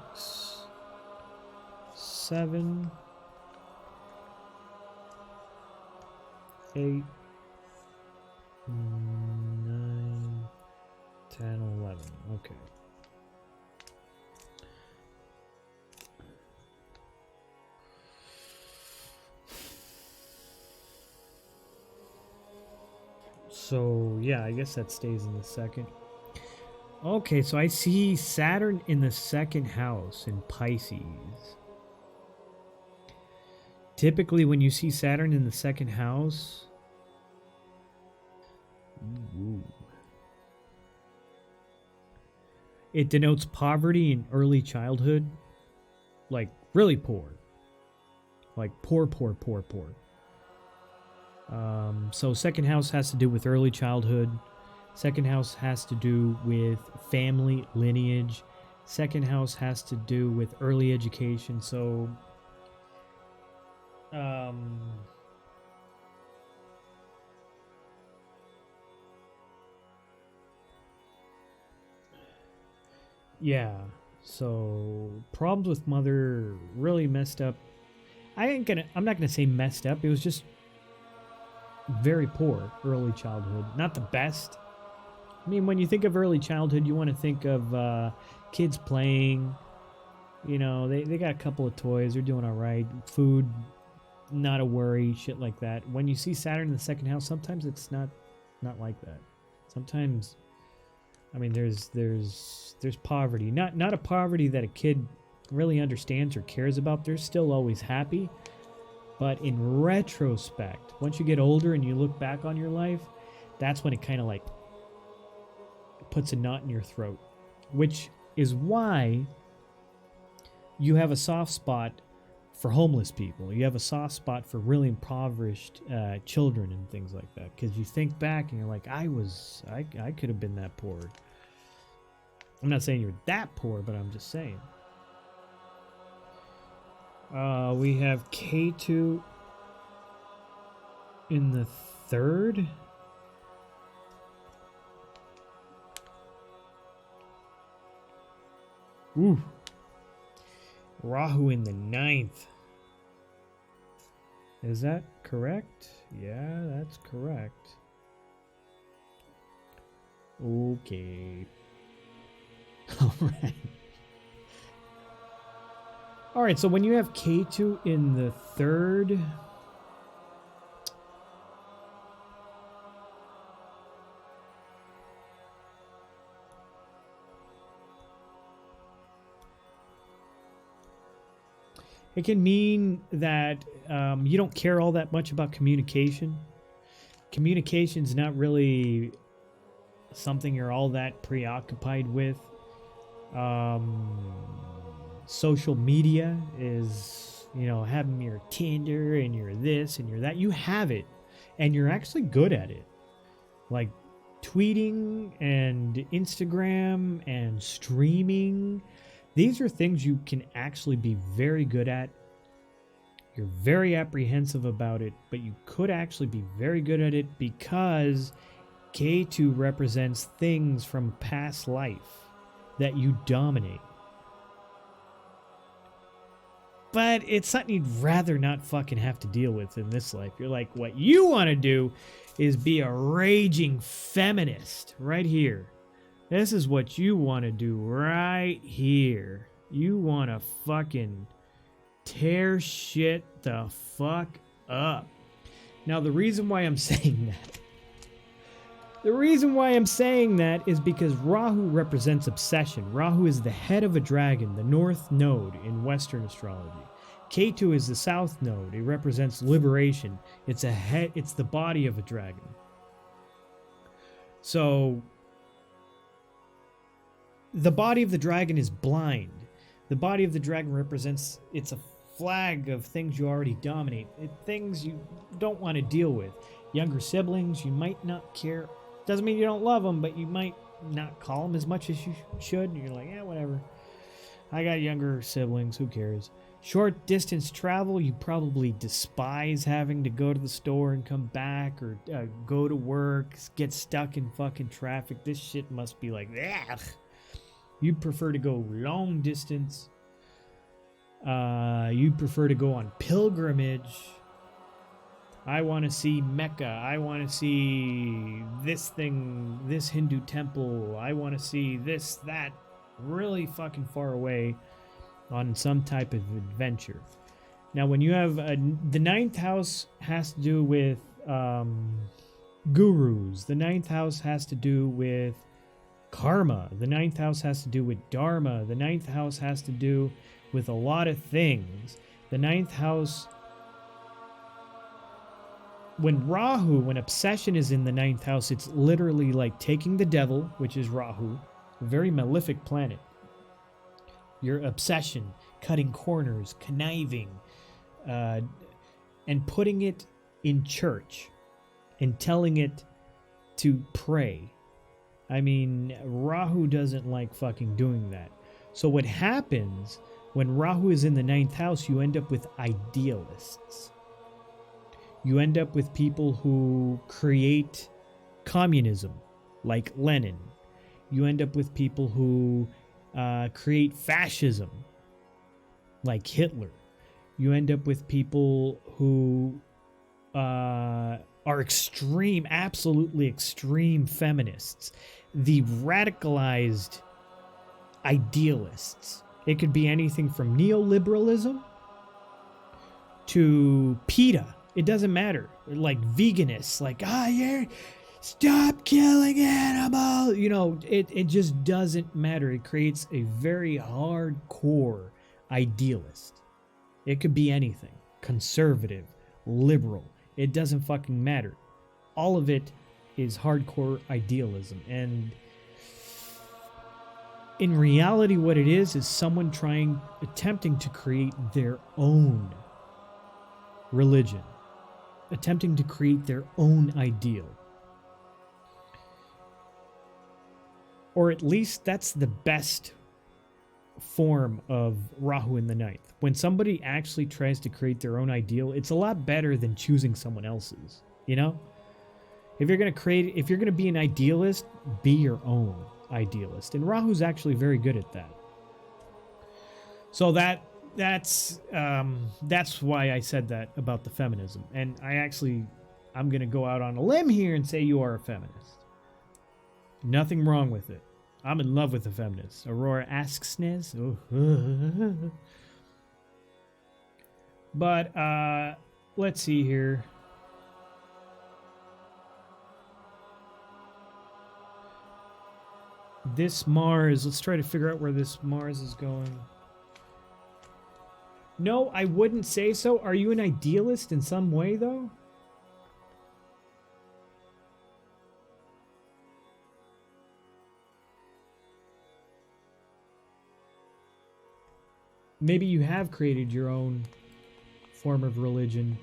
7, 8, 9, 10, 11. Okay. So, yeah, I guess that stays in the second. Okay, so I see Saturn in the second house in Pisces. Typically, when you see Saturn in the second house, it denotes poverty in early childhood. Like, really poor. Like, poor. So second house has to do with early childhood. Second house has to do with family lineage. Second house has to do with early education. So, yeah. So problems with mother really messed up. I'm not gonna say messed up. It was just very poor early childhood. Not the best. I mean, when you think of early childhood, you want to think of kids playing. You know, they got a couple of toys. They're doing all right. Food, not a worry. Shit like that. When you see Saturn in the second house, sometimes it's not like that. Sometimes, I mean, there's poverty. Not a poverty that a kid really understands or cares about. They're still always happy. But in retrospect, once you get older and you look back on your life, that's when it kind of like puts a knot in your throat, which is why you have a soft spot for homeless people. You have a soft spot for really impoverished children and things like that, because you think back and you're like, I could have been that poor. I'm not saying you're that poor, but I'm just saying. We have K2 in the third. Ooh. Rahu in the ninth. Is that correct? Yeah, that's correct. Okay. All right. All right, so when you have K2 in the third, it can mean that you don't care all that much about communication. Communication's not really something you're all that preoccupied with. Social media is, you know, having your Tinder and your this and your that. You have it, and you're actually good at it. Like tweeting and Instagram and streaming. These are things you can actually be very good at. You're very apprehensive about it, but you could actually be very good at it because K2 represents things from past life that you dominate. But it's something you'd rather not fucking have to deal with in this life. You're like, what you want to do is be a raging feminist right here. This is what you want to do right here. You want to fucking tear shit the fuck up. Now, the reason why I'm saying that is because Rahu represents obsession. Rahu is the head of a dragon, the north node in Western astrology. Ketu is the south node. It represents liberation. It's the body of a dragon. So the body of the dragon is blind. The body of the dragon represents, it's a flag of things you already dominate, things you don't want to deal with. Younger siblings, you might not care. Doesn't mean you don't love them, but you might not call them as much as you should. And you're like, yeah, whatever. I got younger siblings, who cares? Short distance travel, you probably despise having to go to the store and come back, or go to work, get stuck in fucking traffic. This shit must be like, ugh. You'd prefer to go long distance. You'd prefer to go on pilgrimage. I want to see Mecca. I want to see this thing, this Hindu temple. I want to see this, that, really fucking far away on some type of adventure. Now, when you have the ninth house has to do with gurus. The ninth house has to do with karma. The ninth house has to do with dharma. The ninth house has to do with a lot of things. The ninth house, when obsession is in the ninth house, it's literally like taking the devil, which is Rahu, a very malefic planet. Your obsession, cutting corners, conniving, and putting it in church and telling it to pray. I mean, Rahu doesn't like fucking doing that. So what happens when Rahu is in the ninth house, you end up with idealists. You end up with people who create communism, like Lenin. You end up with people who create fascism, like Hitler. You end up with people who are extreme, absolutely extreme feminists, the radicalized idealists. It could be anything from neoliberalism to PETA. It doesn't matter. Like veganists, like, yeah, stop killing animals. You know, it just doesn't matter. It creates a very hardcore idealist. It could be anything. Conservative, liberal. It doesn't fucking matter. All of it is hardcore idealism. And in reality, what it is someone attempting to create their own religion, attempting to create their own ideal. Or at least that's the best form of Rahu in the ninth. When somebody actually tries to create their own ideal, it's a lot better than choosing someone else's, you know? If you're going to be an idealist, be your own idealist. And Rahu's actually very good at that. So that's why I said that about the feminism. And I'm going to go out on a limb here and say you are a feminist. Nothing wrong with it. I'm in love with the feminists. Aurora asks Nez. But, let's see here. This Mars, let's try to figure out where this Mars is going. No, I wouldn't say so. Are you an idealist in some way, though? Maybe you have created your own form of religion.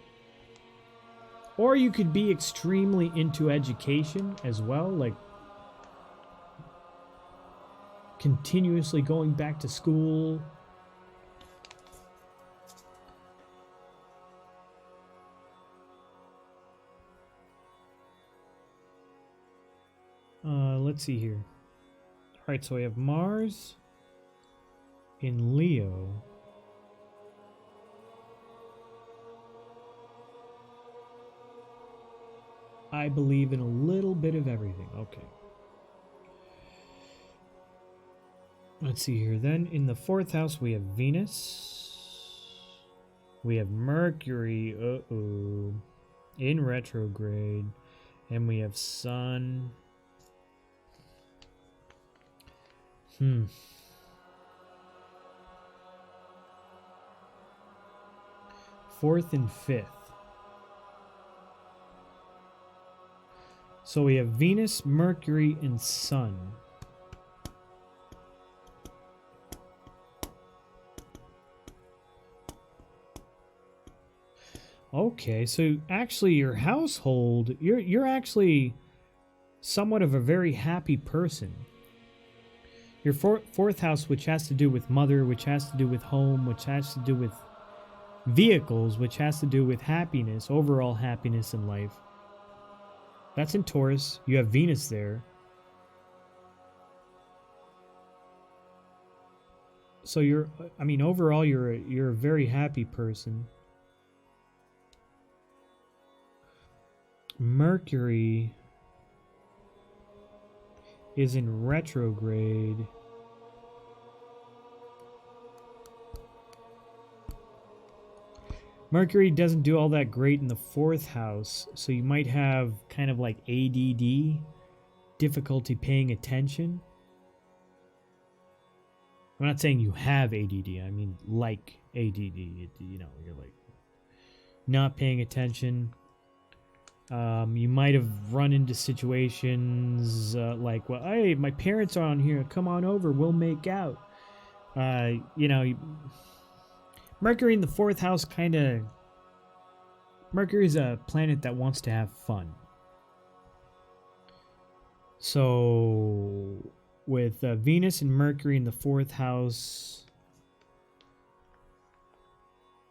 Or you could be extremely into education as well, like continuously going back to school. Let's see here. All right, so we have Mars in Leo. I believe in a little bit of everything. Okay. Let's see here. Then in the 4th house, we have Venus. We have Mercury. Uh-oh. In retrograde. And we have Sun. 4th and 5th. So we have Venus, Mercury, and Sun. Okay, so actually your household, you're actually somewhat of a very happy person. Your 4th house, which has to do with mother, which has to do with home, which has to do with vehicles, which has to do with happiness, overall happiness in life. That's in Taurus. You have Venus there. So overall you're a very happy person. Mercury is in retrograde. Mercury doesn't do all that great in the 4th house, so you might have kind of like ADD, difficulty paying attention. I'm not saying you have ADD, I mean like ADD, you're like not paying attention. You might have run into situations like, well, hey, my parents are on here. Come on over. We'll make out. Mercury in the 4th house kind of... Mercury is a planet that wants to have fun. So, with Venus and Mercury in the 4th house,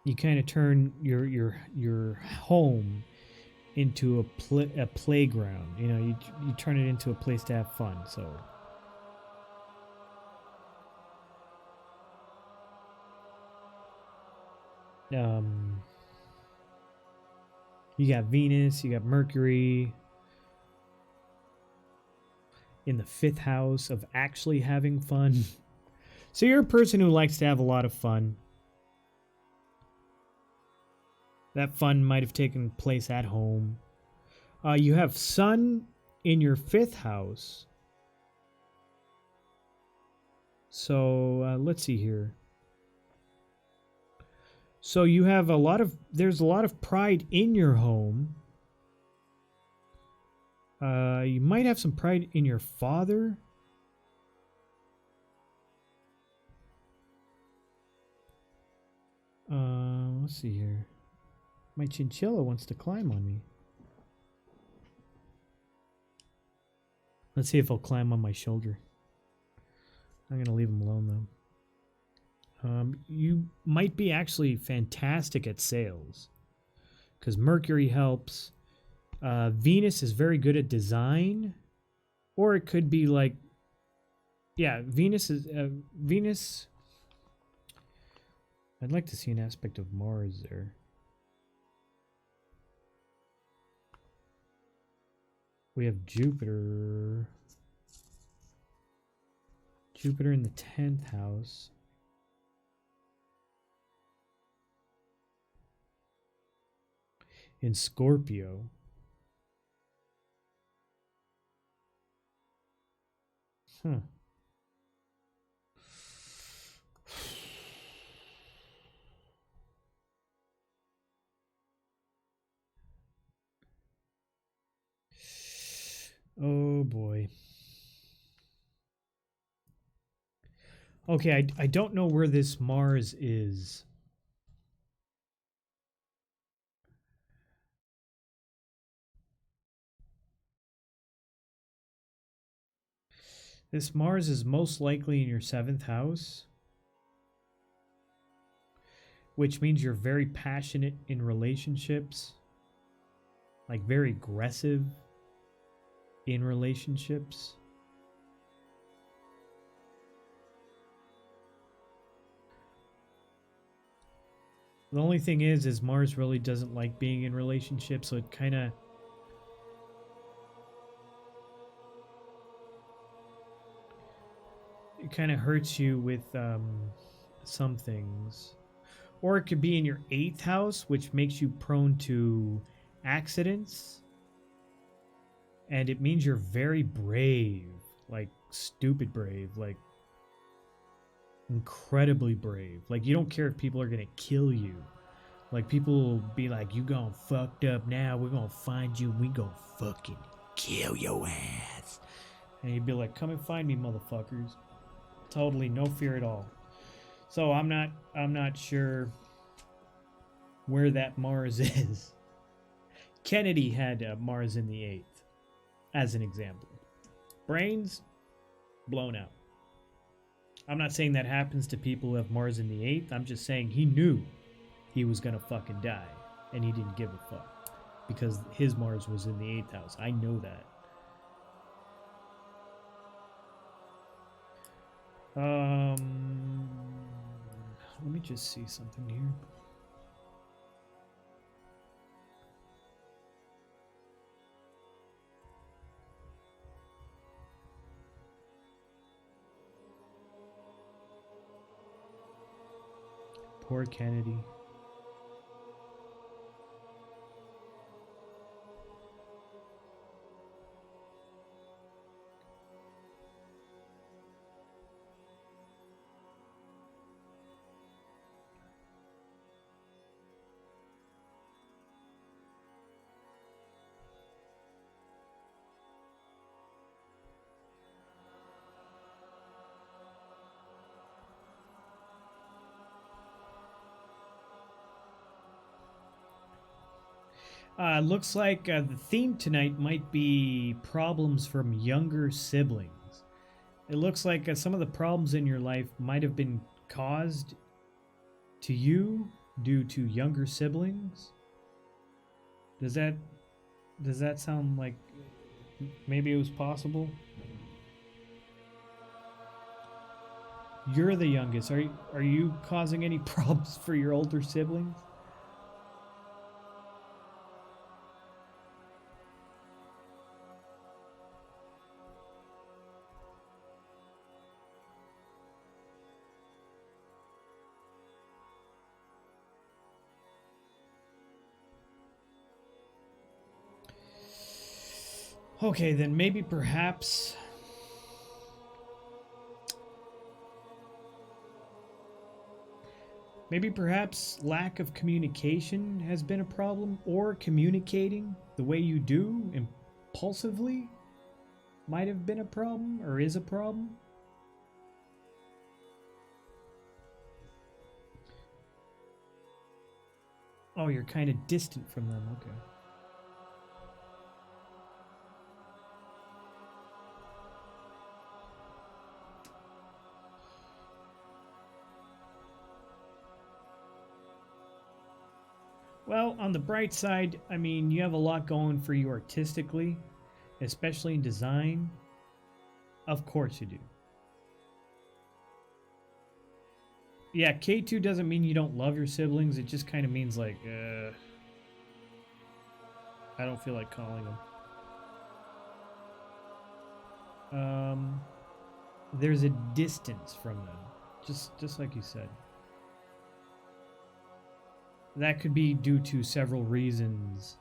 you kind of turn your home into a playground. You turn it into a place to have fun. So you got Venus, you got Mercury in the 5th house of actually having fun. So you're a person who likes to have a lot of fun. That fun might have taken place at home. You have Sun in your 5th house. So let's see here. So you have there's a lot of pride in your home. You might have some pride in your father. Let's see here. My chinchilla wants to climb on me. Let's see if he'll climb on my shoulder. I'm going to leave him alone, though. You might be actually fantastic at sales, because Mercury helps. Venus is very good at design. Or it could be like... Yeah, Venus is... Venus... I'd like to see an aspect of Mars there. We have Jupiter. Jupiter in the 10th house. In Scorpio. Huh. Oh boy. Okay, I don't know where this Mars is. This Mars is most likely in your 7th house, which means you're very passionate in relationships, like very aggressive in relationships. The only thing is Mars really doesn't like being in relationships, so it kind of hurts you with some things. Or it could be in your 8th house, which makes you prone to accidents. And it means you're very brave, like stupid brave, like incredibly brave. Like you don't care if people are gonna kill you. Like people will be like, "You gone fucked up now. We're gonna find you. We gonna fucking kill your ass." And you'd be like, "Come and find me, motherfuckers." Totally, no fear at all. So I'm not sure where that Mars is. Kennedy had Mars in the 8th, as an example. Brains blown out. I'm not saying that happens to people who have Mars in the 8th. I'm just saying he knew he was gonna fucking die, and he didn't give a fuck because his Mars was in the 8th house. I know that. Let me just see something here. Poor Kennedy. Looks like the theme tonight might be problems from younger siblings. It looks like some of the problems in your life might have been caused to you due to younger siblings. Does that sound like maybe it was possible? You're the youngest. Are you causing any problems for your older siblings? Okay, then maybe perhaps lack of communication has been a problem, or communicating the way you do impulsively might have been a problem or is a problem. Oh, you're kind of distant from them. Okay. Well, on the bright side, I mean, you have a lot going for you artistically, especially in design. Of course you do. Yeah, K2 doesn't mean you don't love your siblings. It just kind of means like, I don't feel like calling them. there's a distance from them, just like you said. That could be due to several reasons.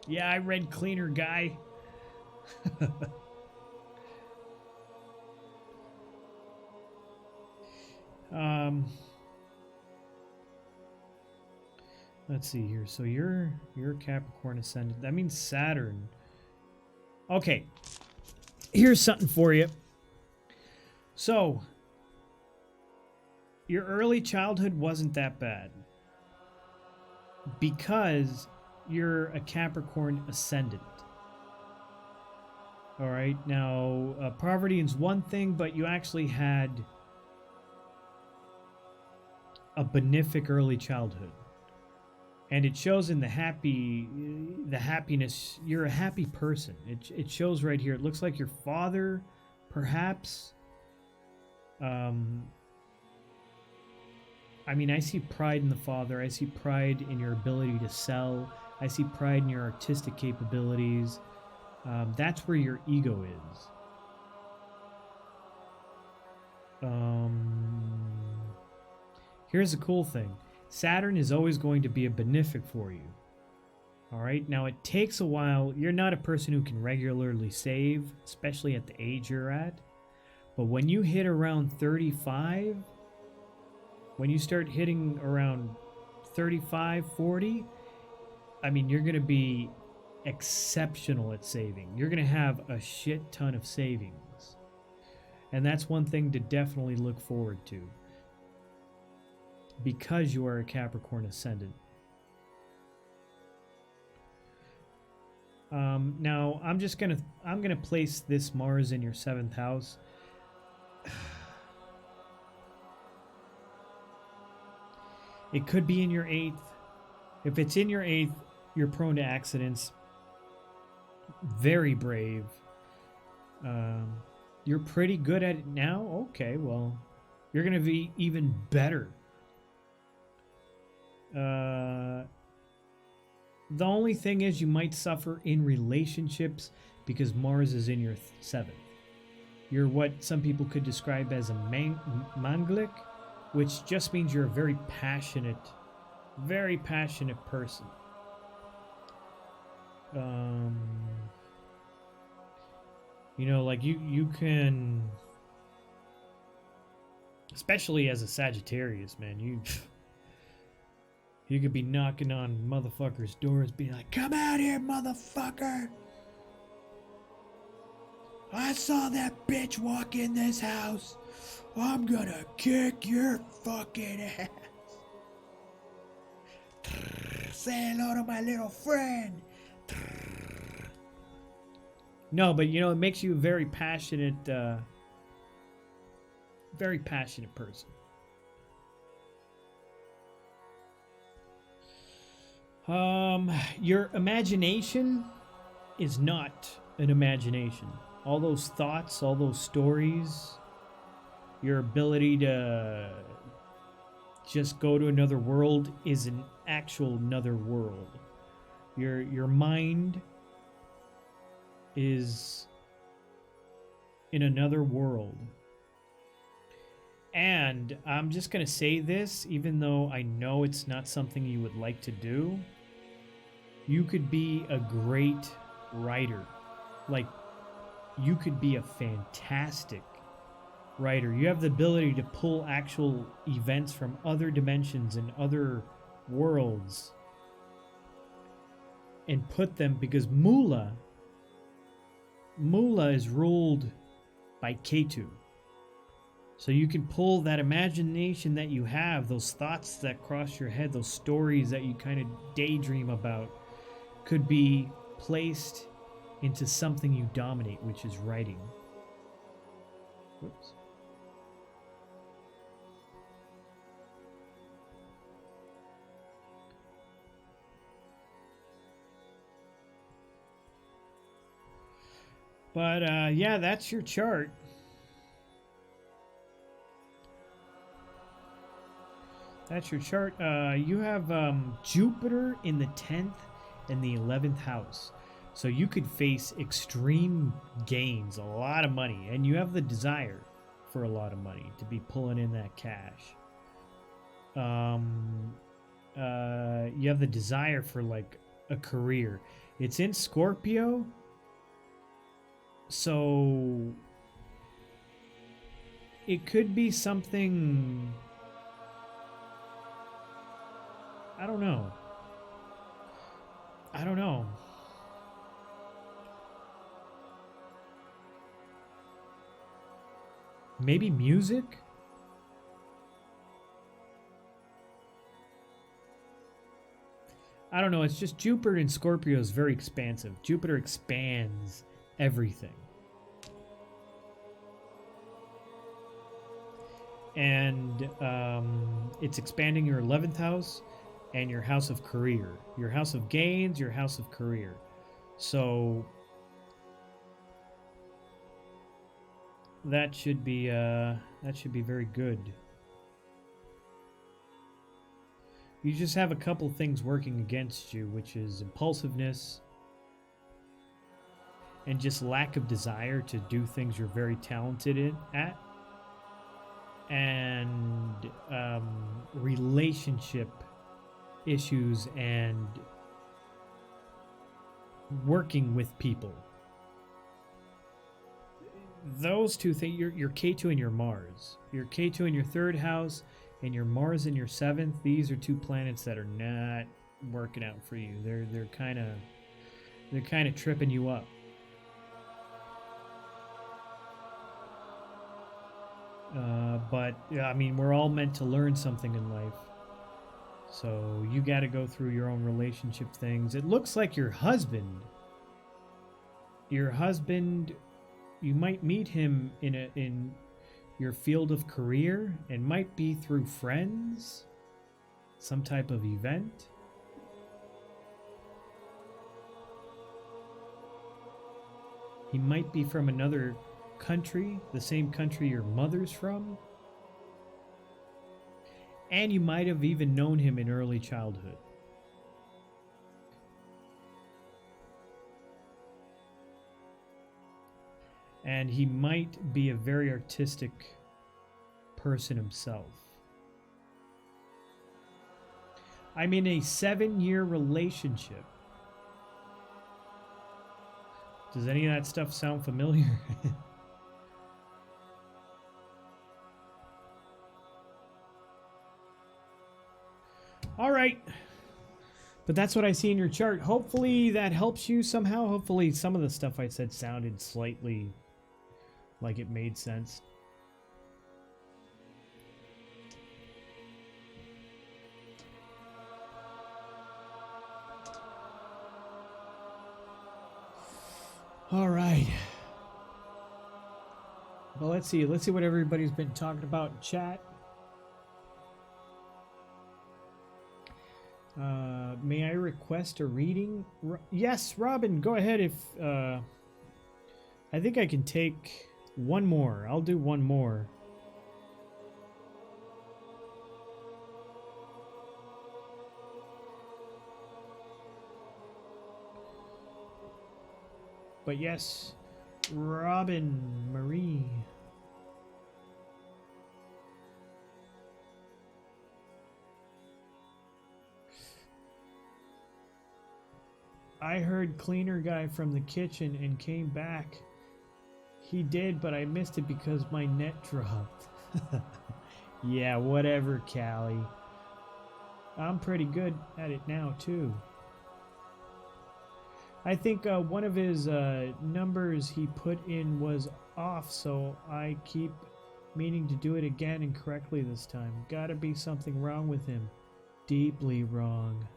Yeah, I read Cleaner Guy. Let's see here. So you're Capricorn ascendant. That means Saturn. Okay. Here's something for you. So your early childhood wasn't that bad because you're a Capricorn ascendant. All right. Now, poverty is one thing, but you actually had a benefic early childhood. And it shows in the happiness. You're a happy person. It shows right here. It looks like your father, perhaps. I mean, I see pride in the father. I see pride in your ability to sell. I see pride in your artistic capabilities. That's where your ego is. Here's the cool thing. Saturn is always going to be a benefic for you. All right. Now, it takes a while. You're not a person who can regularly save, especially at the age you're at. But when you hit around 35, when you start hitting around 35, 40, I mean, you're going to be exceptional at saving. You're going to have a shit ton of savings. And that's one thing to definitely look forward to, because you are a Capricorn ascendant. Now I'm gonna place this Mars in your 7th house. It could be in your 8th. If it's in your 8th, you're prone to accidents. Very brave. You're pretty good at it now. Okay, well, you're gonna be even better. The only thing is you might suffer in relationships because Mars is in your 7th. You're what some people could describe as a manglik, which just means you're a very passionate person. You know, like you can, especially as a Sagittarius, man, you could be knocking on motherfuckers' doors, being like, "Come out here, motherfucker! I saw that bitch walk in this house. I'm gonna kick your fucking ass. Say hello to my little friend." No, but you know, it makes you a very passionate person. Your imagination is not an imagination. All those thoughts, all those stories, your ability to just go to another world is an actual another world. Your mind is in another world. And I'm just going to say this, even though I know it's not something you would like to do. You could be a great writer. Like, you could be a fantastic writer. You have the ability to pull actual events from other dimensions and other worlds and put them, because Mula is ruled by Ketu. So you can pull that imagination that you have, those thoughts that cross your head, those stories that you kind of daydream about, could be placed into something you dominate, which is writing. Whoops. But yeah, that's your chart. That's your chart. You have Jupiter in the 10th and the 11th house. So you could face extreme gains, a lot of money, and you have the desire for a lot of money to be pulling in that cash. You have the desire for like a career. It's in Scorpio. So it could be something, I don't know. I don't know. Maybe music? I don't know. It's just Jupiter in Scorpio is very expansive. Jupiter expands everything. And it's expanding your 11th house and your house of career, your house of gains, your house of career. So that should be very good. You just have a couple things working against you, which is impulsiveness and just lack of desire to do things you're very talented at, and relationship issues and working with people. Those two things, your K2 and your Mars. Your K2 in your 3rd house and your Mars in your 7th, these are two planets that are not working out for you. They're kind of tripping you up. But yeah, I mean, we're all meant to learn something in life. So you got to go through your own relationship things. It looks like your husband, you might meet him in your field of career, and might be through friends, some type of event. He might be from another country, the same country your mother's from. And you might have even known him in early childhood. And he might be a very artistic person himself. I'm in a 7-year relationship. Does any of that stuff sound familiar? All right. But that's what I see in your chart. Hopefully that helps you somehow. Hopefully some of the stuff I said sounded slightly like it made sense. All right. Well, let's see what everybody's been talking about in chat. May I request a reading? Yes, Robin, go ahead. If I think I can take one more. I'll do one more. But yes, Robin Marie. I heard cleaner guy from the kitchen and came back. He did, but I missed it because my net dropped. Yeah, whatever, Callie. I'm pretty good at it now, too. I think one of his numbers he put in was off, so I keep meaning to do it again incorrectly this time. Gotta be something wrong with him. Deeply wrong.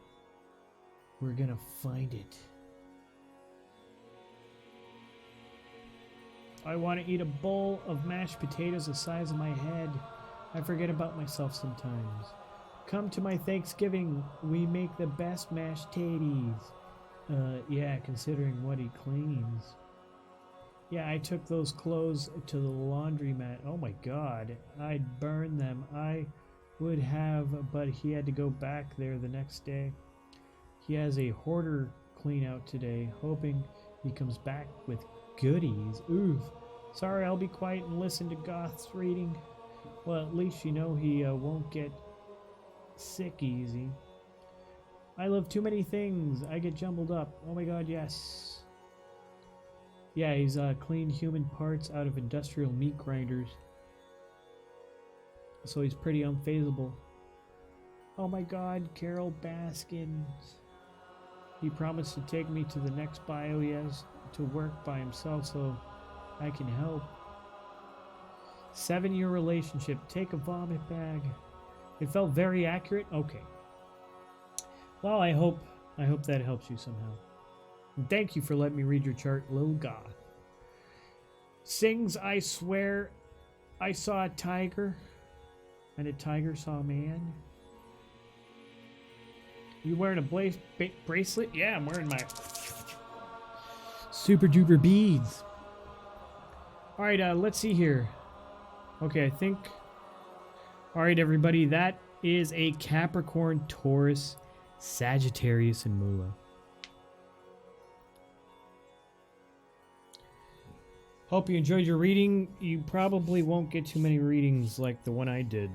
We're gonna find it. I want to eat a bowl of mashed potatoes the size of my head. I forget about myself sometimes. Come to my Thanksgiving. We make the best mashed taties. Yeah, considering what he cleans. Yeah, I took those clothes to the laundromat. Oh my god, I'd burn them. I would have, but he had to go back there the next day. He has a hoarder clean out today, hoping he comes back with goodies. Oof. Sorry, I'll be quiet and listen to Goth's reading. Well, at least you know he won't get sick easy. I love too many things. I get jumbled up. Oh my god, yes. Yeah, he's cleaned human parts out of industrial meat grinders. So he's pretty unfazable. Oh my god, Carol Baskins. He promised to take me to the next bio. He has to work by himself so I can help. 7-year relationship. Take a vomit bag. It felt very accurate. Okay. Well, I hope that helps you somehow. And thank you for letting me read your chart, Lil Goth. Sings, I swear I saw a tiger, and a tiger saw a man. You wearing a bracelet? Yeah, I'm wearing my super duper beads. All right, let's see here. Okay, I think. All right, everybody, that is a Capricorn, Taurus, Sagittarius, and Mula. Hope you enjoyed your reading. You probably won't get too many readings like the one I did.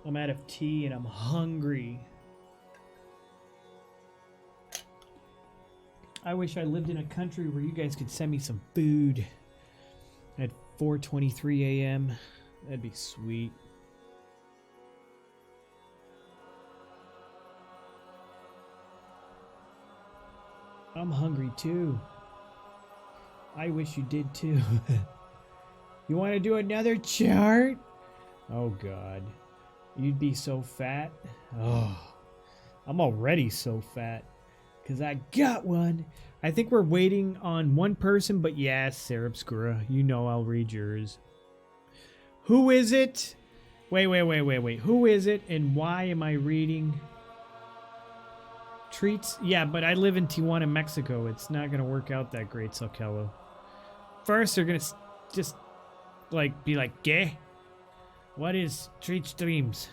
I'm out of tea and I'm hungry. I wish I lived in a country where you guys could send me some food at 4:23 a.m. That'd be sweet. I'm hungry too. I wish you did too. You want to do another chart? Oh God. You'd be so fat. Oh, I'm already so fat. Because I got one. I think we're waiting on one person, but yeah, Sarah Obscura. You know I'll read yours. Who is it? Wait. Who is it and why am I reading? Treats? Yeah, but I live in Tijuana, Mexico. It's not going to work out that great, Salkello. First, they're going to just, be like, gay? What is Treat Streams?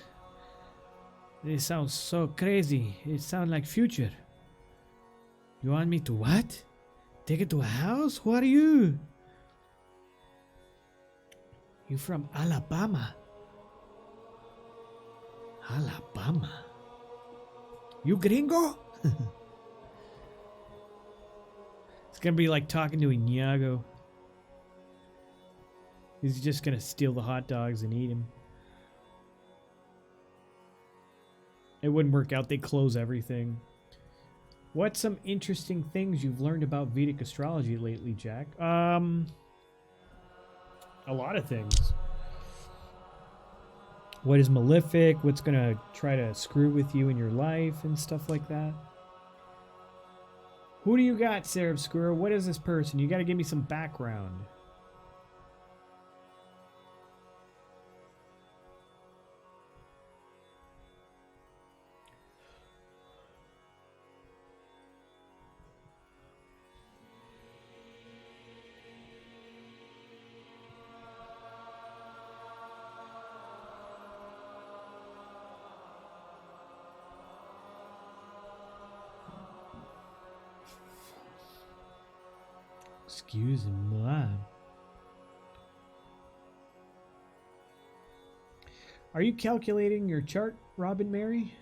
This sounds so crazy. It sounds like future. You want me to what? Take it to a house? Who are you? You from Alabama. Alabama. You gringo? It's gonna be like talking to Iñigo. He's just gonna steal the hot dogs and eat them. It wouldn't work out. They close everything. What's some interesting things you've learned about Vedic astrology lately, Jack? A lot of things. What is malefic? What's gonna try to screw with you in your life and stuff like that? Who do you got, Sarah Obscura? What is this person? You gotta give me some background. Excuse me. Are you calculating your chart, Robin Mary?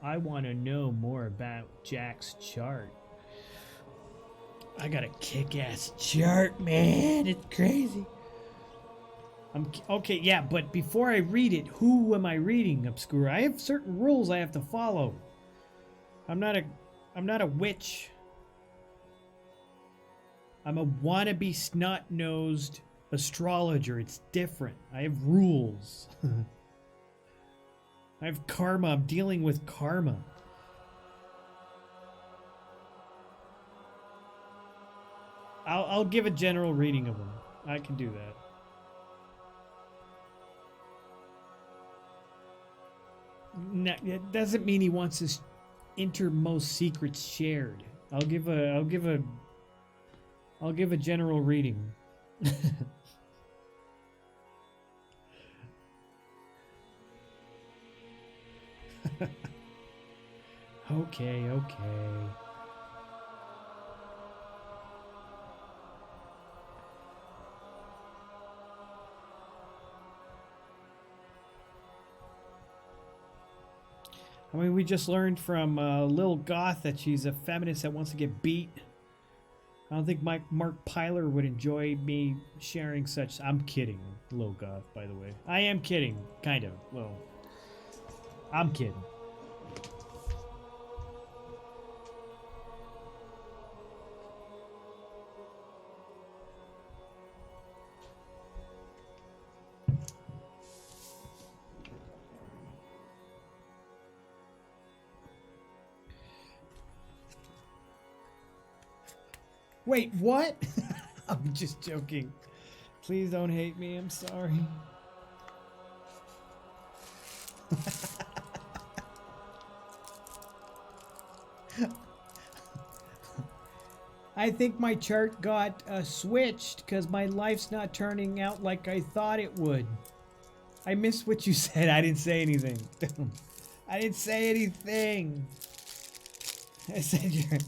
I want to know more about Jack's chart. I got a kick-ass chart, man. It's crazy. Okay, yeah, but before I read it, who am I reading, Obscura? I have certain rules I have to follow. I'm not a witch. I'm a wannabe snot-nosed astrologer. It's different. I have rules. I have karma. I'm dealing with karma. I'll give a general reading of them. I can do that. No, it doesn't mean he wants his innermost secrets shared. I'll give a general reading. Okay, okay. I mean, we just learned from Lil Goth that she's a feminist that wants to get beat. I don't think Mark Pyler would enjoy me sharing such. I'm kidding, Lil Goth, by the way. I am kidding, kind of. Well, I'm kidding. Wait, what? I'm just joking. Please don't hate me. I'm sorry. I think my chart got switched because my life's not turning out like I thought it would. I missed what you said. I didn't say anything. I didn't say anything. I said you're...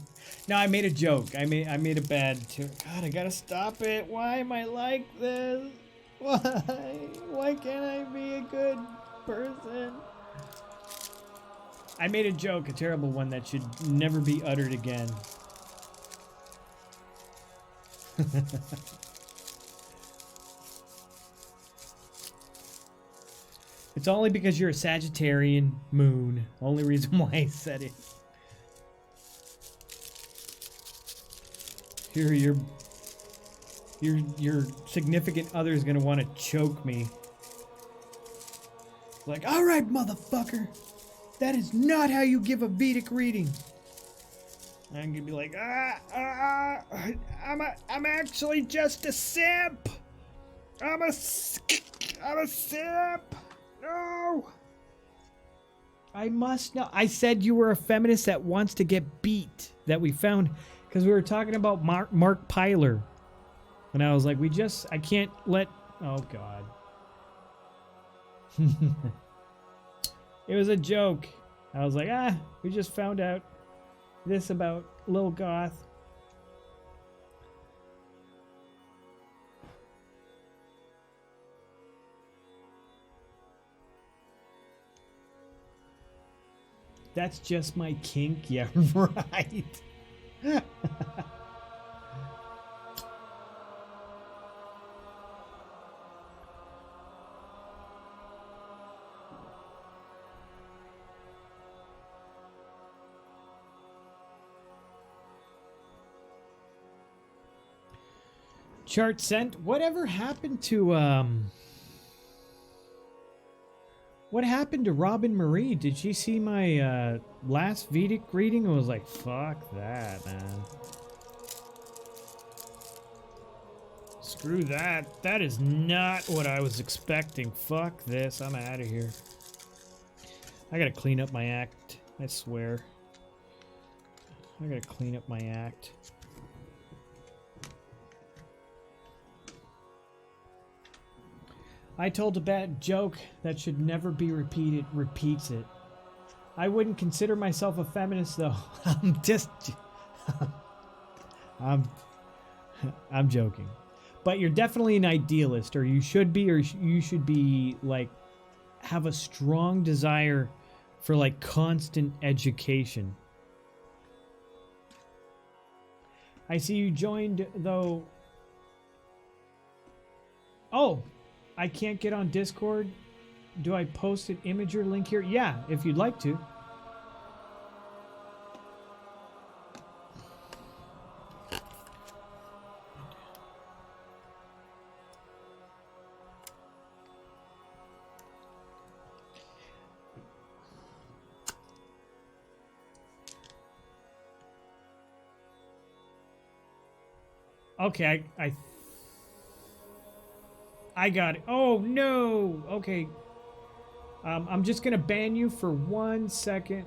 No, I made a joke. I made a bad joke. God, I gotta stop it. Why am I like this? Why? Why can't I be a good person? I made a joke, a terrible one that should never be uttered again. It's only because you're a Sagittarian moon. Only reason why I said it. Here, your significant other is gonna want to choke me. Like, all right, motherfucker, that is not how you give a Vedic reading. I'm gonna be like, I'm actually just a simp. I'm a simp. No. I must know. I said you were a feminist that wants to get beat. That we found. Because we were talking about Mark Pyler. And I was like, I can't let... Oh, God. It was a joke. I was like, we just found out this about Lil Goth. That's just my kink? Yeah, right. Chart sent. Whatever happened to what happened to Robin Marie? Did she see my last Vedic reading and was like, fuck that, man. Screw that. That is not what I was expecting. Fuck this. I'm out of here. I gotta clean up my act. I swear. I gotta clean up my act. I told a bad joke that should never be repeated, repeats it. I wouldn't consider myself a feminist, though. I'm just... I'm joking. But you're definitely an idealist, or you should be, like, have a strong desire for, like, constant education. I see you joined, though... Oh! I can't get on Discord. Do I post an Imager link here? Yeah, if you'd like to. Okay, I got it. Oh, no! Okay. I'm just gonna ban you for 1 second.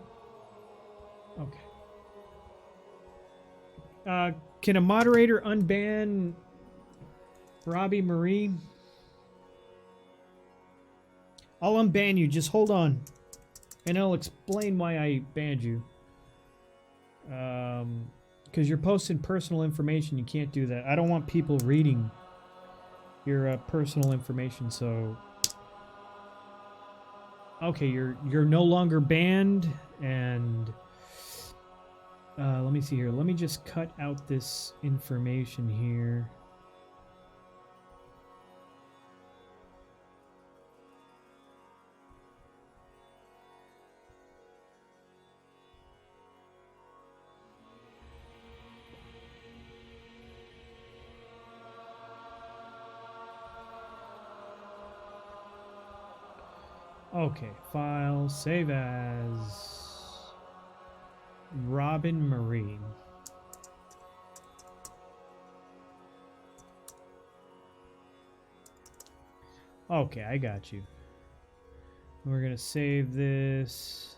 Okay. Can a moderator unban Robbie Marie? I'll unban you. Just hold on, and I'll explain why I banned you. Because you're posting personal information. You can't do that. I don't want people reading your personal information. So, okay, you're no longer banned, and let me see here. Let me just cut out this information here. Okay, file, save as Robin Marine. Okay, I got you. We're gonna save this.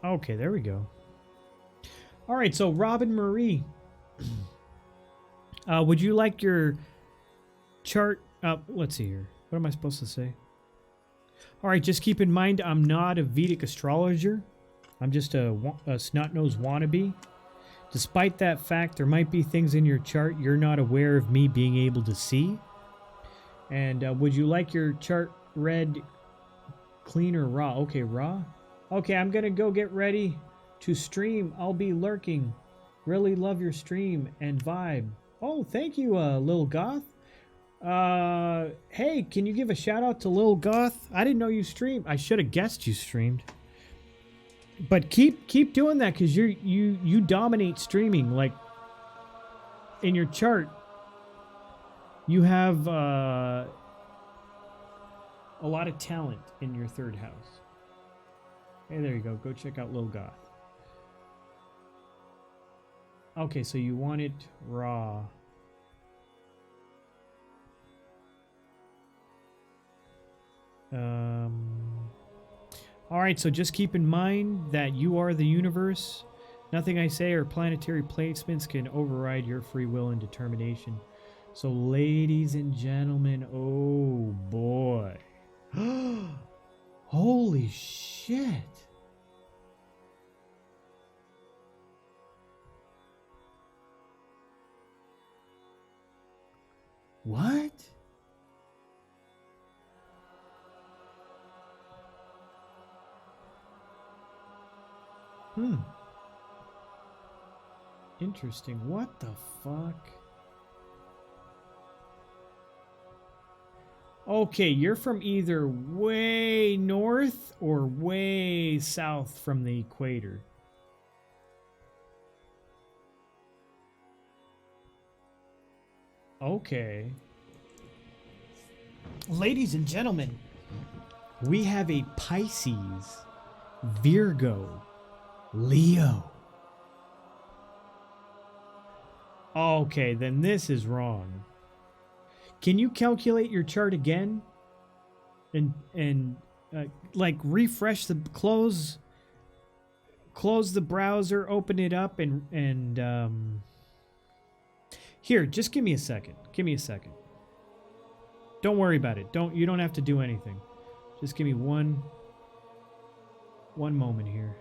Okay, there we go. All right, so Robin Marie, would you like your chart? Let's see here. What am I supposed to say? All right, just keep in mind I'm not a Vedic astrologer. I'm just a snot-nosed wannabe. Despite that fact, there might be things in your chart you're not aware of me being able to see. And would you like your chart read clean or raw? Okay, raw. Okay, I'm gonna go get ready to stream. I'll be lurking. Really love your stream and vibe. Oh, thank you, Lil Goth. Hey, can you give a shout out to Lil Goth? I didn't know you streamed. I should have guessed you streamed. But keep doing that, because you dominate streaming. Like, in your chart, you have a lot of talent in your third house. Hey, there you go. Go check out Lil Goth. Okay, so you want it raw. All right, so just keep in mind that you are the universe. Nothing I say or planetary placements can override your free will and determination. So, ladies and gentlemen, oh boy. Holy shit. What? Interesting. What the fuck? Okay, you're from either way north or way south from the equator. Okay. Ladies and gentlemen, we have a Pisces, Virgo, Leo. Okay, then this is wrong. Can you calculate your chart again? And like refresh the close the browser, open it up, and here, just give me a second. Give me a second. Don't worry about it. You don't have to do anything. Just give me one moment here.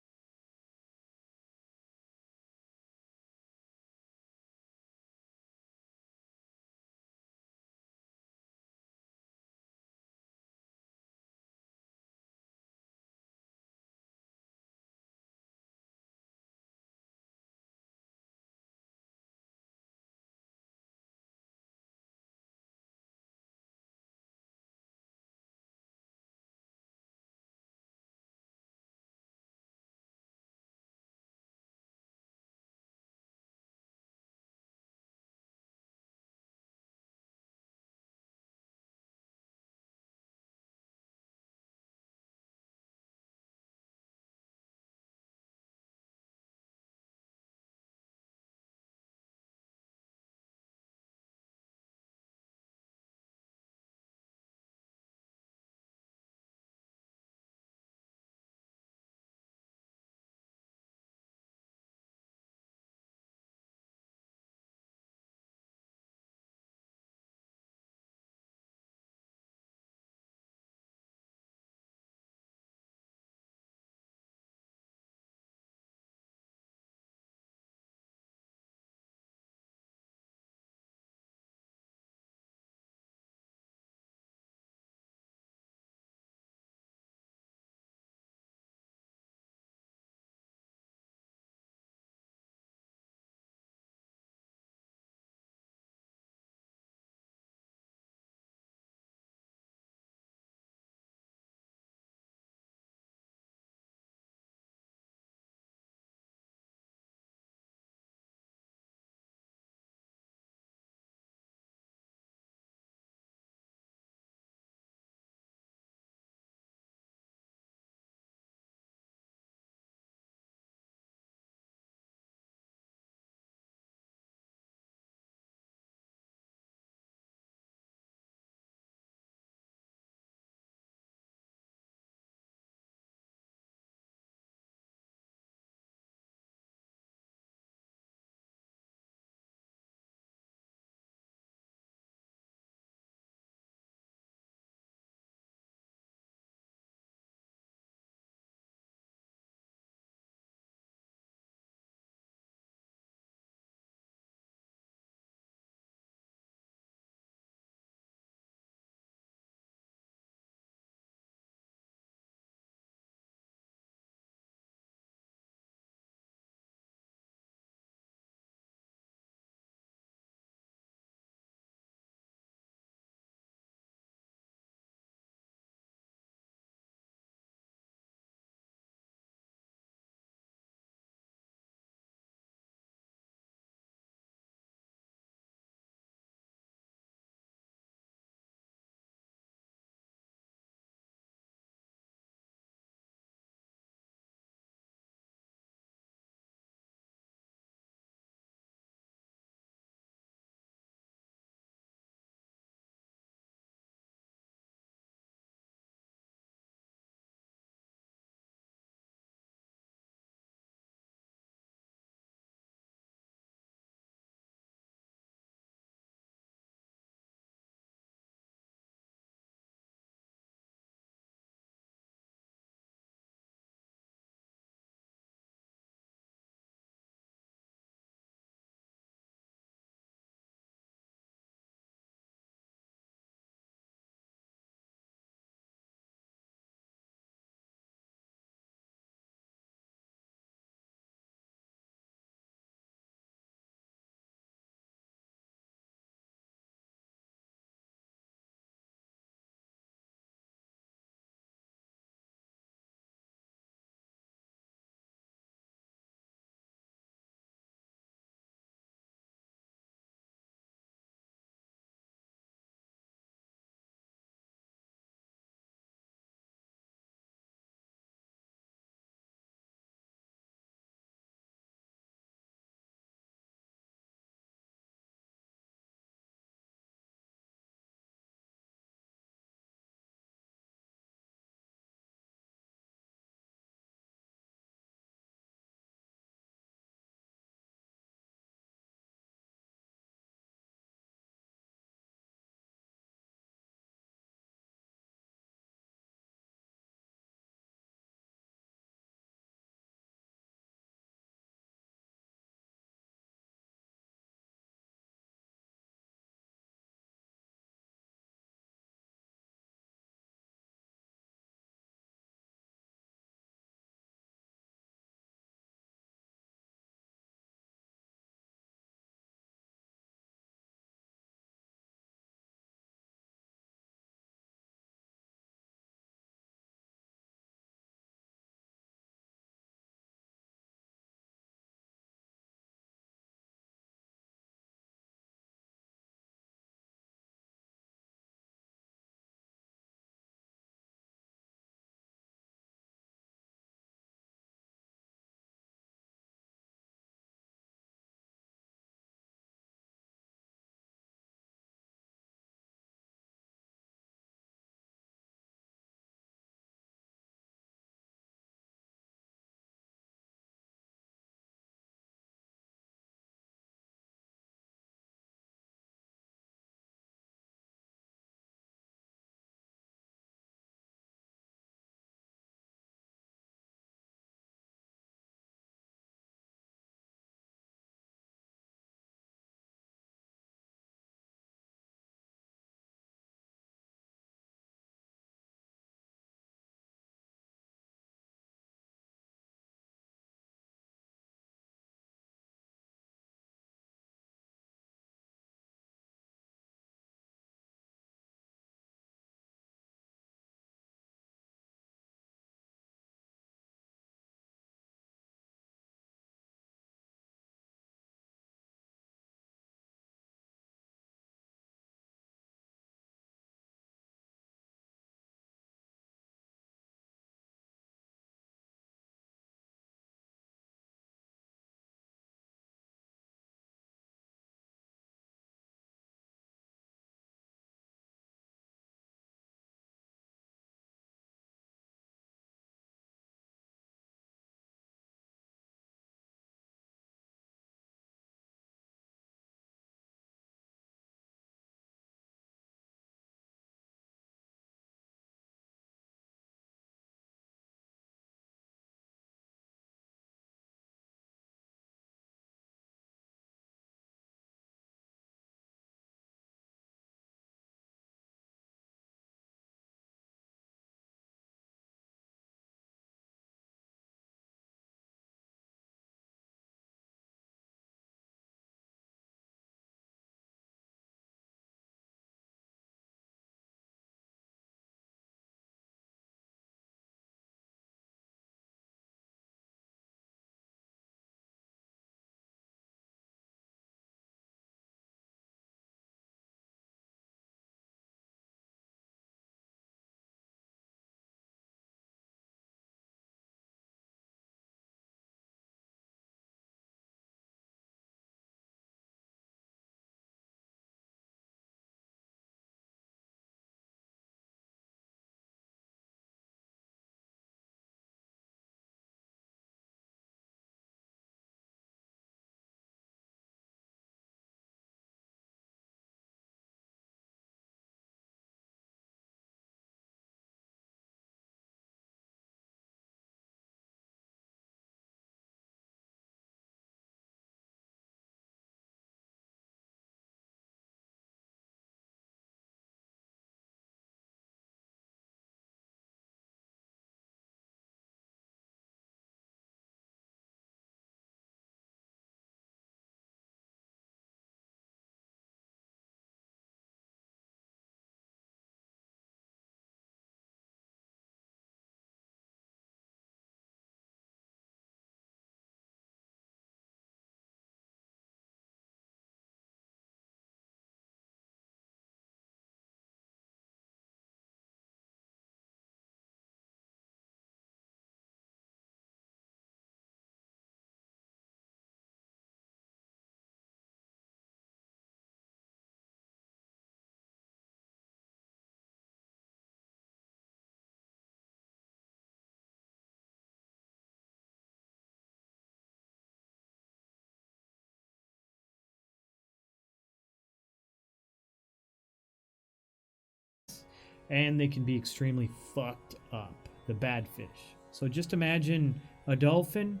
and they can be extremely fucked up, the bad fish. So just imagine a dolphin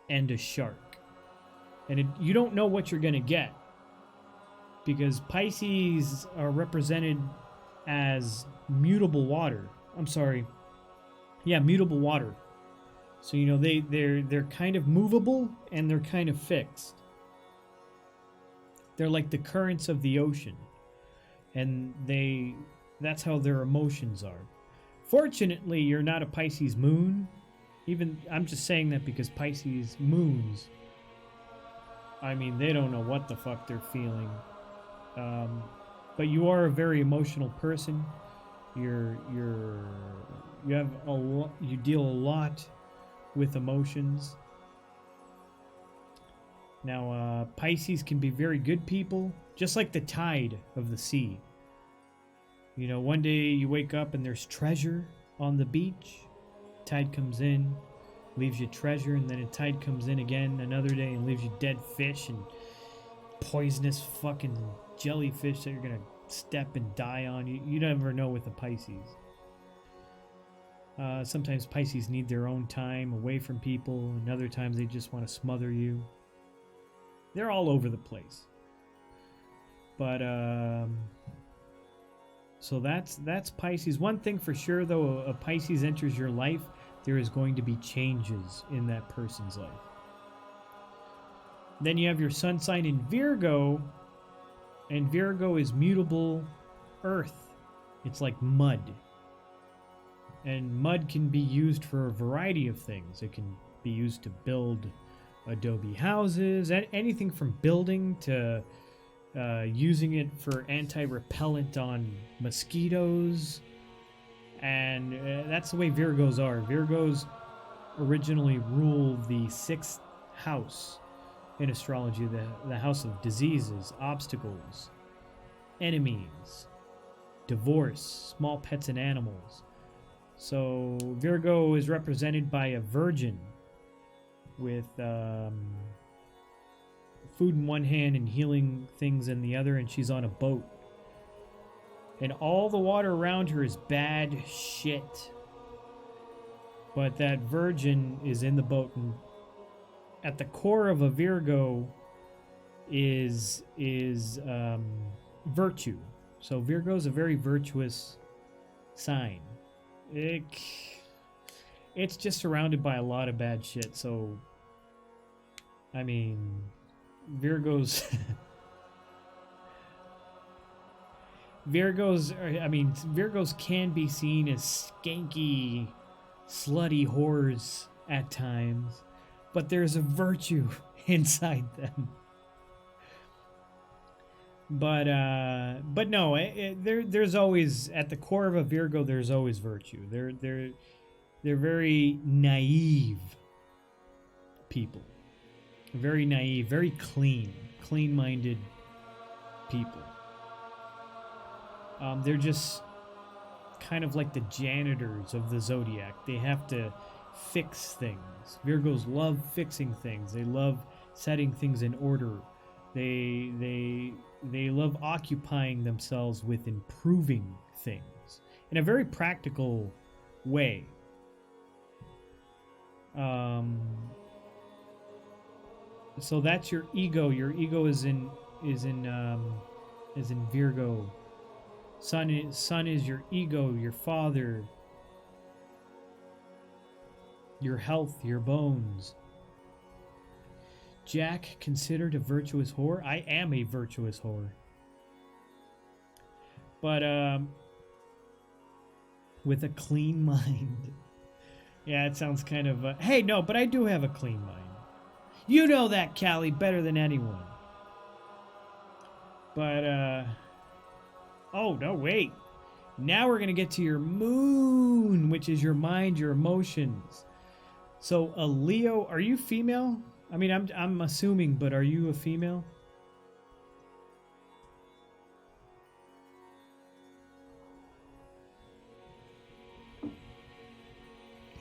and a shark. And you don't know what you're going to get, because Pisces are represented as mutable water. I'm sorry. Yeah, mutable water. So, you know, they're kind of movable and they're kind of fixed. They're like the currents of the ocean. And that's how their emotions are. Fortunately, you're not a Pisces moon. Even I'm just saying that because Pisces moons, I mean, they don't know what the fuck they're feeling. But you are a very emotional person. You deal a lot with emotions. Now, Pisces can be very good people, just like the tide of the sea. You know, one day you wake up and there's treasure on the beach. Tide comes in, leaves you treasure, and then a tide comes in again another day and leaves you dead fish and poisonous fucking jellyfish that you're gonna step and die on. You never know with the Pisces. Sometimes Pisces need their own time away from people, and other times they just want to smother you. They're all over the place. But so that's Pisces. One thing for sure, though, a Pisces enters your life, there is going to be changes in that person's life. Then you have your sun sign in Virgo, and Virgo is mutable earth. It's like mud. And mud can be used for a variety of things. It can be used to build adobe houses, anything from building to using it for anti-repellent on mosquitoes. And that's the way Virgos are. Virgos originally rule the 6th house in astrology, the house of diseases, obstacles, enemies, divorce, small pets and animals. So Virgo is represented by a virgin with food in one hand and healing things in the other, and she's on a boat. And all the water around her is bad shit. But that virgin is in the boat, and at the core of a Virgo is virtue. So Virgo is a very virtuous sign. It's just surrounded by a lot of bad shit. So, I mean, Virgos can be seen as skanky, slutty whores at times, but there's a virtue inside them. But no, there's always, at the core of a Virgo, there's always virtue. They're very naive people. Very naive, very clean-minded people. They're just kind of like the janitors of the zodiac. They have to fix things. Virgos love fixing things. They love setting things in order. They love occupying themselves with improving things in a very practical way. So that's your ego. Your ego is in Virgo. Sun is your ego, your father, your health, your bones. Jack, considered a virtuous whore? I am a virtuous whore. But with a clean mind. Yeah, it sounds kind of hey, no, but I do have a clean mind. You know that, Callie, better than anyone. But oh, no, wait. Now we're going to get to your moon, which is your mind, your emotions. So, a Leo, are you female? I mean, I'm assuming, but are you a female?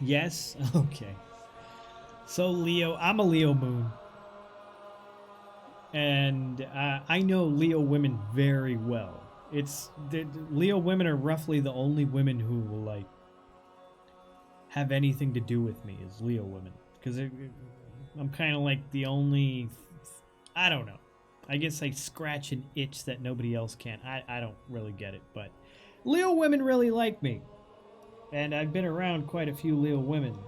Yes? Okay. So, Leo, I'm a Leo moon. And I know Leo women very well. It's the Leo women are roughly the only women who will like have anything to do with me is Leo women because I'm kind of like the only. I don't know. I guess I scratch an itch that nobody else can. I don't really get it, but Leo women really like me, and I've been around quite a few Leo women.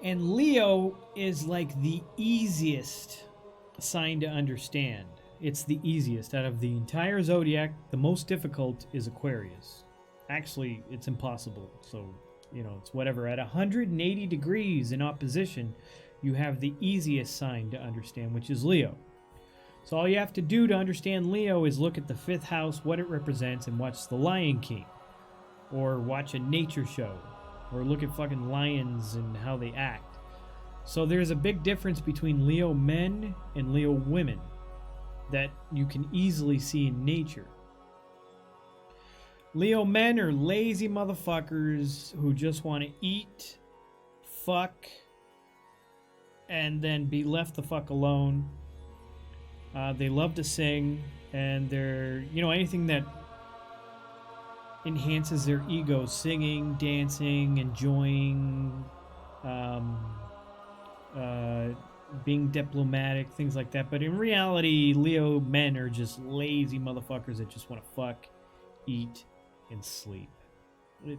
And Leo is like the easiest sign to understand. It's the easiest out of the entire zodiac. The most difficult is Aquarius. Actually, it's impossible. So, you know, it's whatever. At 180 degrees in opposition, you have the easiest sign to understand, which is Leo. So all you have to do to understand Leo is look at the 5th house, what it represents, and watch The Lion King. Or watch a nature show. Or look at fucking lions and how they act. So there's a big difference between Leo men and Leo women that you can easily see in nature. Leo men are lazy motherfuckers who just want to eat, fuck, and then be left the fuck alone. They love to sing, and they're, you know, anything that enhances their ego, singing, dancing, enjoying, being diplomatic, things like that. But in reality, Leo men are just lazy motherfuckers that just want to fuck, eat, and sleep.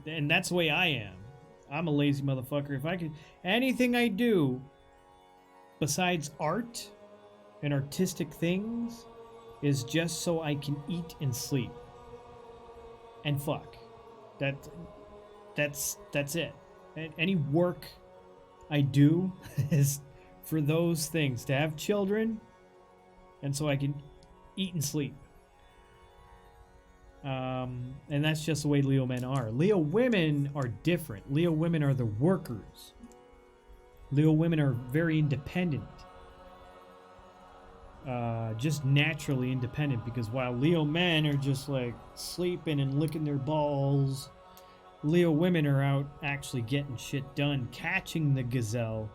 And that's the way I am. I'm a lazy motherfucker. If I could, anything I do besides art and artistic things is just so I can eat and sleep and fuck. That's it. Any work I do is for those things, to have children and so I can eat and sleep. And that's just the way Leo men are. Leo women are different. Leo women are the workers. Leo women are very independent. Just naturally independent, because while Leo men are just like sleeping and licking their balls, Leo women are out actually getting shit done, catching the gazelle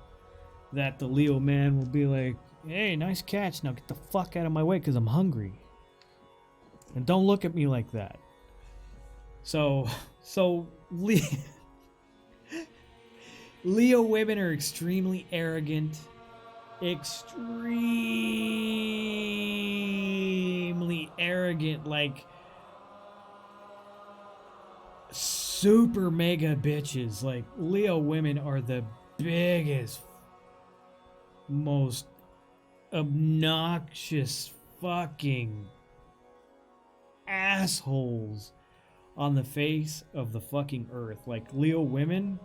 that the Leo man will be like, hey, nice catch, now get the fuck out of my way because I'm hungry. And don't look at me like that. So Leo women are extremely arrogant, extremely arrogant, like super mega bitches. Like, Leo women are the biggest, most obnoxious fucking assholes on the face of the fucking earth. Like, Leo women,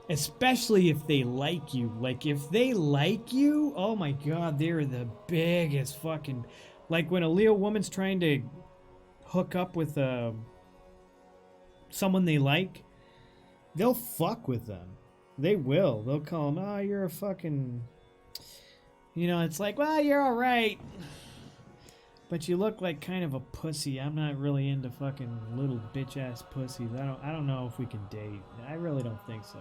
especially if they like you. Like, if they like you, oh my god, they're the biggest fucking... Like, when a Leo woman's trying to hook up with someone they like, they'll fuck with them. They will. They'll call them, oh, you're a fucking... You know, it's like, well, you're alright, but you look like kind of a pussy. I'm not really into fucking little bitch-ass pussies. I don't know if we can date. I really don't think so.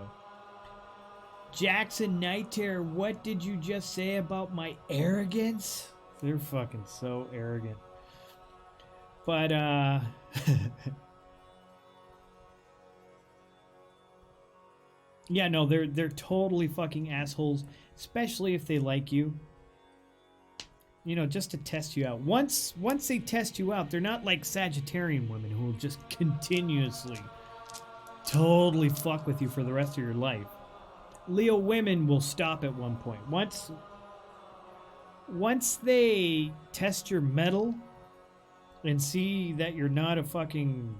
Jackson Night Terror, what did you just say about my arrogance? They're fucking so arrogant. But, yeah, no, they're totally fucking assholes, especially if they like you. You know, just to test you out. Once they test you out, they're not like Sagittarian women who will just continuously totally fuck with you for the rest of your life. Leo women will stop at one point. Once they test your mettle and see that you're not a fucking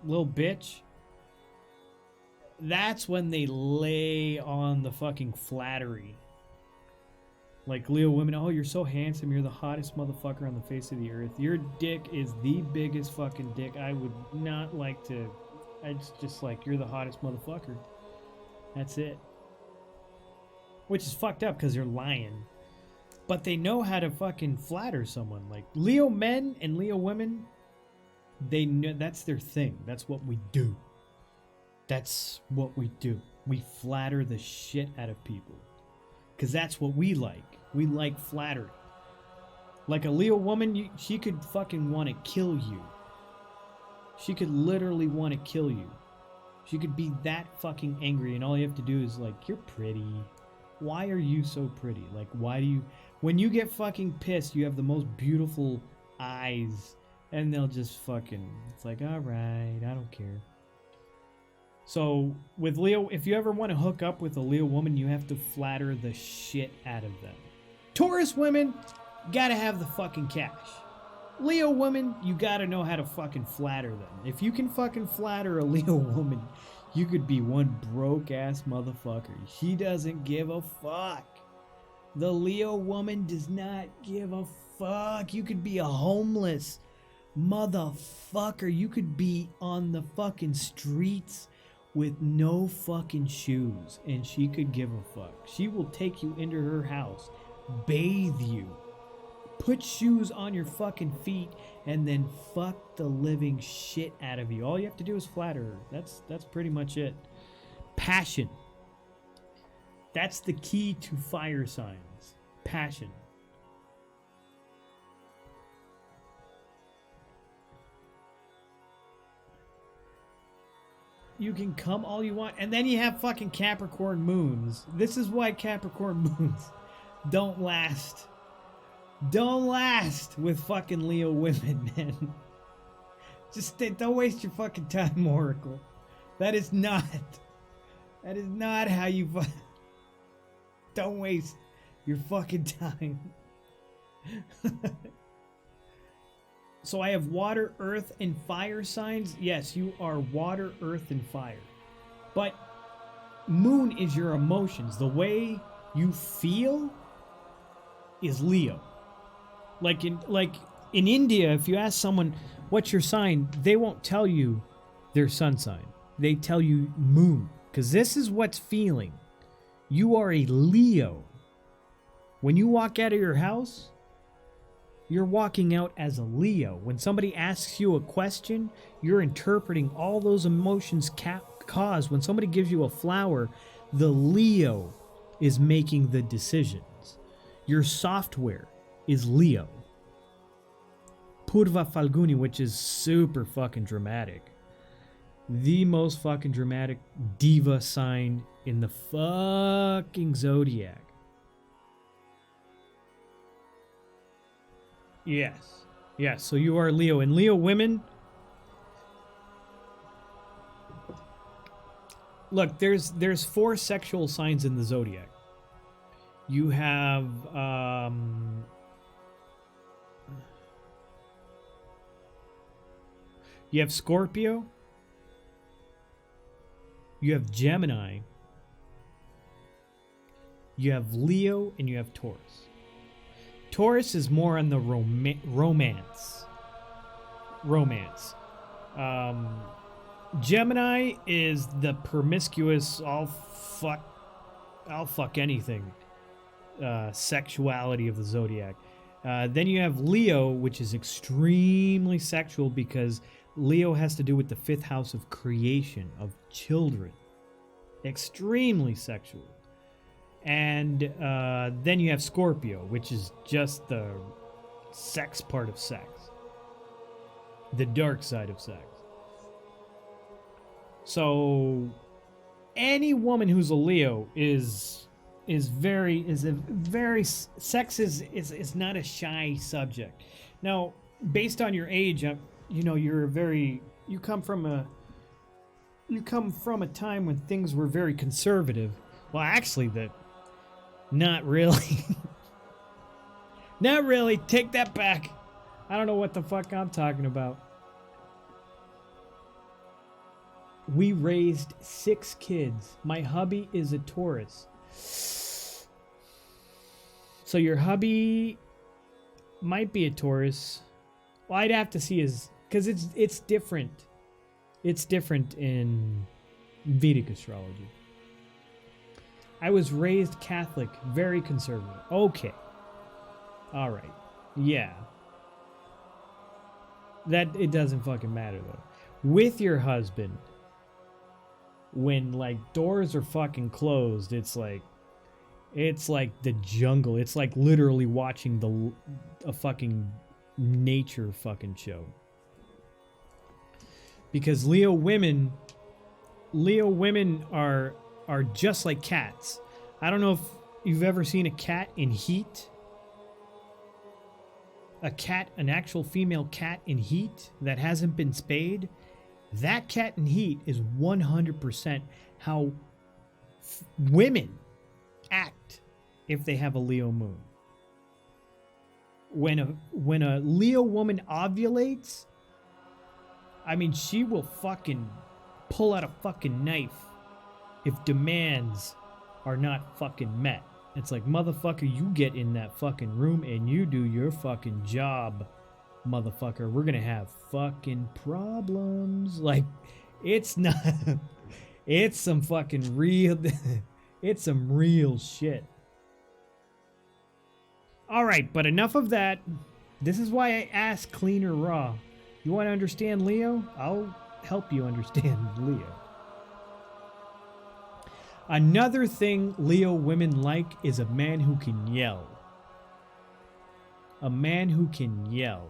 little bitch, that's when they lay on the fucking flattery. Like, Leo women, oh, you're so handsome, you're the hottest motherfucker on the face of the earth. Your dick is the biggest fucking dick. I would not like to... It's just like, you're the hottest motherfucker. That's it. Which is fucked up because they're lying. But they know how to fucking flatter someone. Like, Leo men and Leo women, they know that's their thing. That's what we do. That's what we do. We flatter the shit out of people. Because that's what we like. We like flattery. Like a Leo woman, she could fucking want to kill you. She could literally want to kill you. She could be that fucking angry, and all you have to do is like, you're pretty. Why are you so pretty? Like, why do you... When you get fucking pissed, you have the most beautiful eyes, and they'll just fucking... It's like, alright, I don't care. So, with Leo, if you ever want to hook up with a Leo woman, you have to flatter the shit out of them. Taurus women, gotta have the fucking cash. Leo women, you gotta know how to fucking flatter them. If you can fucking flatter a Leo woman, you could be one broke-ass motherfucker. She doesn't give a fuck. The Leo woman does not give a fuck. You could be a homeless motherfucker. You could be on the fucking streets with no fucking shoes, and she could give a fuck. She will take you into her house, bathe you, put shoes on your fucking feet, and then fuck the living shit out of you. All you have to do is flatter her. That's pretty much it. Passion. That's the key to fire signs. Passion. You can come all you want, and then you have fucking Capricorn moons. This is why Capricorn moons don't last. Don't last with fucking Leo women, man. Just don't waste your fucking time, Oracle. That is not how you don't waste your fucking time. So I have water, earth, and fire signs. Yes, you are water, earth, and fire. But moon is your emotions. The way you feel is Leo. Like in India, if you ask someone what's your sign, they won't tell you their sun sign. They tell you moon, because this is what's feeling. You are a Leo. When you walk out of your house, you're walking out as a Leo. When somebody asks you a question, you're interpreting all those emotions caused. When somebody gives you a flower, the Leo is making the decisions. Your software is Leo. Purva Falguni, which is super fucking dramatic. The most fucking dramatic diva sign in the fucking zodiac. Yes. Yes, so you are Leo. And Leo women, look, there's 4 sexual signs in the zodiac. You have Scorpio, you have Gemini, you have Leo, and you have Taurus. Taurus is more on the romance. Gemini is the promiscuous, I'll fuck anything sexuality of the zodiac. Then you have Leo, which is extremely sexual because Leo has to do with the 5th house of creation, of children. Extremely sexual. And then you have Scorpio, which is just the sex part of sex. The dark side of sex. So any woman who's a Leo is sex is not a shy subject. Now, based on your age, you come from a time when things were very conservative. Well, actually, not really. Not really. Take that back. I don't know what the fuck I'm talking about. We raised 6 kids. My hubby is a Taurus. So your hubby might be a Taurus. Well, I'd have to see because it's different. It's different in Vedic astrology. I was raised Catholic, very conservative. Okay. All right. Yeah. That it doesn't fucking matter though. With your husband, when like doors are fucking closed, it's like It's like the jungle. It's like literally watching a fucking nature fucking show. Because Leo women are just like cats. I don't know if you've ever seen a cat in heat. An actual female cat in heat that hasn't been spayed. That cat in heat is 100% how women act if they have a Leo moon. When a Leo woman ovulates, I mean, she will fucking pull out a fucking knife if demands are not fucking met. It's like, motherfucker, you get in that fucking room and you do your fucking job, motherfucker. We're gonna have fucking problems. Like, it's not... It's some fucking real... It's some real shit. Alright, but enough of that. This is why I ask clean or raw. You want to understand Leo? I'll help you understand Leo. Another thing Leo women like is a man who can yell. A man who can yell.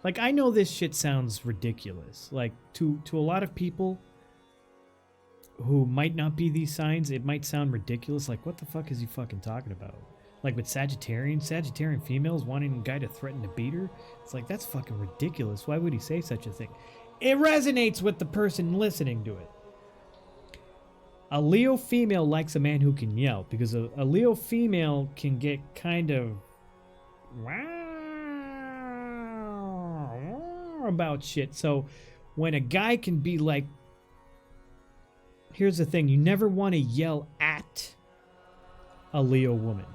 Like, I know this shit sounds ridiculous. Like, to a lot of people who might not be these signs, it might sound ridiculous. Like, what the fuck is he fucking talking about? Like with Sagittarian females wanting a guy to threaten to beat her. It's like, that's fucking ridiculous. Why would he say such a thing? It resonates with the person listening to it. A Leo female likes a man who can yell, because a Leo female can get kind of about shit. So when a guy can be like, here's the thing, you never want to yell at a Leo woman,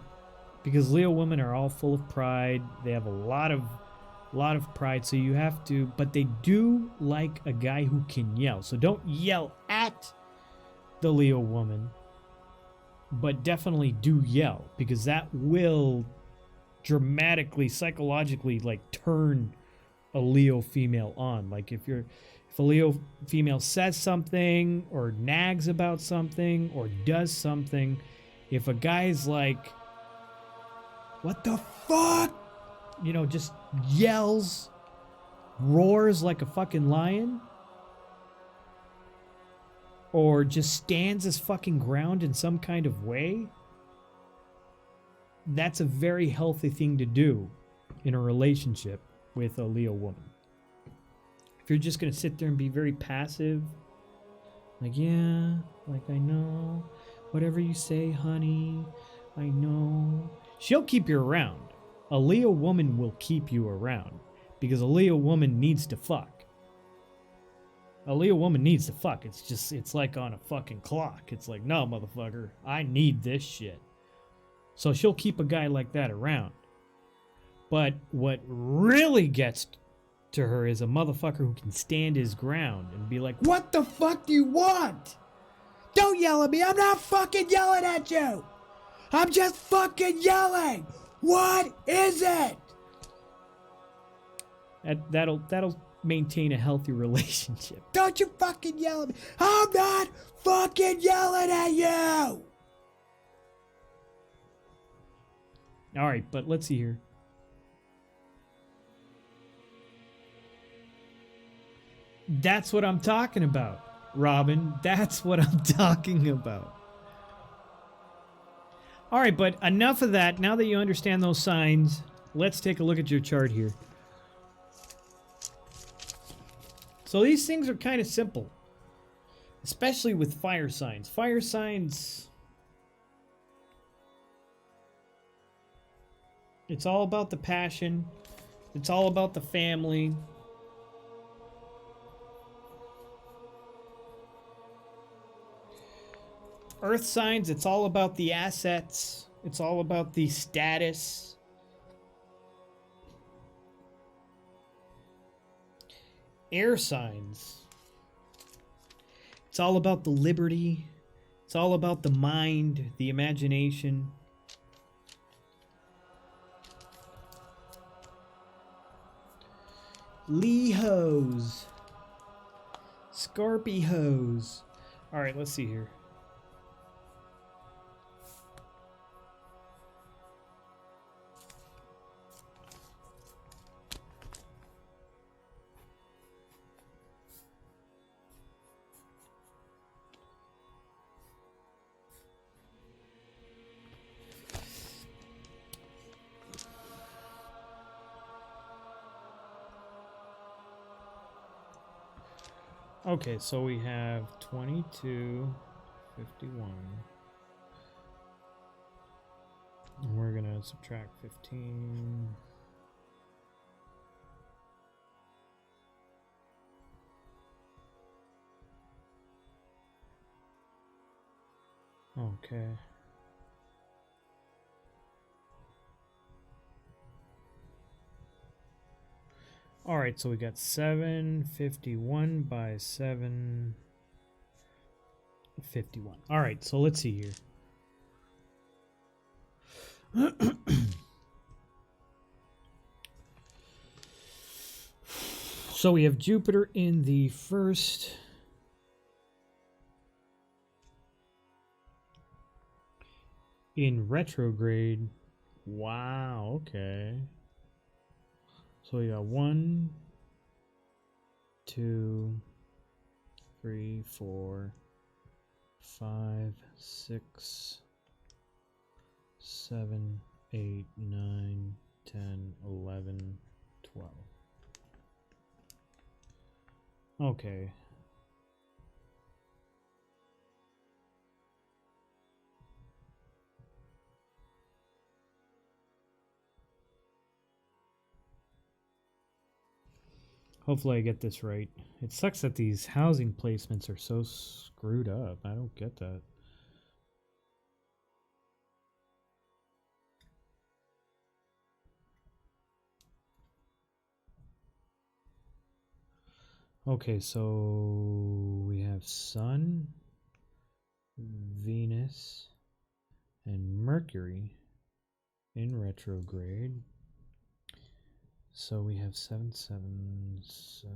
because Leo women are all full of pride. They have a lot of pride, so you have to, but they do like a guy who can yell. So don't yell at the Leo woman, but definitely do yell, because that will dramatically, psychologically, like, turn a Leo female on. Like, if a Leo female says something or nags about something or does something, if a guy's like, what the fuck? You know, just yells, roars like a fucking lion, or just stands his fucking ground in some kind of way, that's a very healthy thing to do in a relationship with a Leo woman. If you're just gonna sit there and be very passive, like, yeah, like, I know, whatever you say, honey, I know, she'll keep you around. A Leo woman will keep you around, because a Leo woman needs to fuck. A Leo woman needs to fuck. It's like on a fucking clock. It's like, no, motherfucker, I need this shit. So she'll keep a guy like that around. But what really gets to her is a motherfucker who can stand his ground and be like, what the fuck do you want? Don't yell at me. I'm not fucking yelling at you. I'm just fucking yelling. What is it? That'll maintain a healthy relationship. Don't you fucking yell at me. I'm not fucking yelling at you. All right, but let's see here. That's what I'm talking about, Robin. That's what I'm talking about. All right, but enough of that. Now that you understand those signs, let's take a look at your chart here. So these things are kind of simple, especially with fire signs. Fire signs, it's all about the passion. It's all about the family. Earth signs, it's all about the assets. It's all about the status. Air signs, it's all about the liberty. It's all about the mind, the imagination. Lehos, Scorpios. All right, let's see here. Okay, so we have 22, 51. And we're gonna subtract 15. Okay. All right, so we got 751 by 751. All right, so let's see here. So we have Jupiter in the first. In retrograde. Wow, okay. So we got 1, 2, 3, 4, 5, 6, 7, 8, 9, 10, 11, 12. Okay. Hopefully I get this right. It sucks that these housing placements are so screwed up. I don't get that. Okay, so we have Sun, Venus, and Mercury in retrograde. So we have 7, 7, 7.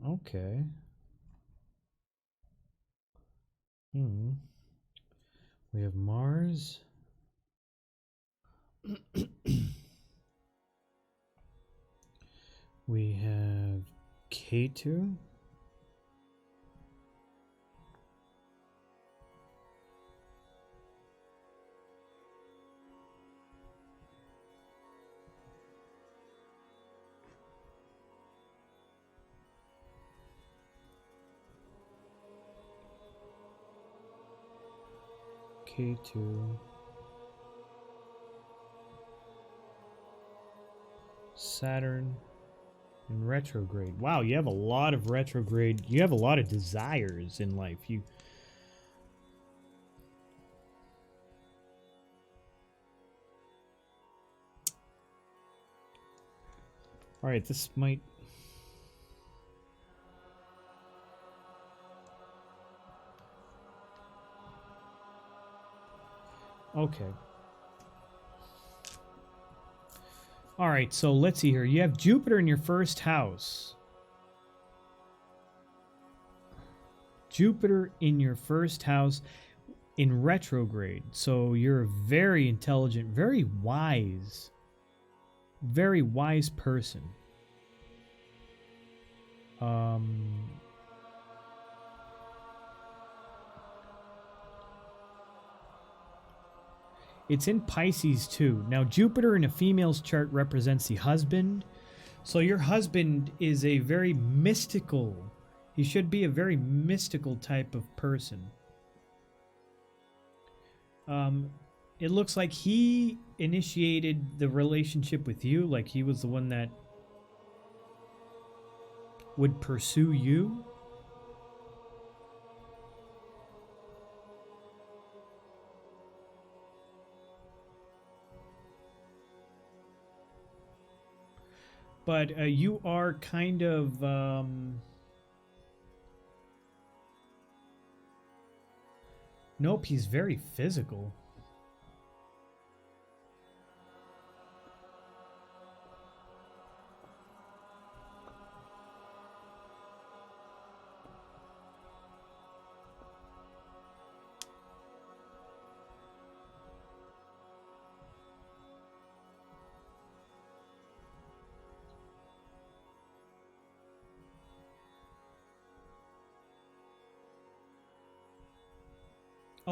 Okay. We have Mars. We have K2. K2. Saturn in retrograde. Wow, you have a lot of retrograde. You have a lot of desires in life. You All right, this might Okay. All right, so let's see here. You have Jupiter in your first house. Jupiter in your first house in retrograde. So you're a very intelligent, very wise person. It's in Pisces too. Now, Jupiter in a female's chart represents the husband. So your husband is a very mystical, he should be a very mystical type of person. It looks like he initiated the relationship with you, like he was the one that would pursue you. But you are kind of nope, he's very physical.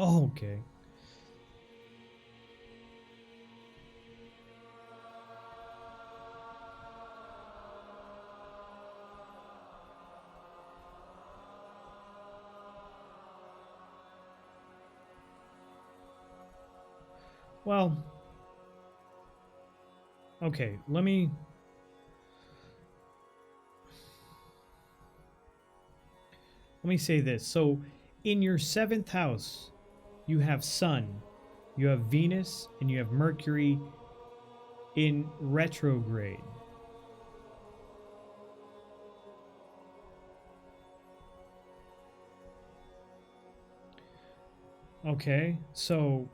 Oh, okay. Well, okay, let me say this. So, in your 7th house, you have Sun, you have Venus, and you have Mercury in retrograde. Okay, so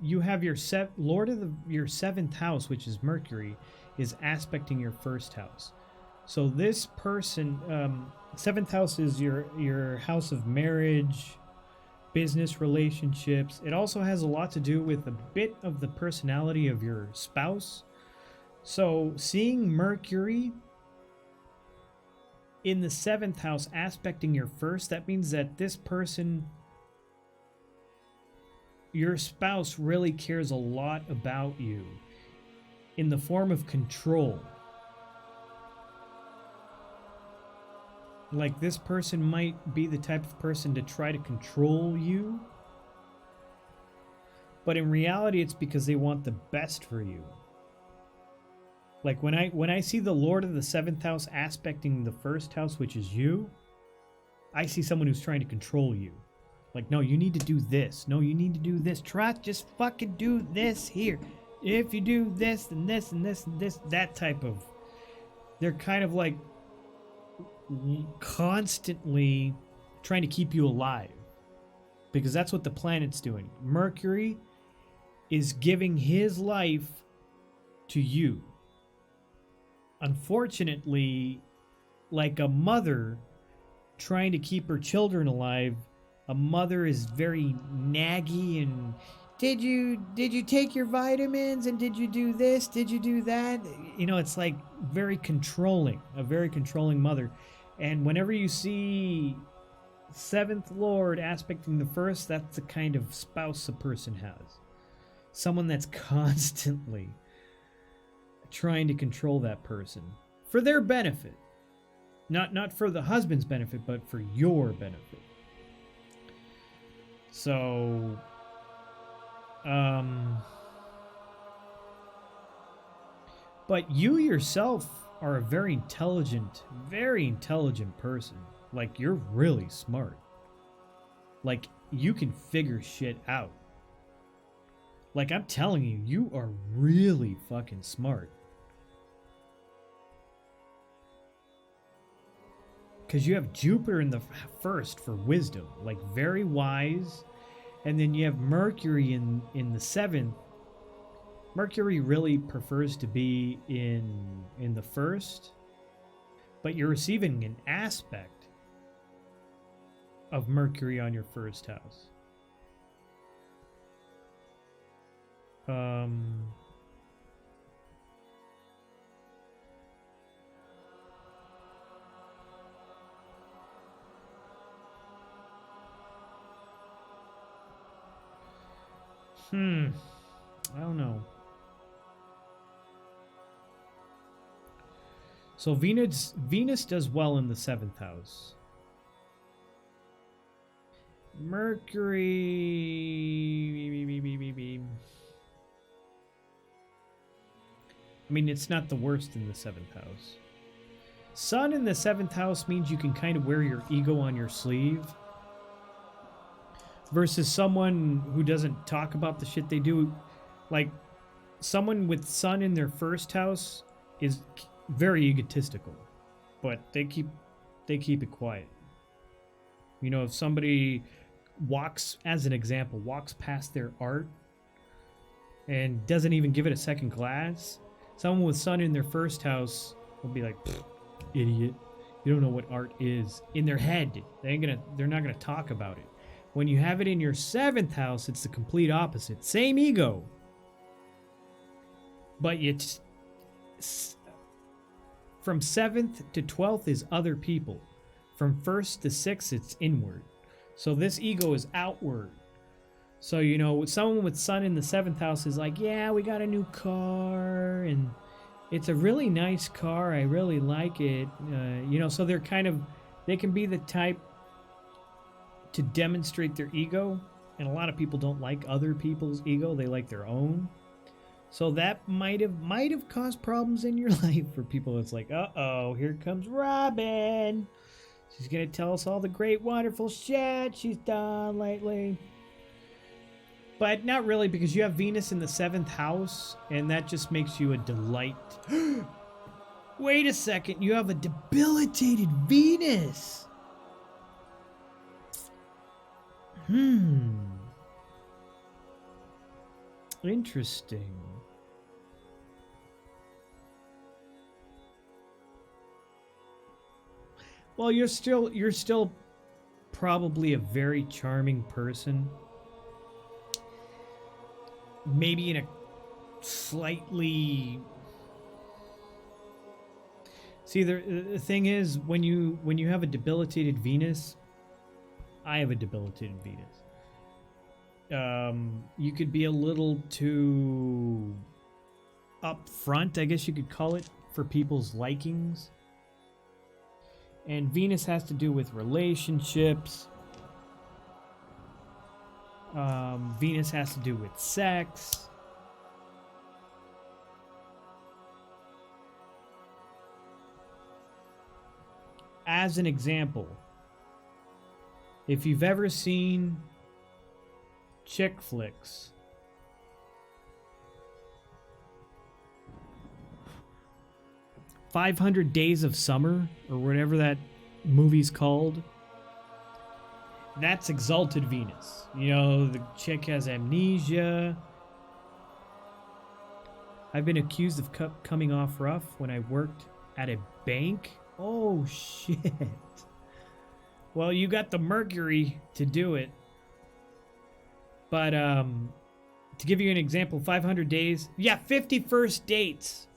you have your Lord of your 7th house, which is Mercury, is aspecting your 1st house. So this person, 7th house is your house of marriage, business relationships. It also has a lot to do with a bit of the personality of your spouse. So seeing Mercury in the 7th house aspecting your 1st, that means that this person, your spouse, really cares a lot about you in the form of control. Like, this person might be the type of person to try to control you, but in reality it's because they want the best for you. Like, when I see the Lord of the 7th house aspecting the 1st house, which is you, I see someone who's trying to control you. Like, no, you need to do this. No, you need to do this. Just fucking do this here. If you do this and this and this and this, that type of... They're kind of like constantly trying to keep you alive. Because that's what the planet's doing. Mercury is giving his life to you. Unfortunately, like a mother trying to keep her children alive, a mother is very naggy and did you take your vitamins, and did you do this, did you do that? You know, it's like very controlling, a very controlling mother. And whenever you see 7th Lord aspecting the 1st, that's the kind of spouse a person has. Someone that's constantly trying to control that person for their benefit. Not for the husband's benefit, but for your benefit. So, but you yourself are a very intelligent person. Like, you're really smart. Like, you can figure shit out. Like, I'm telling you, you are really fucking smart. Because you have Jupiter in the 1st for wisdom, like very wise. And then you have Mercury in the 7th. Mercury really prefers to be in the 1st. But you're receiving an aspect of Mercury on your 1st house. I don't know. So Venus does well in the 7th house. Mercury, I mean, it's not the worst in the 7th house. Sun in the 7th house means you can kind of wear your ego on your sleeve. Versus someone who doesn't talk about the shit they do. Like, someone with Sun in their 1st house is very egotistical. But they keep it quiet. You know, if somebody walks, as an example, walks past their art and doesn't even give it a second glance, someone with Sun in their 1st house will be like, idiot, you don't know what art is. In their head, they're not gonna talk about it. When you have it in your 7th house, it's the complete opposite. Same ego. But it's from 7th to 12th is other people. From 1st to 6th, it's inward. So this ego is outward. So, you know, someone with Sun in the 7th house is like, yeah, we got a new car, and it's a really nice car. I really like it. You know, so they're kind of, they can be the type to demonstrate their ego. And a lot of people don't like other people's ego. They like their own. So that might have caused problems in your life for people. It's like, uh-oh, here comes Robin. She's going to tell us all the great, wonderful shit she's done lately. But not really, because you have Venus in the 7th house, and that just makes you a delight. Wait a second, you have a debilitated Venus. Interesting. Well, you're still probably a very charming person. Maybe in a slightly... See, the thing is, when you have a debilitated Venus, I have a debilitated Venus. You could be a little too upfront, I guess you could call it, for people's likings. And Venus has to do with relationships. Venus has to do with sex. As an example, if you've ever seen chick flicks, "500 Days of Summer," or whatever that movie's called, that's exalted Venus. You know, the chick has amnesia. I've been accused of coming off rough when I worked at a bank. Oh, shit. Well, you got the Mercury to do it. But, to give you an example, 500 days. Yeah, 50 first dates.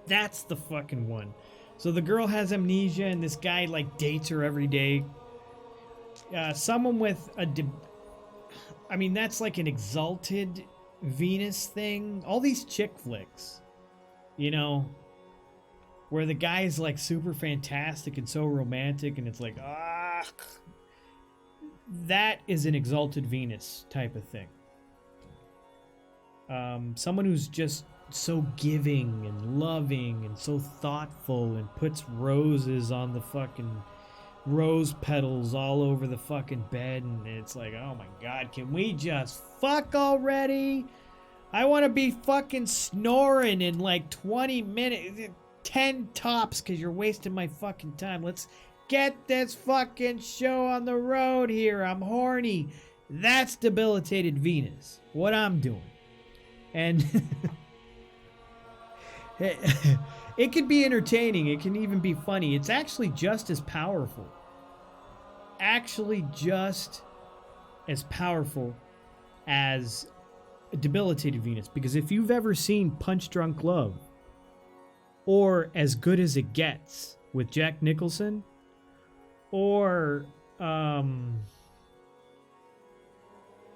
That's the fucking one. So the girl has amnesia and this guy, like, dates her every day. Someone with a... I mean, that's like an exalted Venus thing. All these chick flicks, you know, where the guy's, like, super fantastic and so romantic, and it's like, that is an exalted Venus type of thing. Someone who's just so giving and loving and so thoughtful and puts roses on the fucking rose petals all over the fucking bed, and it's like, oh my god, can we just fuck already? I want to be fucking snoring in like 20 minutes, 10 tops, because you're wasting my fucking time. Let's get this fucking show on the road here. I'm horny. That's debilitated Venus, what I'm doing. And it can be entertaining. It can even be funny. It's actually just as powerful. Actually just as powerful as a debilitated Venus. Because if you've ever seen Punch Drunk Love or As Good as It Gets with Jack Nicholson, or well,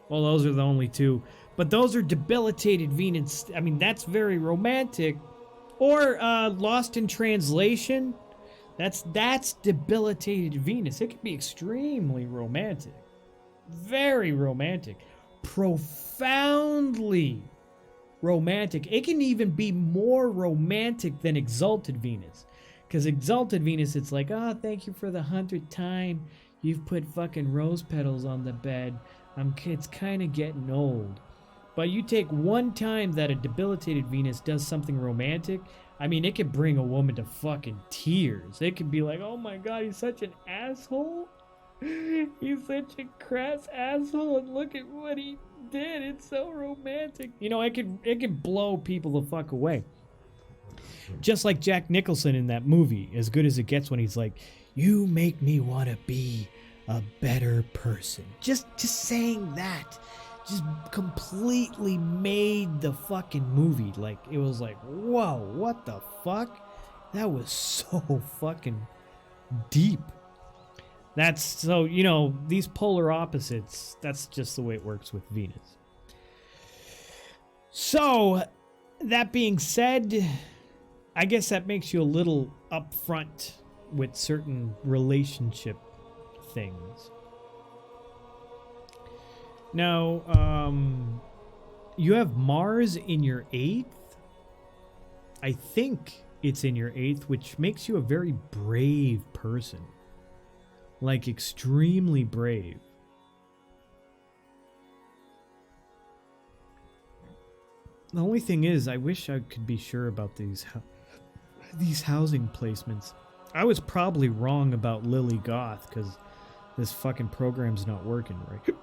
those are the only two, but those are debilitated Venus. I mean, that's very romantic. Or Lost in Translation, that's debilitated Venus. It can be extremely romantic, very romantic, profoundly romantic. It can even be more romantic than exalted Venus, because exalted Venus, it's like, oh, thank you for the 100th time you've put fucking rose petals on the bed. It's kind of getting old. But you take one time that a debilitated Venus does something romantic, I mean, it could bring a woman to fucking tears. It could be like, oh my god, he's such an asshole. He's such a crass asshole, and look at what he did. It's so romantic. You know, it could blow people the fuck away. Just like Jack Nicholson in that movie, As Good as It Gets, when he's like, you make me want to be a better person. Just saying that just completely made the fucking movie. Like, it was like, whoa, what the fuck? That was so fucking deep. That's so, you know, these polar opposites, that's just the way it works with Venus. So, that being said, I guess that makes you a little upfront with certain relationship things. Now, you have Mars in your 8th. I think it's in your 8th, which makes you a very brave person. Like, extremely brave. The only thing is, I wish I could be sure about these housing placements. I was probably wrong about Lily Goth, because this fucking program's not working right.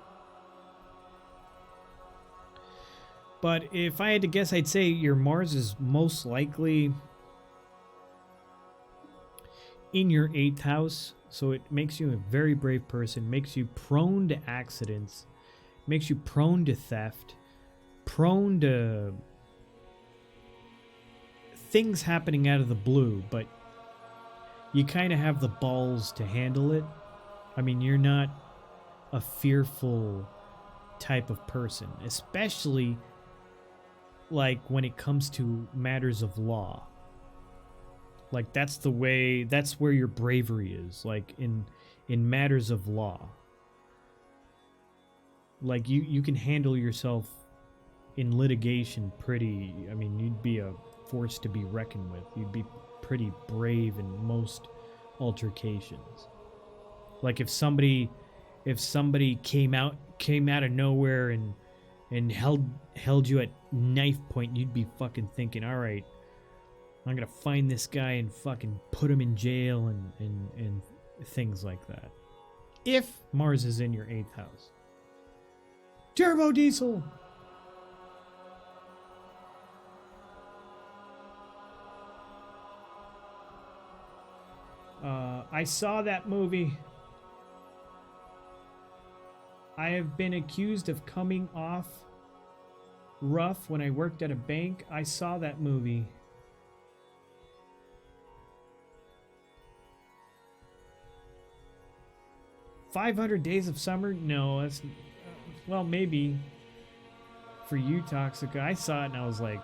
But if I had to guess, I'd say your Mars is most likely in your 8th house. So it makes you a very brave person, makes you prone to accidents, makes you prone to theft, prone to things happening out of the blue, but you kind of have the balls to handle it. I mean, you're not a fearful type of person, especially like when it comes to matters of law. Like that's where your bravery is, like in matters of law. Like you can handle yourself in litigation pretty, I mean, you'd be a force to be reckoned with. You'd be pretty brave in most altercations. Like if somebody came out of nowhere and held you at knife point, you'd be fucking thinking, all right, I'm gonna find this guy and fucking put him in jail and things like that. If Mars is in your 8th house. Turbo Diesel! I saw that movie. I have been accused of coming off rough when I worked at a bank. I saw that movie. "500 Days of Summer"? No, that's... well, maybe. For you, Toxica. I saw it and I was like...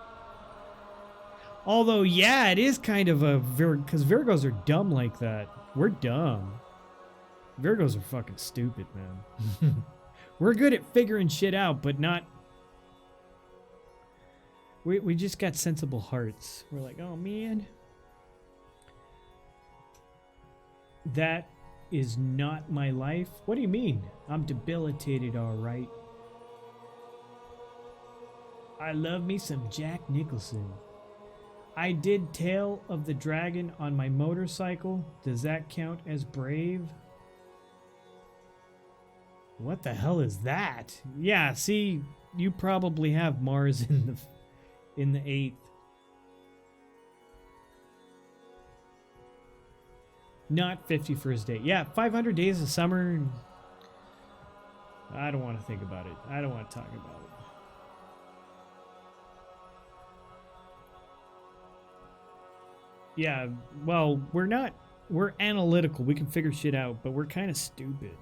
although, yeah, it is kind of a... because Virgos are dumb like that. We're dumb. Virgos are fucking stupid, man. We're good at figuring shit out, but not... We just got sensible hearts. We're like, oh, man. That is not my life. What do you mean? I'm debilitated, all right. I love me some Jack Nicholson. I did Tail of the Dragon on my motorcycle. Does that count as brave? What the hell is that? Yeah, see, you probably have Mars in the 8th. Not 51st Date. Yeah, 500 Days of Summer. I don't want to think about it. I don't want to talk about it. Yeah, well, we're analytical. We can figure shit out, but we're kind of stupid.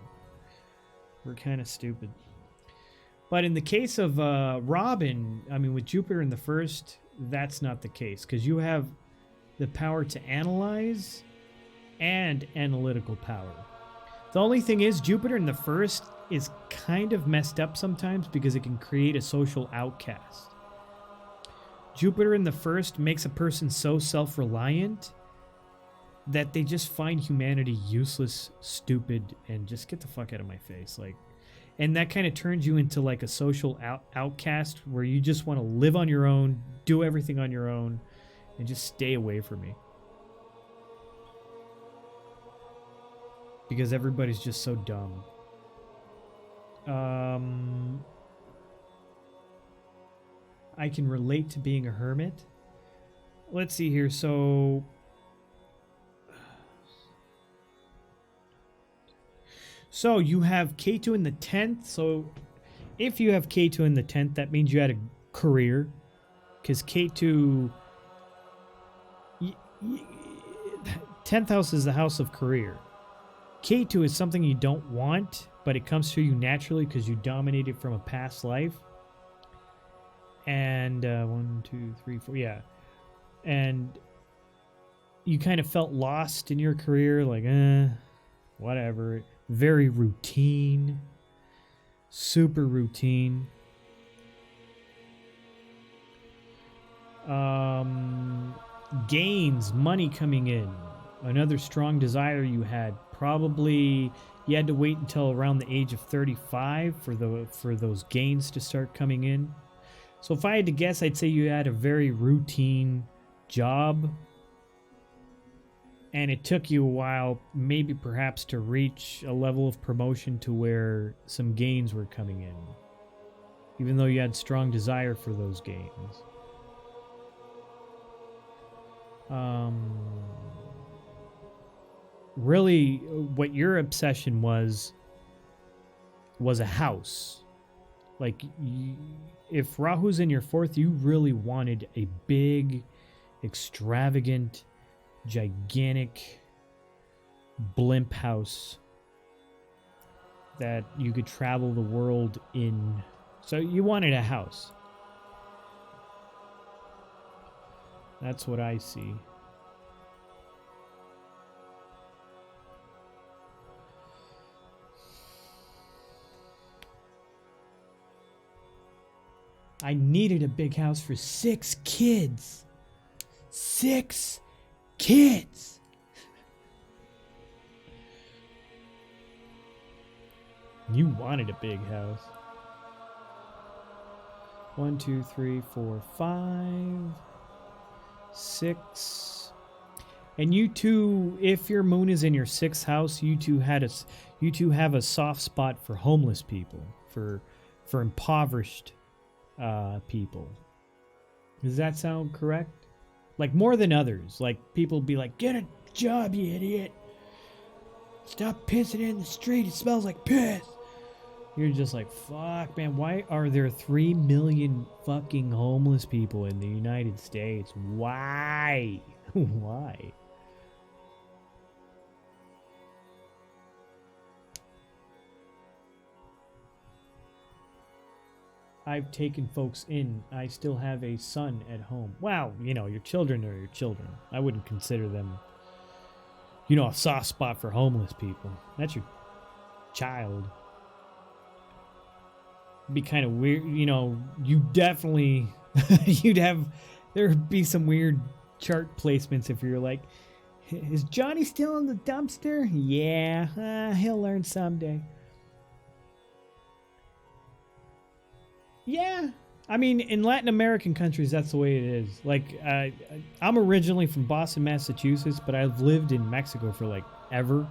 But in the case of Robin, I mean, with Jupiter in the 1st, that's not the case, because you have the power to analyze and analytical power. The only thing is, Jupiter in the 1st is kind of messed up sometimes because it can create a social outcast. Jupiter in the 1st makes a person so self-reliant that they just find humanity useless, stupid, and just get the fuck out of my face. Like, and that kind of turns you into like a social outcast where you just want to live on your own, do everything on your own, and just stay away from me. Because everybody's just so dumb. I can relate to being a hermit. Let's see here. So you have K2 in the 10th. So if you have K2 in the 10th, that means you had a career. Because K2... 10th house is the house of career. K2 is something you don't want, but it comes to you naturally because you dominated from a past life. And 1, 2, 3, 4, yeah. And you kind of felt lost in your career, like, whatever. Very routine. Super routine. Gains, money coming in. Another strong desire you had. Probably you had to wait until around the age of 35 for those gains to start coming in. So if I had to guess, I'd say you had a very routine job. And it took you a while, maybe perhaps, to reach a level of promotion to where some gains were coming in. Even though you had strong desire for those gains. Really, what your obsession was a house. Like, if Rahu's in your fourth, you really wanted a big, extravagant, gigantic blimp house that you could travel the world in. So you wanted a house. That's what I see. I needed a big house for 6 kids. 6 kids. You wanted a big house. 1, 2, 3, 4, 5, 6. And you two, if your moon is in your 6th house, you two have a soft spot for homeless people, for impoverished people. Does that sound correct? Like, more than others. Like, people be like, get a job, you idiot. Stop pissing in the street. It smells like piss. You're just like, fuck, man. Why are there 3 million fucking homeless people in the United States? Why? Why? I've taken folks in. I still have a son at home. Well, you know, your children are your children. I wouldn't consider them, you know, a soft spot for homeless people. That's your child. It'd be kind of weird, you know, you definitely, there'd be some weird chart placements if you're like, is Johnny still in the dumpster? Yeah, he'll learn someday. Yeah, I mean, in Latin American countries, that's the way it is. Like, I'm originally from Boston, Massachusetts, but I've lived in Mexico for, like, ever.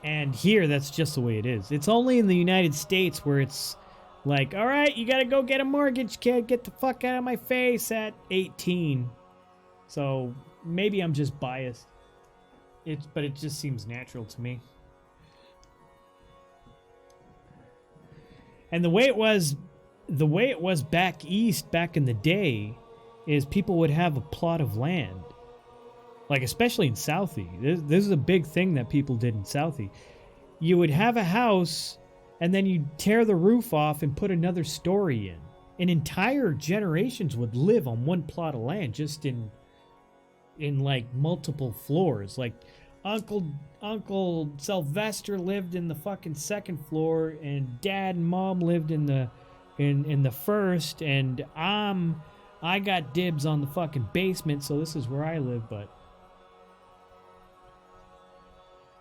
And here, that's just the way it is. It's only in the United States where it's like, all right, you gotta go get a mortgage, kid. Get the fuck out of my face at 18. So, maybe I'm just biased. But it just seems natural to me. And the way it was back east, back in the day, is people would have a plot of land. Like, especially in Southie. This is a big thing that people did in Southie. You would have a house, and then you'd tear the roof off and put another story in. And entire generations would live on one plot of land, just in like, multiple floors. Like, Uncle Sylvester lived in the fucking 2nd floor, and Dad and Mom lived in the first, and I got dibs on the fucking basement, so this is where I live. But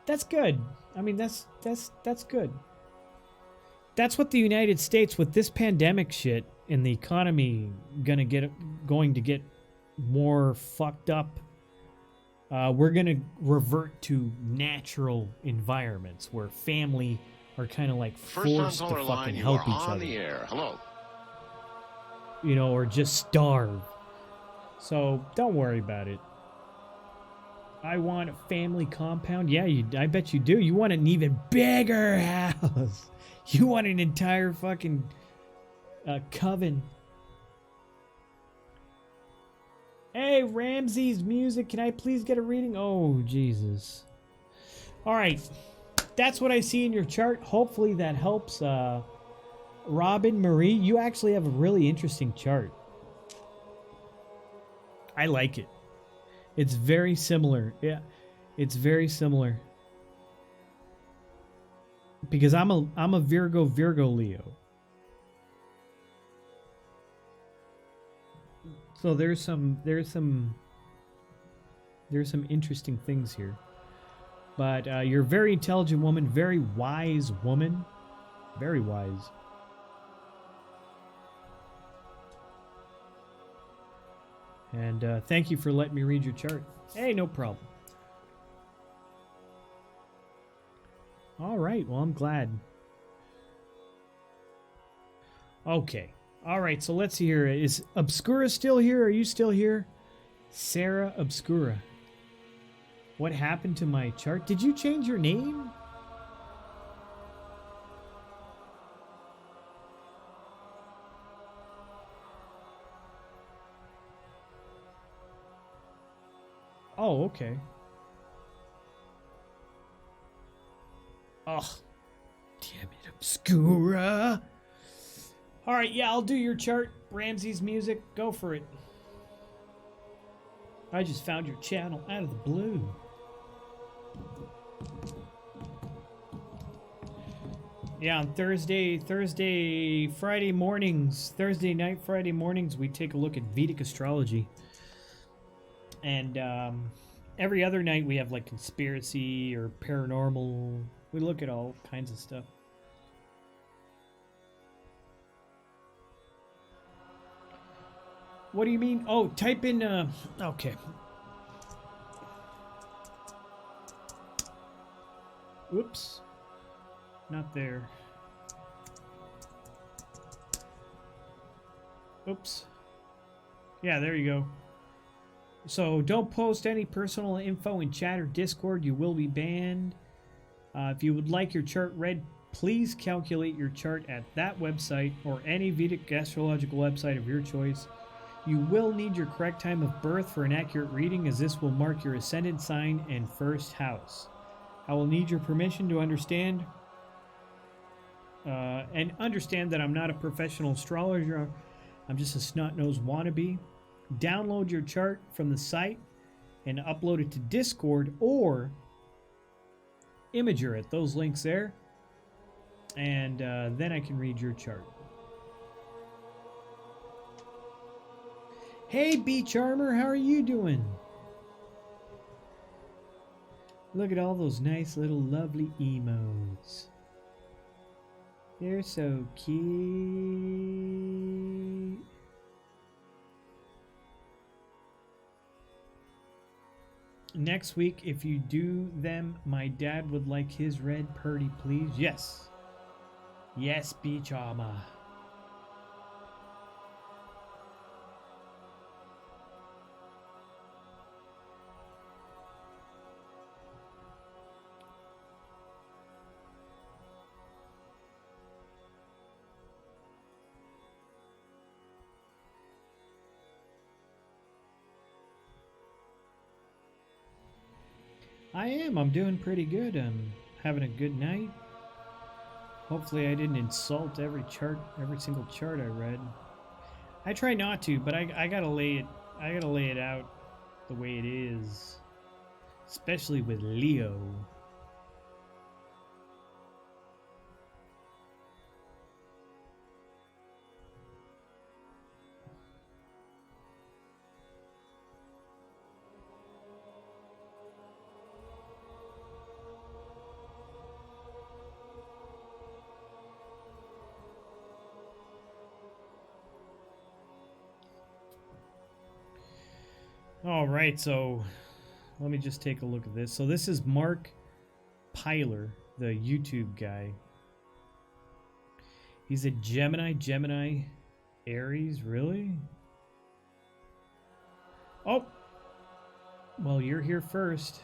that's good. I mean, that's good. That's what the United States, with this pandemic shit and the economy going to get more fucked up. We're going to revert to natural environments where family are kind of like forced to fucking help each other. The air. Hello. You know, or just starve. So don't worry about it. I want a family compound. Yeah, I bet you do. You want an even bigger house. You want an entire fucking coven. Hey, Ramsey's music. Can I please get a reading? Oh, Jesus. All right. That's what I see in your chart. Hopefully that helps. Robin, Marie, you actually have a really interesting chart. I like it. It's very similar. Yeah, it's very similar. Because I'm a Virgo Leo. So there's some interesting things here. But you're a very intelligent woman, very wise woman, very wise. And thank you for letting me read your chart. Hey, no problem. All right, well, I'm glad. Okay. All right, so let's see here. Is Obscura still here? Are you still here? Sarah Obscura. What happened to my chart? Did you change your name? Oh, okay. Oh, damn it, Obscura. All right, yeah, I'll do your chart. Ramsey's music, go for it. I just found your channel out of the blue. Yeah, on Thursday night, Friday mornings, we take a look at Vedic astrology. And every other night we have like conspiracy or paranormal. We look at all kinds of stuff. What do you mean? Oh, type in, okay. Whoops. Not there. Oops. Yeah, there you go. So don't post any personal info in chat or Discord. You will be banned. If you would like your chart read, please calculate your chart at that website or any Vedic astrological website of your choice. You will need your correct time of birth for an accurate reading, as this will mark your ascendant sign and first house. I will need your permission to understand that I'm not a professional astrologer. I'm just a snot-nosed wannabe. Download your chart from the site and upload it to Discord or Imager at those links there, and then I can read your chart. Hey, Beach Armor, how are you doing? Look at all those nice little lovely emotes. They're so cute. Next week, if you do them, my dad would like his red purdy, please. Yes. Yes, Beach Armor. I am. I'm doing pretty good. I'm having a good night. Hopefully I didn't insult every single chart I read. I try not to, but I gotta lay it out the way it is. Especially with Leo. All right, so let me just take a look at this. So this is Mark Pyler, the YouTube guy. He's a Gemini, Aries, really? Oh, well, you're here first.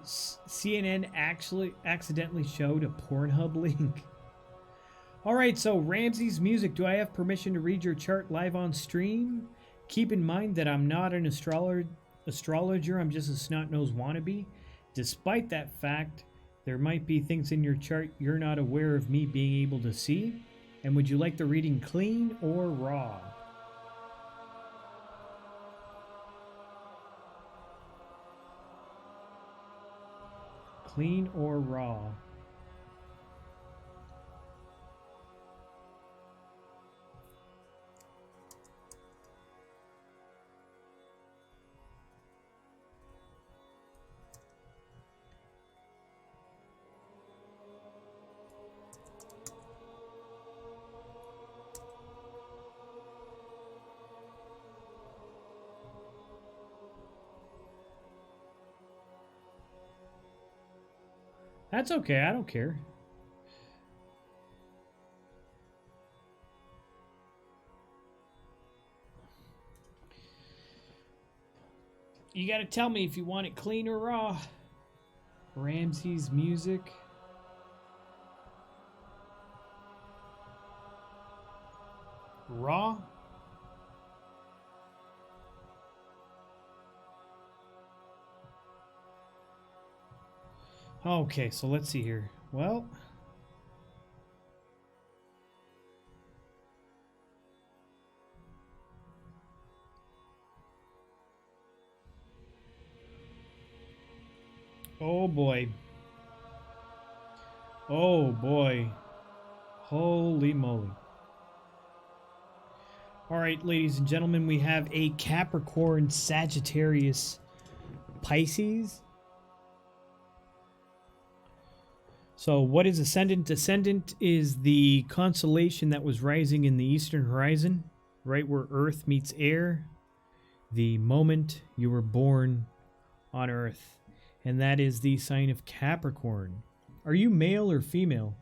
CNN actually accidentally showed a Pornhub link. All right, so Ramsey's music. Do I have permission to read your chart live on stream? Keep in mind that I'm not an astrologer. I'm just a snot-nosed wannabe. Despite that fact, there might be things in your chart you're not aware of me being able to see. And would you like the reading clean or raw? Clean or raw? That's okay, I don't care. You gotta tell me if you want it clean or raw. Ramsey's music. Raw? Okay, so let's see here. Well, oh boy. Oh boy. Holy moly. All right, ladies and gentlemen, we have a Capricorn, Sagittarius, Pisces. So what is Ascendant? Ascendant is the constellation that was rising in the eastern horizon, right where Earth meets air, the moment you were born on Earth. And that is the sign of Capricorn. Are you male or female?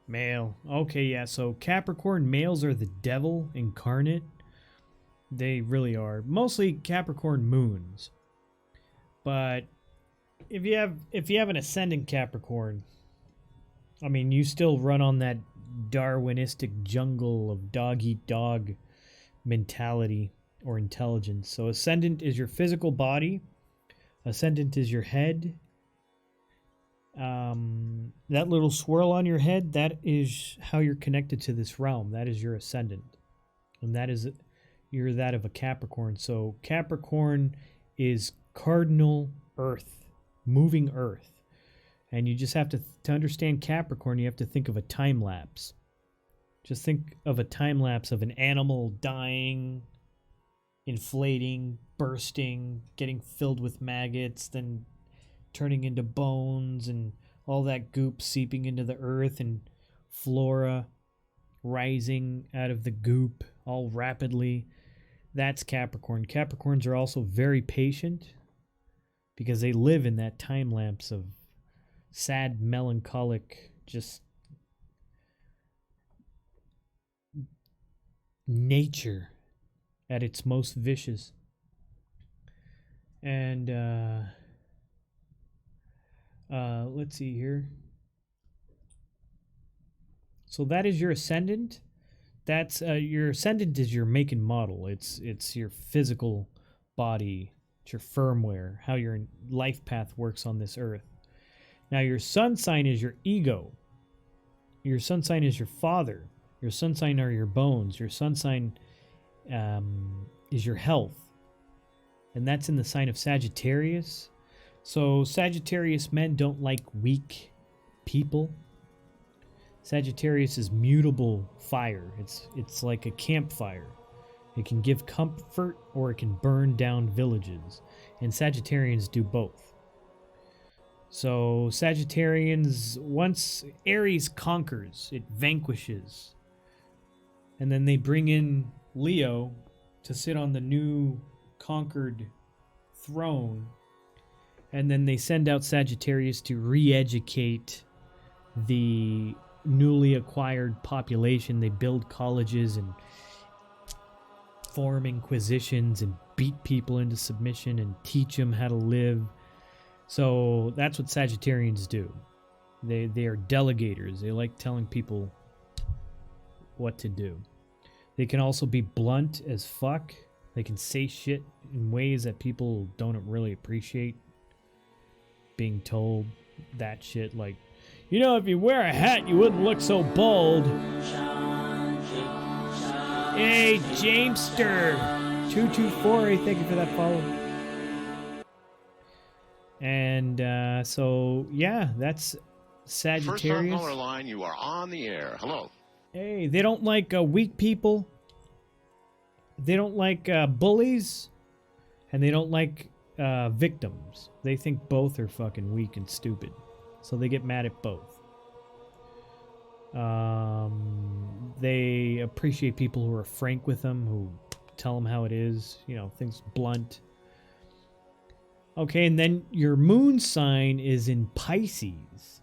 Male. Okay, yeah, so Capricorn males are the devil incarnate. They really are. Mostly Capricorn moons. But if you have an ascendant Capricorn, I mean, you still run on that Darwinistic jungle of dog eat dog mentality or intelligence. So ascendant is your physical body. Ascendant is your head. That little swirl on your head, that is how you're connected to this realm. That is your ascendant. And that is, you're that of a Capricorn. So Capricorn is cardinal earth, moving earth. And you just have to understand Capricorn, you have to think of a time lapse. Just think of a time lapse of an animal dying, inflating, bursting, getting filled with maggots, then turning into bones and all that goop seeping into the earth, and flora rising out of the goop all rapidly. That's Capricorn. Capricorns are also very patient because they live in that time lapse of sad, melancholic, just nature at its most vicious. And let's see here. So that is your ascendant. That's your ascendant is your make and model. It's your physical body, it's your firmware, how your life path works on this earth. Now your sun sign is your ego. Your sun sign is your father. Your sun sign are your bones. Your sun sign is your health. And that's in the sign of Sagittarius. So Sagittarius men don't like weak people. Sagittarius is mutable fire. It's like a campfire. It can give comfort or it can burn down villages. And Sagittarians do both. So Sagittarians, once Aries conquers, it vanquishes. And then they bring in Leo to sit on the new conquered throne. And then they send out Sagittarius to re-educate the newly acquired population. They build colleges and form inquisitions and beat people into submission and teach them how to live. So that's what Sagittarians do. They are delegators. They like telling people what to do. They can also be blunt as fuck. They can say shit in ways that people don't really appreciate being told that shit. Like, you know, if you wear a hat, you wouldn't look so bald. Hey, Jamester224, thank you for that follow. And so yeah, that's First time caller Sagittarius. line, you are on the air. Hello. Hey, they don't like weak people. They don't like bullies, and they don't like victims. They think both are fucking weak and stupid, so they get mad at both. They appreciate people who are frank with them, who tell them how it is, you know, things blunt. Okay, and then your moon sign is in Pisces.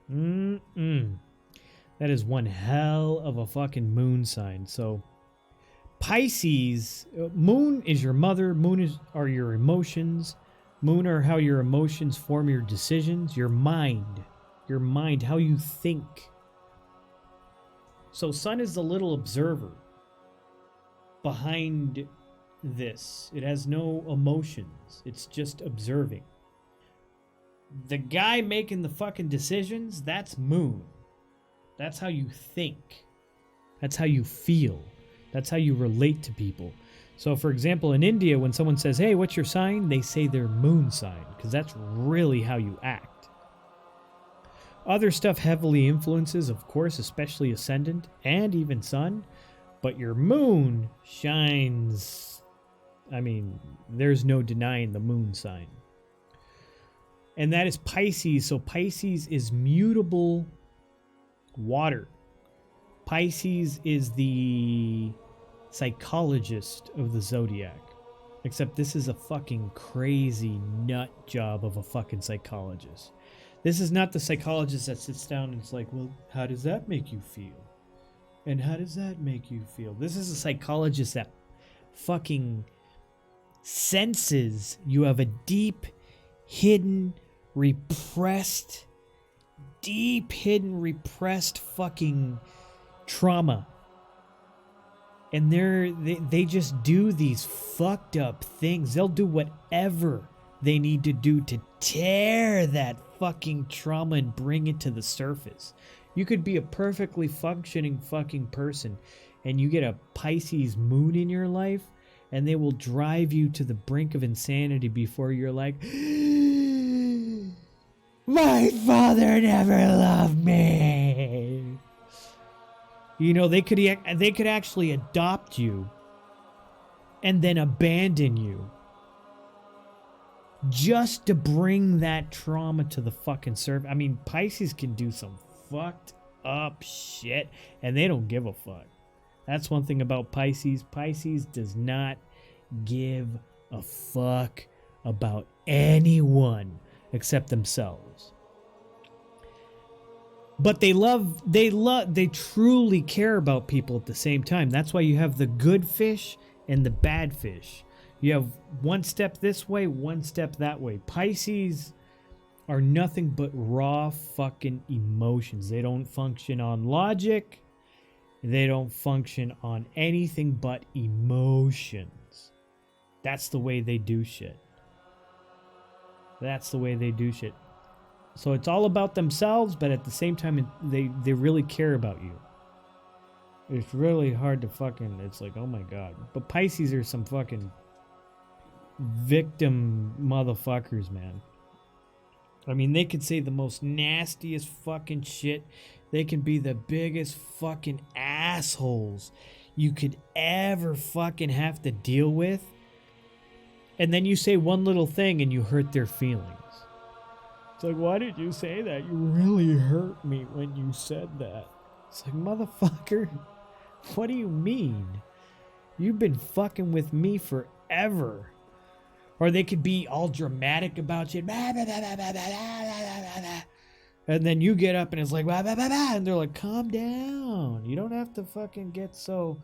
That is one hell of a fucking moon sign. So Pisces, moon is your mother, are your emotions. Moon are how your emotions form your decisions, your mind, how you think. So sun is the little observer behind this. It has no emotions. It's just observing. The guy making the fucking decisions, that's moon. That's how you think. That's how you feel. That's how you relate to people. So for example, in India, when someone says, hey, what's your sign? They say their moon sign, because that's really how you act. Other stuff heavily influences, of course, especially ascendant and even sun, but your moon shines. I mean, there's no denying the moon sign. And that is Pisces. So Pisces is mutable water. Pisces is the psychologist of the zodiac. Except this is a fucking crazy nut job of a fucking psychologist. This is not the psychologist that sits down and is like, well, how does that make you feel? And how does that make you feel? This is a psychologist that fucking senses you have a deep, hidden, repressed fucking trauma. And they just do these fucked up things. They'll do whatever they need to do to tear that fucking trauma and bring it to the surface. You could be a perfectly functioning fucking person and you get a Pisces moon in your life and they will drive you to the brink of insanity before you're like, my father never loved me. You know, they could actually adopt you and then abandon you just to bring that trauma to the fucking surface. I mean, Pisces can do some fucked up shit and they don't give a fuck. That's one thing about Pisces. Pisces does not give a fuck about anyone except themselves. But they truly care about people at the same time. That's why you have the good fish and the bad fish. You have one step this way, one step that way. Pisces are nothing but raw fucking emotions. They don't function on logic. They don't function on anything but emotions. That's the way they do shit. That's the way they do shit. So it's all about themselves, but at the same time, they really care about you. It's really hard to fucking, it's like, oh my god. But Pisces are some fucking victim motherfuckers, man. I mean, they could say the most nastiest fucking shit. They can be the biggest fucking assholes you could ever fucking have to deal with. And then you say one little thing and you hurt their feelings. It's like, why did you say that? You really hurt me when you said that. It's like, motherfucker, what do you mean? You've been fucking with me forever. Or they could be all dramatic about shit. And then you get up and it's like, and they're like, calm down. You don't have to fucking get so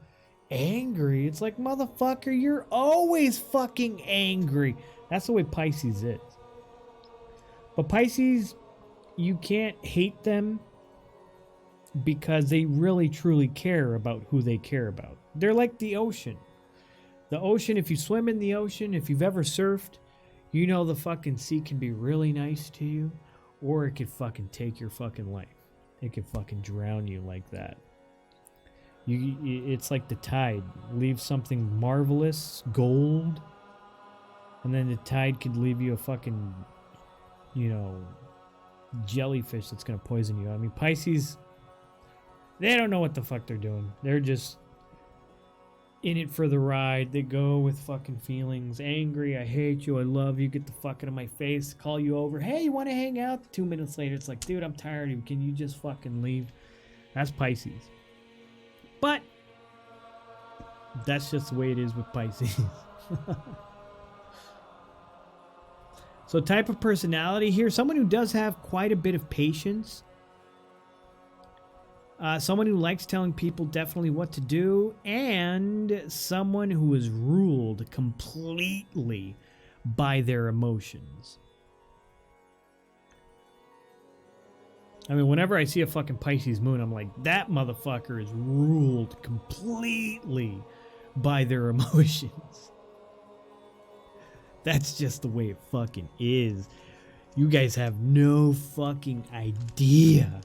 angry. It's like, motherfucker, you're always fucking angry. That's the way Pisces is. But Pisces, you can't hate them because they really truly care about who they care about. They're like the ocean. The ocean, if you swim in the ocean, if you've ever surfed, you know the fucking sea can be really nice to you, or it could fucking take your fucking life. It could fucking drown you like that. It's like the tide. Leave something marvelous, gold, and then the tide could leave you a fucking, you know, jellyfish that's gonna poison you. I mean, Pisces, they don't know what the fuck they're doing. They're just in it for the ride. They go with fucking feelings. Angry, I hate you, I love you, get the fuck out of my face, call you over. Hey, you want to hang out? 2 minutes later, it's like, dude, I'm tired of you. Can you just fucking leave? That's Pisces. But that's just the way it is with Pisces. So type of personality here, someone who does have quite a bit of patience. Someone who likes telling people definitely what to do, and someone who is ruled completely by their emotions. I mean, whenever I see a fucking Pisces moon, I'm like, that motherfucker is ruled completely by their emotions. That's just the way it fucking is. You guys have no fucking idea.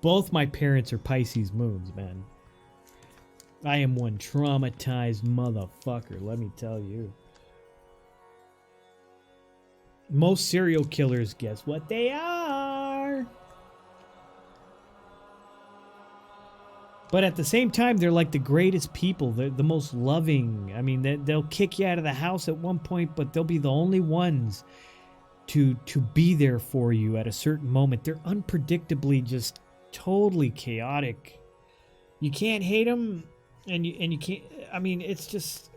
Both my parents are Pisces moons, man. I am one traumatized motherfucker, let me tell you. Most serial killers, guess what they are? But at the same time, they're like the greatest people. They're the most loving. I mean, they'll kick you out of the house at one point, but they'll be the only ones to be there for you at a certain moment. They're unpredictably just totally chaotic. You can't hate them, and you can't. I mean, it's just.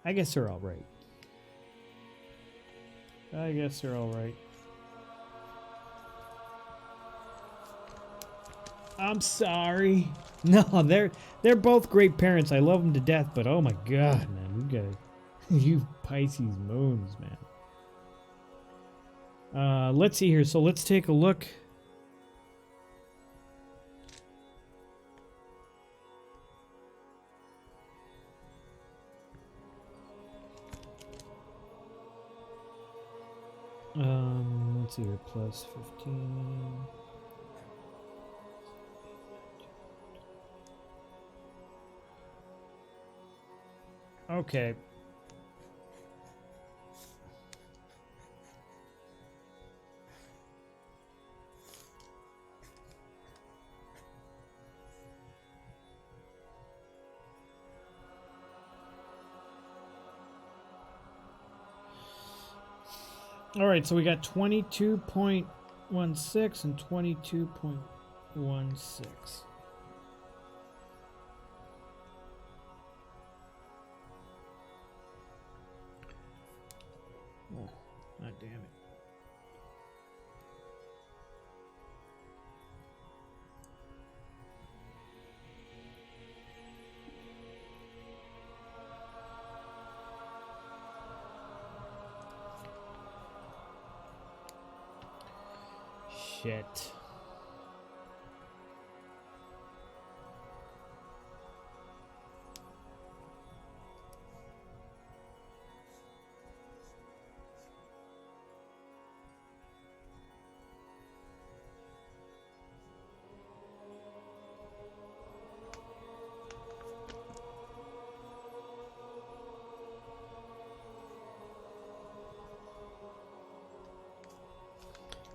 I guess they're all right. I guess they're all right. I'm sorry. No, they're both great parents. I love them to death, but oh my god, man, you guys, you Pisces moons, man. Let's see here. So let's take a look. Let's see here. Plus 15. Okay. All right, so we got 22.16 and 22.16. Oh, god damn it. Shit.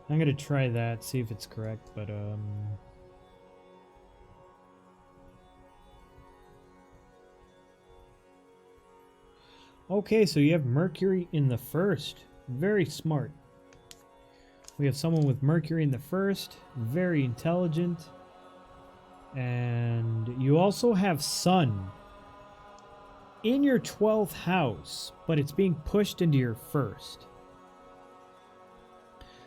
I'm gonna try that, see if it's correct, but okay, so you have Mercury in the first. Very smart. We have someone with Mercury in the first, very intelligent. And you also have Sun in your 12th house, but it's being pushed into your first.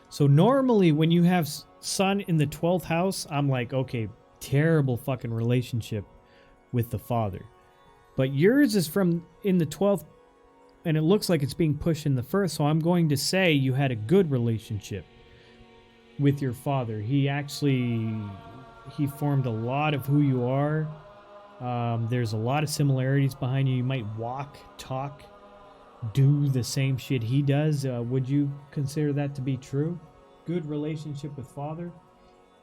So normally when you have Sun in the 12th house, I'm like, okay, terrible fucking relationship with the father. But yours is from in the 12th, and it looks like it's being pushed in the first, so I'm going to say you had a good relationship with your father. He formed a lot of who you are. There's a lot of similarities behind you. You might walk, talk, do the same shit he does. Would you consider that to be true? Good relationship with father?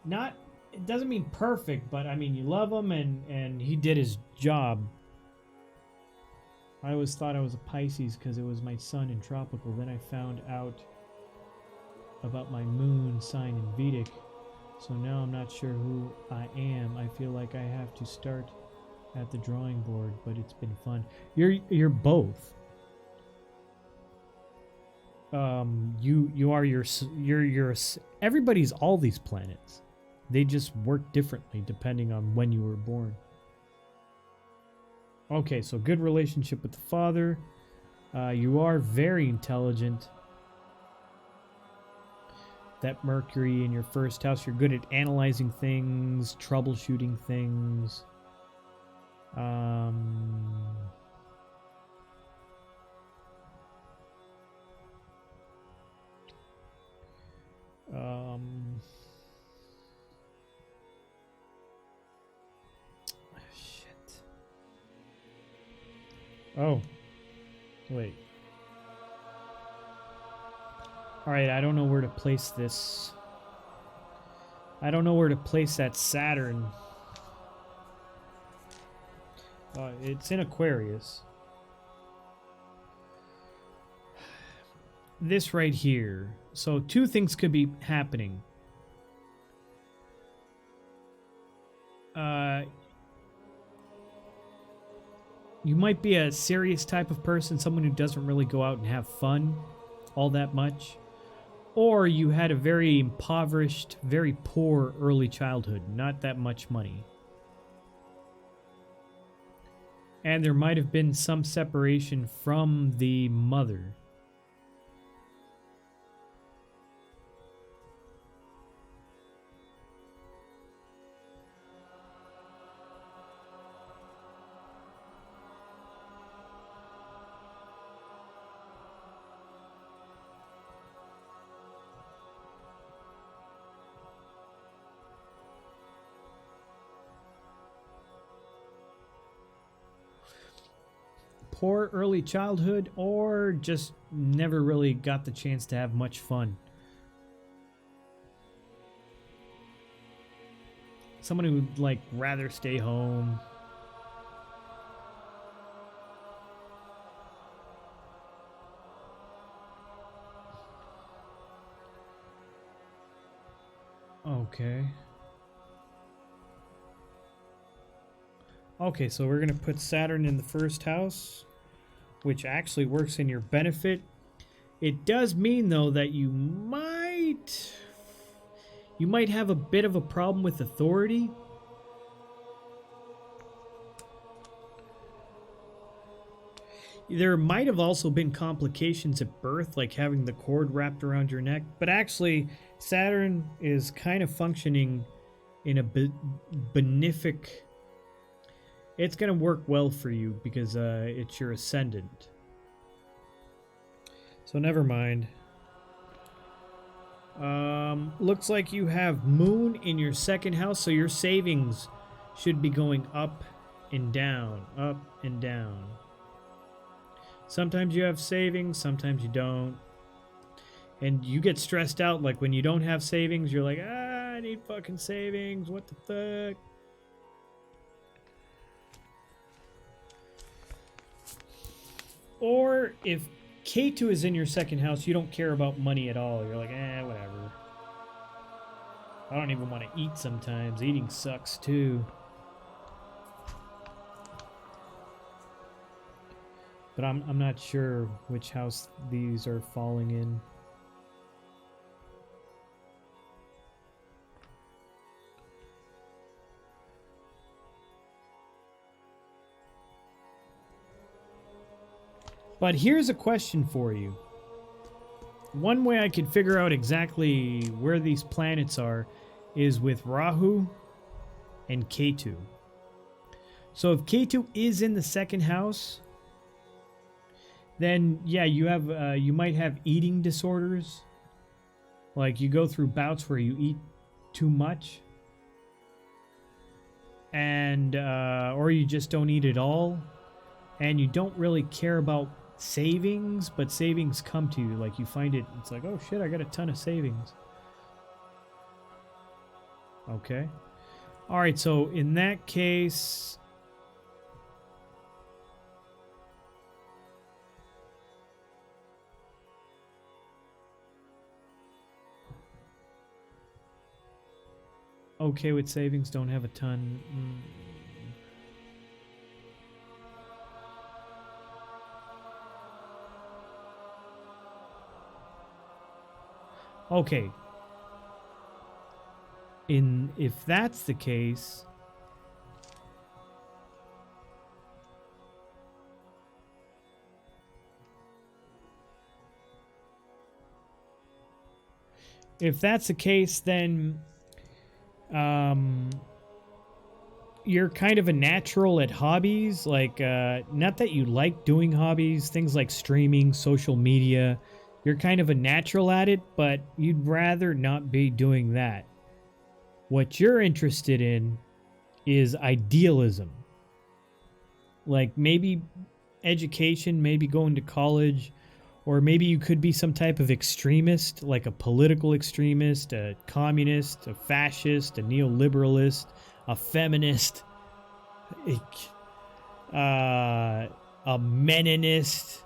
Not it doesn't mean perfect, but I mean you love him and he did his job. I always thought I was a Pisces because it was my sun in tropical. Then I found out about my moon sign in Vedic. So now I'm not sure who I am. I feel like I have to start at the drawing board, but it's been fun. You're both. You are you're everybody's all these planets. They just work differently depending on when you were born. Okay, so good relationship with the father. You are very intelligent. That Mercury in your first house, you're good at analyzing things, troubleshooting things. Shit. Oh, wait. Alright, I don't know where to place this. I don't know where to place that Saturn. It's in Aquarius. This right here. So two things could be happening. You might be a serious type of person, someone who doesn't really go out and have fun all that much. Or you had a very impoverished, very poor early childhood, not that much money. And there might have been some separation from the mother. Poor early childhood, or just never really got the chance to have much fun. Someone who would like rather stay home. Okay. Okay, so we're going to put Saturn in the first house, which actually works in your benefit. It does mean, though, that you might have a bit of a problem with authority. There might have also been complications at birth, like having the cord wrapped around your neck. But actually, Saturn is kind of functioning in a benefic. It's going to work well for you because it's your ascendant. So never mind. Looks like you have Moon in your second house, so your savings should be going up and down, up and down. Sometimes you have savings, sometimes you don't. And you get stressed out, like when you don't have savings, you're like, I need fucking savings, what the fuck? Or if K2 is in your second house, you don't care about money at all. You're like, whatever. I don't even want to eat sometimes. Eating sucks too. But I'm not sure which house these are falling in. But here's a question for you. One way I could figure out exactly where these planets are is with Rahu and Ketu. So if Ketu is in the second house, then yeah, you might have eating disorders. Like you go through bouts where you eat too much, and or you just don't eat at all, and you don't really care about savings, but savings come to you. Like you find it, it's like, oh shit, I got a ton of savings. Okay. All right, so in that case, okay with savings, don't have a ton. Okay. If that's the case, then you're kind of a natural at hobbies, like not that you like doing hobbies, things like streaming, social media. You're kind of a natural at it, but you'd rather not be doing that. What you're interested in is idealism. Like maybe education, maybe going to college, or maybe you could be some type of extremist, like a political extremist, a communist, a fascist, a neoliberalist, a feminist, a Meninist,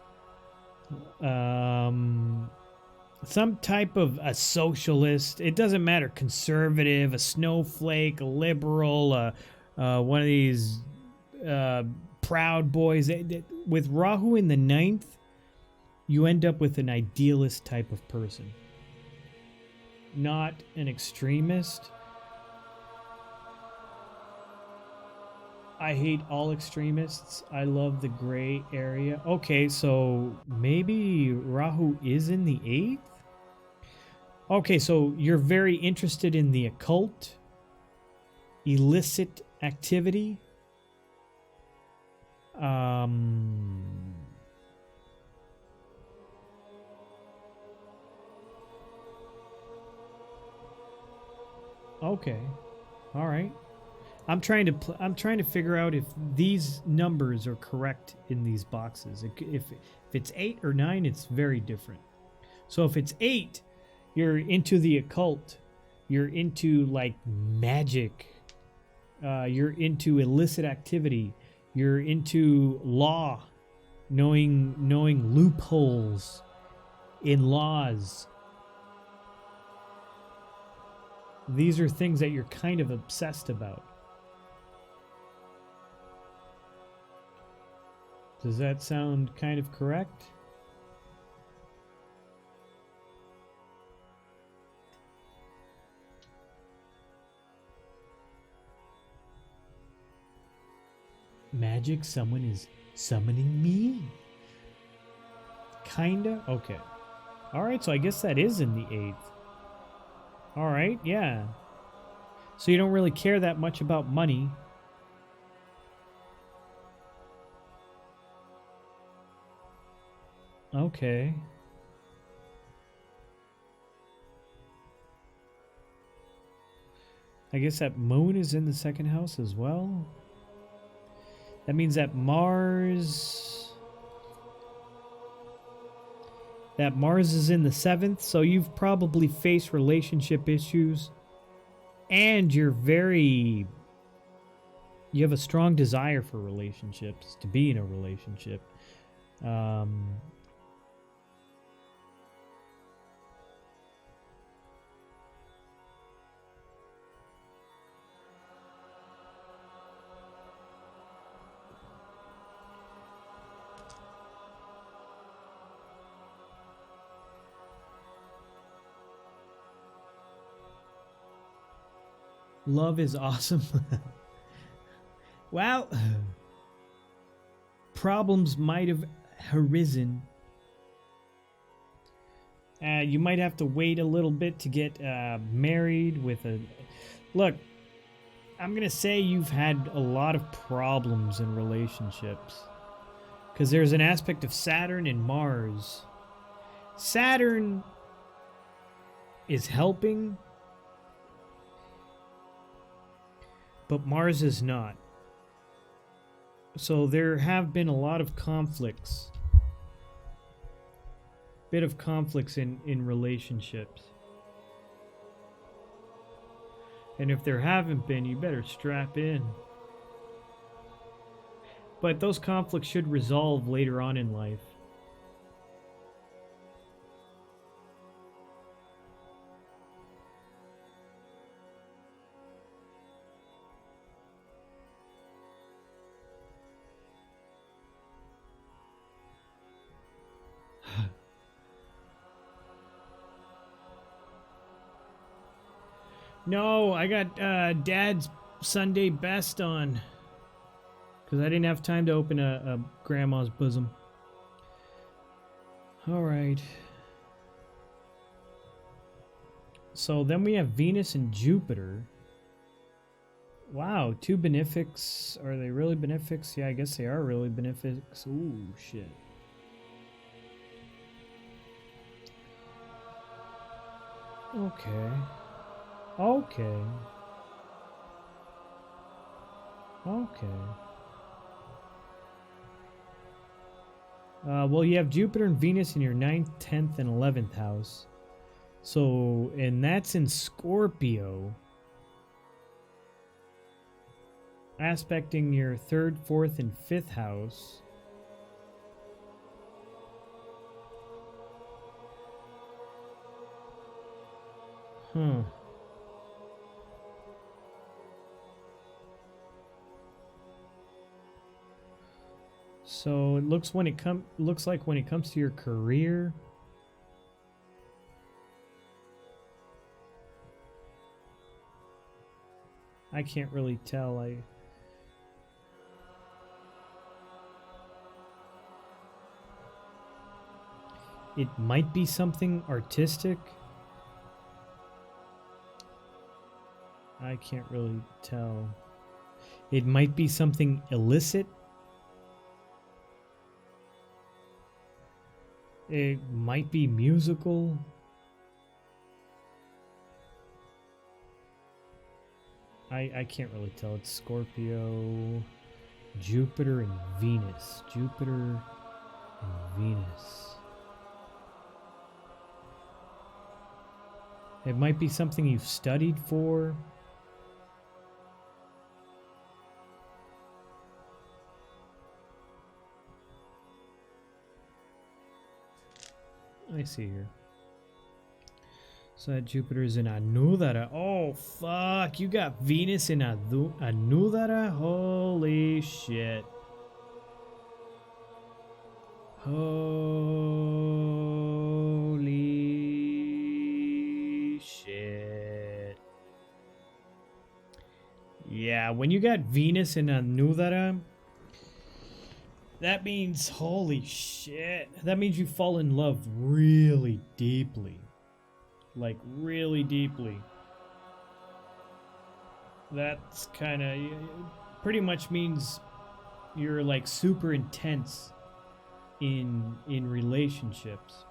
some type of a socialist. It doesn't matter. Conservative, a snowflake, a liberal, one of these proud boys. With Rahu in the 9th, you end up with an idealist type of person, not an extremist. I hate all extremists. I love the gray area. Okay, so maybe Rahu is in the 8th? Okay, so you're very interested in the occult, illicit activity. Okay. All right. I'm trying to figure out if these numbers are correct in these boxes. If it's 8 or 9, it's very different. So if it's 8, you're into the occult, you're into like magic, you're into illicit activity, you're into law, knowing loopholes in laws. These are things that you're kind of obsessed about. Does that sound kind of correct? Magic, someone is summoning me? Kinda? Okay. Alright, so I guess that is in the 8th. Alright, yeah. So you don't really care that much about money. Okay. I guess that moon is in the 2nd house as well. That means that Mars is in the 7th, so you've probably faced relationship issues, and you have a strong desire for relationships, to be in a relationship. Love is awesome. Well, problems might have arisen. You might have to wait a little bit to get married with a... Look, I'm going to say you've had a lot of problems in relationships. Because there's an aspect of Saturn and Mars. Saturn is helping, but Mars is not. So there have been a lot of conflicts. Bit of conflicts in relationships. And if there haven't been, you better strap in. But those conflicts should resolve later on in life. No, I got Dad's Sunday best on. Because I didn't have time to open a grandma's bosom. Alright. So then we have Venus and Jupiter. Wow, two benefics. Are they really benefics? Yeah, I guess they are really benefics. Ooh, shit. Okay. Okay. Okay. Well, you have Jupiter and Venus in your 9th, 10th, and 11th house. So, and that's in Scorpio. Aspecting your 3rd, 4th, and 5th house. Huh. So it looks like when it comes to your career, I can't really tell. It might be something artistic. I can't really tell. It might be something illicit. It might be musical. I can't really tell. It's Scorpio, Jupiter, and Venus. Jupiter and Venus. It might be something you've studied for. I see here. So that Jupiter's in Anudara. Oh, fuck. You got Venus in Anudara? Holy shit. Holy shit. Yeah, when you got Venus in Anudara, that means, holy shit. That means you fall in love really deeply. Like, really deeply. That's kind of, pretty much means you're like super intense in relationships.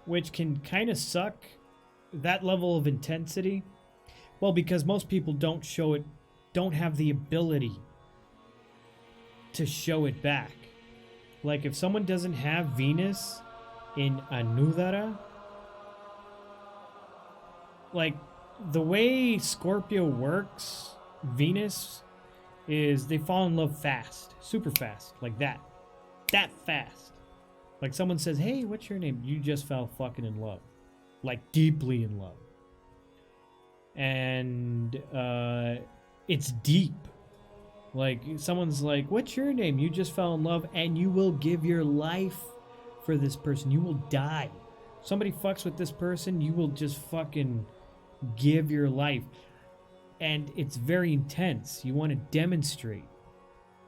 Which can kind of suck, that level of intensity. Well, because most people don't show it, don't have the ability to show it back. Like, if someone doesn't have Venus in Anudara, like, the way Scorpio works, Venus, is they fall in love fast, super fast, like that fast. Like, someone says, hey, what's your name? You just fell fucking in love, like deeply in love. And it's deep. Like, someone's like, what's your name? You just fell in love, and you will give your life for this person. You will die. Somebody fucks with this person, you will just fucking give your life. And it's very intense. You want to demonstrate.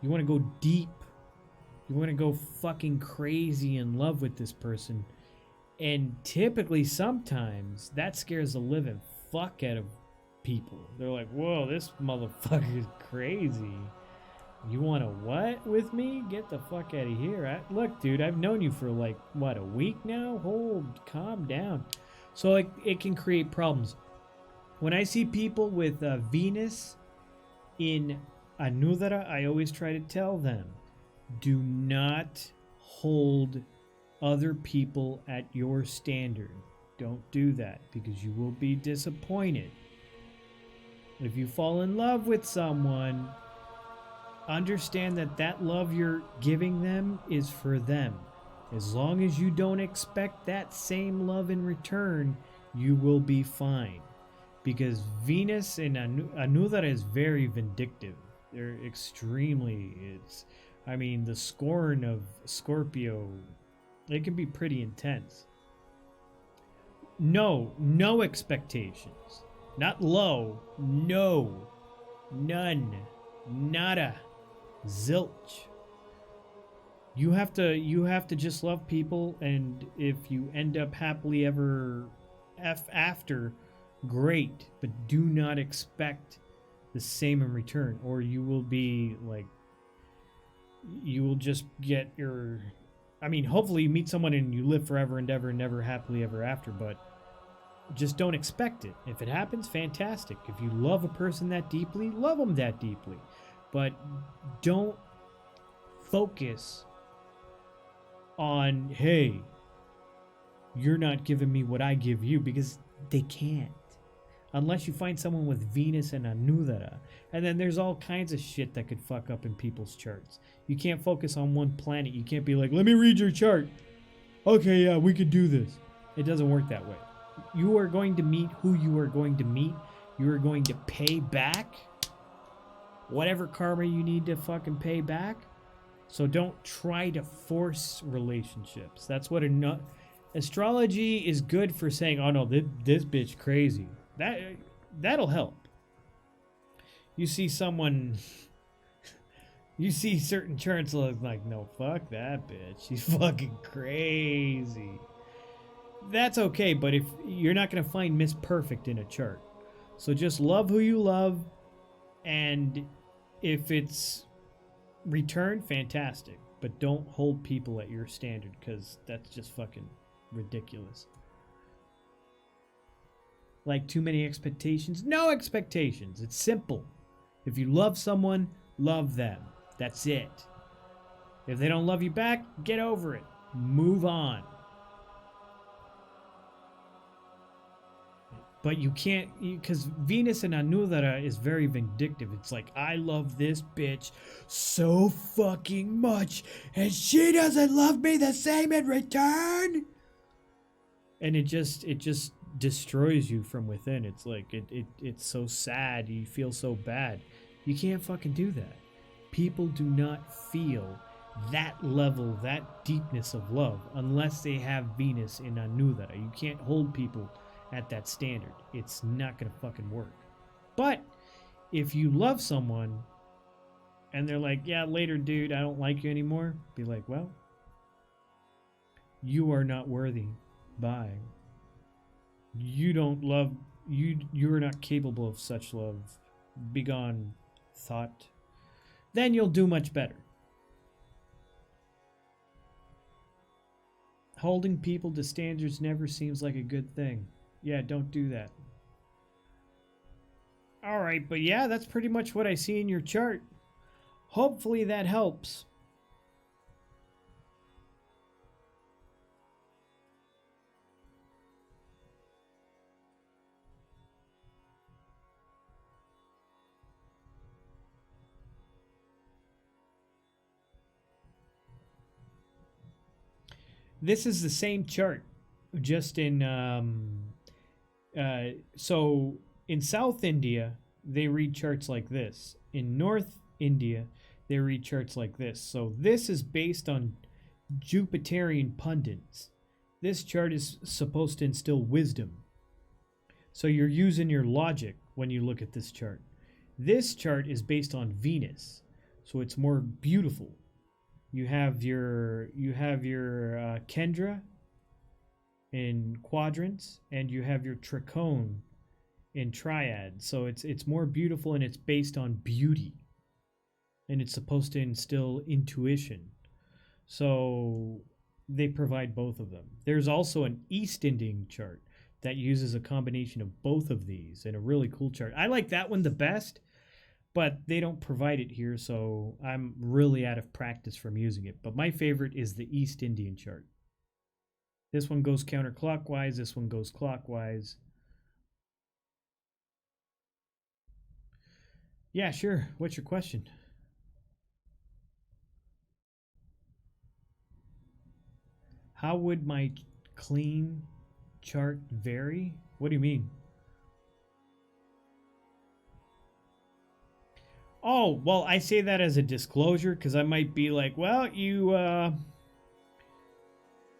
You want to go deep. You want to go fucking crazy in love with this person. And typically, sometimes, that scares the living fuck out of people. They're like, whoa, this motherfucker is crazy. You want to what with me? Get the fuck out of here. Look, dude, I've known you for like, what, a week now? Calm down. So, like, it can create problems. When I see people with Venus in Anudara, I always try to tell them, do not hold other people at your standard. Don't do that because you will be disappointed. If you fall in love with someone, understand that that love you're giving them is for them. As long as you don't expect that same love in return, you will be fine. Because Venus and Anudara is very vindictive. They're extremely, the scorn of Scorpio, it can be pretty intense. No expectations. Not low, no, none, nada, zilch. You have to just love people, and if you end up happily ever after, great, but do not expect the same in return, or you will be like, you will just get your, hopefully you meet someone and you live forever and ever and never happily ever after, but just don't expect it. If it happens, fantastic. If you love a person that deeply, love them that deeply, but don't focus on, hey, you're not giving me what I give you, because they can't. Unless you find someone with Venus and Anudara. And then there's all kinds of shit that could fuck up in people's charts. You can't focus on one planet. You can't be like, let me read your chart. Okay, yeah, we could do this. It doesn't work that way. You are going to meet who you are going to meet. You are going to pay back whatever karma you need to fucking pay back. So don't try to force relationships. That's what astrology is good for saying, oh no, this bitch crazy. That'll help. You see someone, you see certain charts like, no, fuck that bitch. She's fucking crazy. That's okay, but if you're not going to find Miss Perfect in a chart. So just love who you love, and if it's return, fantastic. But don't hold people at your standard, because that's just fucking ridiculous. Like, too many expectations? No expectations. It's simple. If you love someone, love them. That's it. If they don't love you back, get over it. Move on. But you can't, because Venus and Anudara is very vindictive. It's like, I love this bitch so fucking much, and she doesn't love me the same in return. And it just destroys you from within. It's like, it's so sad. You feel so bad. You can't fucking do that. People do not feel that level, that deepness of love, unless they have Venus in Anudara. You can't hold people at that standard. It's not gonna fucking work. But if you love someone and they're like, yeah, later, dude, I don't like you anymore, be like, well, you are not worthy. Bye. You don't love, you are not capable of such love. Begone, thought. Then you'll do much better. Holding people to standards never seems like a good thing. Yeah, don't do that. Alright, but yeah, that's pretty much what I see in your chart. Hopefully that helps. This is the same chart, just in so in South India, they read charts like this. In North India, they read charts like this. So this is based on Jupiterian pundits. This chart is supposed to instill wisdom. So you're using your logic when you look at this chart. This chart is based on Venus, so it's more beautiful. You have your Kendra in quadrants, and you have your Tricone in triads. So it's more beautiful, and it's based on beauty, and it's supposed to instill intuition. So they provide both of them. There's also an East Indian chart that uses a combination of both of these, and a really cool chart. I like that one the best, but they don't provide it here, so I'm really out of practice from using it. But my favorite is the East Indian chart. This one goes counterclockwise. This one goes clockwise. Yeah, sure. What's your question? How would my clean chart vary? What do you mean? Oh, well, I say that as a disclosure because I might be like, well, you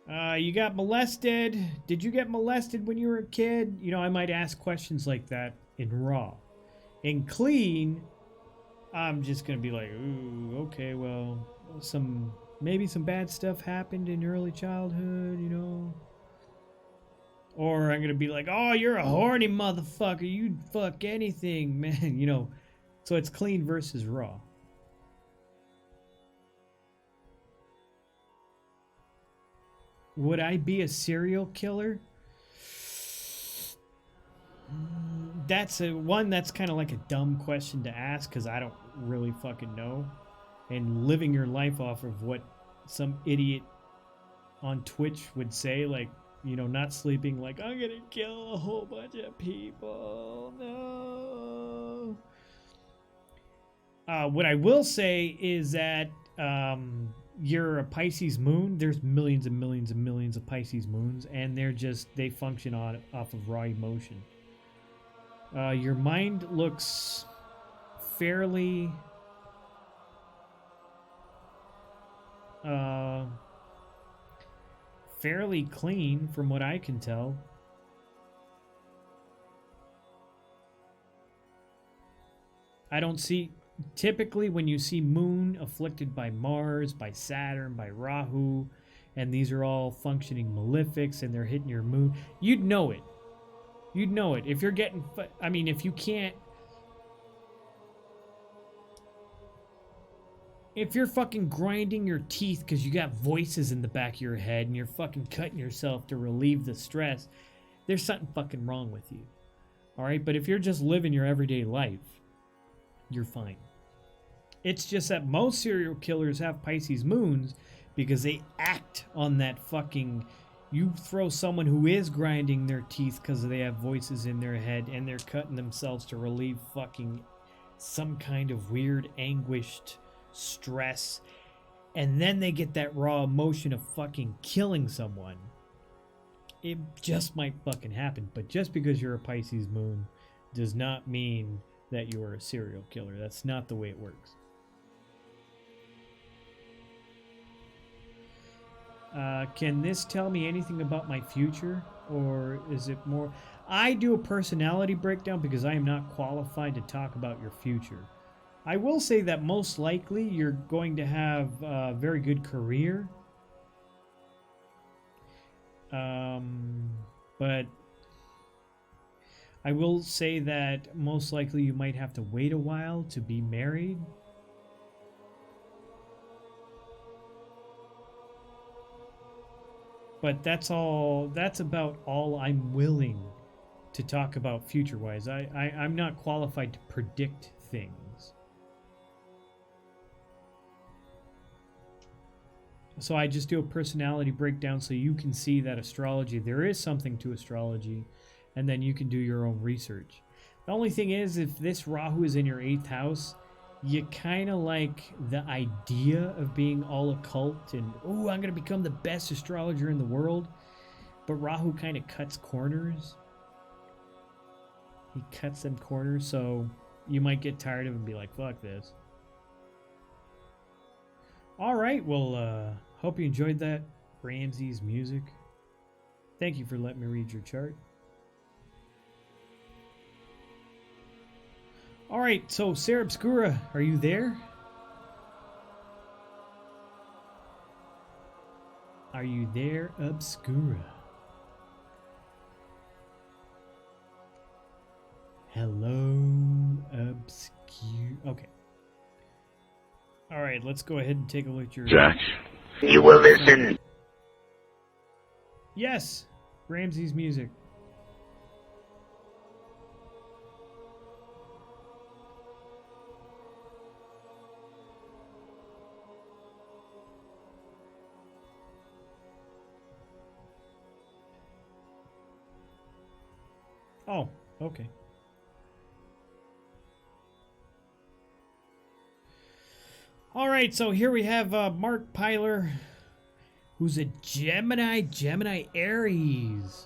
got molested. Did you get molested when you were a kid? You know, I might ask questions like that in raw. In clean, I'm just gonna be like, ooh, okay, well, maybe some bad stuff happened in early childhood, you know. Or I'm gonna be like, oh, you're a horny motherfucker. You'd fuck anything, man. You know. So it's clean versus raw. Would I be a serial killer? That's that's kind of like a dumb question to ask because I don't really fucking know. And living your life off of what some idiot on Twitch would say, like, you know, not sleeping, like, I'm gonna kill a whole bunch of people. No. What I will say is that you're a Pisces moon. There's millions and millions and millions of Pisces moons, and they function off of raw emotion. Your mind looks fairly fairly clean from what I can tell. I don't see typically when you see moon afflicted by Mars, by Saturn, by Rahu, and these are all functioning malefics and they're hitting your moon, you'd know it. You'd know it. If you're getting, I mean, if you can't, if you're fucking grinding your teeth because you got voices in the back of your head and you're fucking cutting yourself to relieve the stress, there's something fucking wrong with you. All right? But if you're just living your everyday life, you're fine. It's just that most serial killers have Pisces moons because they act on that fucking. You throw someone who is grinding their teeth because they have voices in their head and they're cutting themselves to relieve fucking some kind of weird, anguished stress, and then they get that raw emotion of fucking killing someone. It just might fucking happen. But just because you're a Pisces moon does not mean that you are a serial killer. That's not the way it works. Can this tell me anything about my future? Or is it more... I do a personality breakdown because I am not qualified to talk about your future. I will say that most likely you're going to have a very good career. But I will say that most likely you might have to wait a while to be married. But that's about all I'm willing to talk about future-wise. I'm not qualified to predict things. So I just do a personality breakdown so you can see that astrology, there is something to astrology, and then you can do your own research. The only thing is, if this Rahu is in your 8th house, you kind of like the idea of being all occult and, oh, I'm going to become the best astrologer in the world. But Rahu kind of cuts corners. He cuts them corners, so you might get tired of it and be like, fuck this. All right, well, hope you enjoyed that Ramsey's music. Thank you for letting me read your chart. All right, so Sarah Obscura, are you there? Are you there, Obscura? Hello, Obscura. Okay. All right, let's go ahead and take a look at your... Jack, you will listen. Yes, Ramsey's music. Oh, okay. All right, so here we have Mark Pyler, who's a Gemini Aries.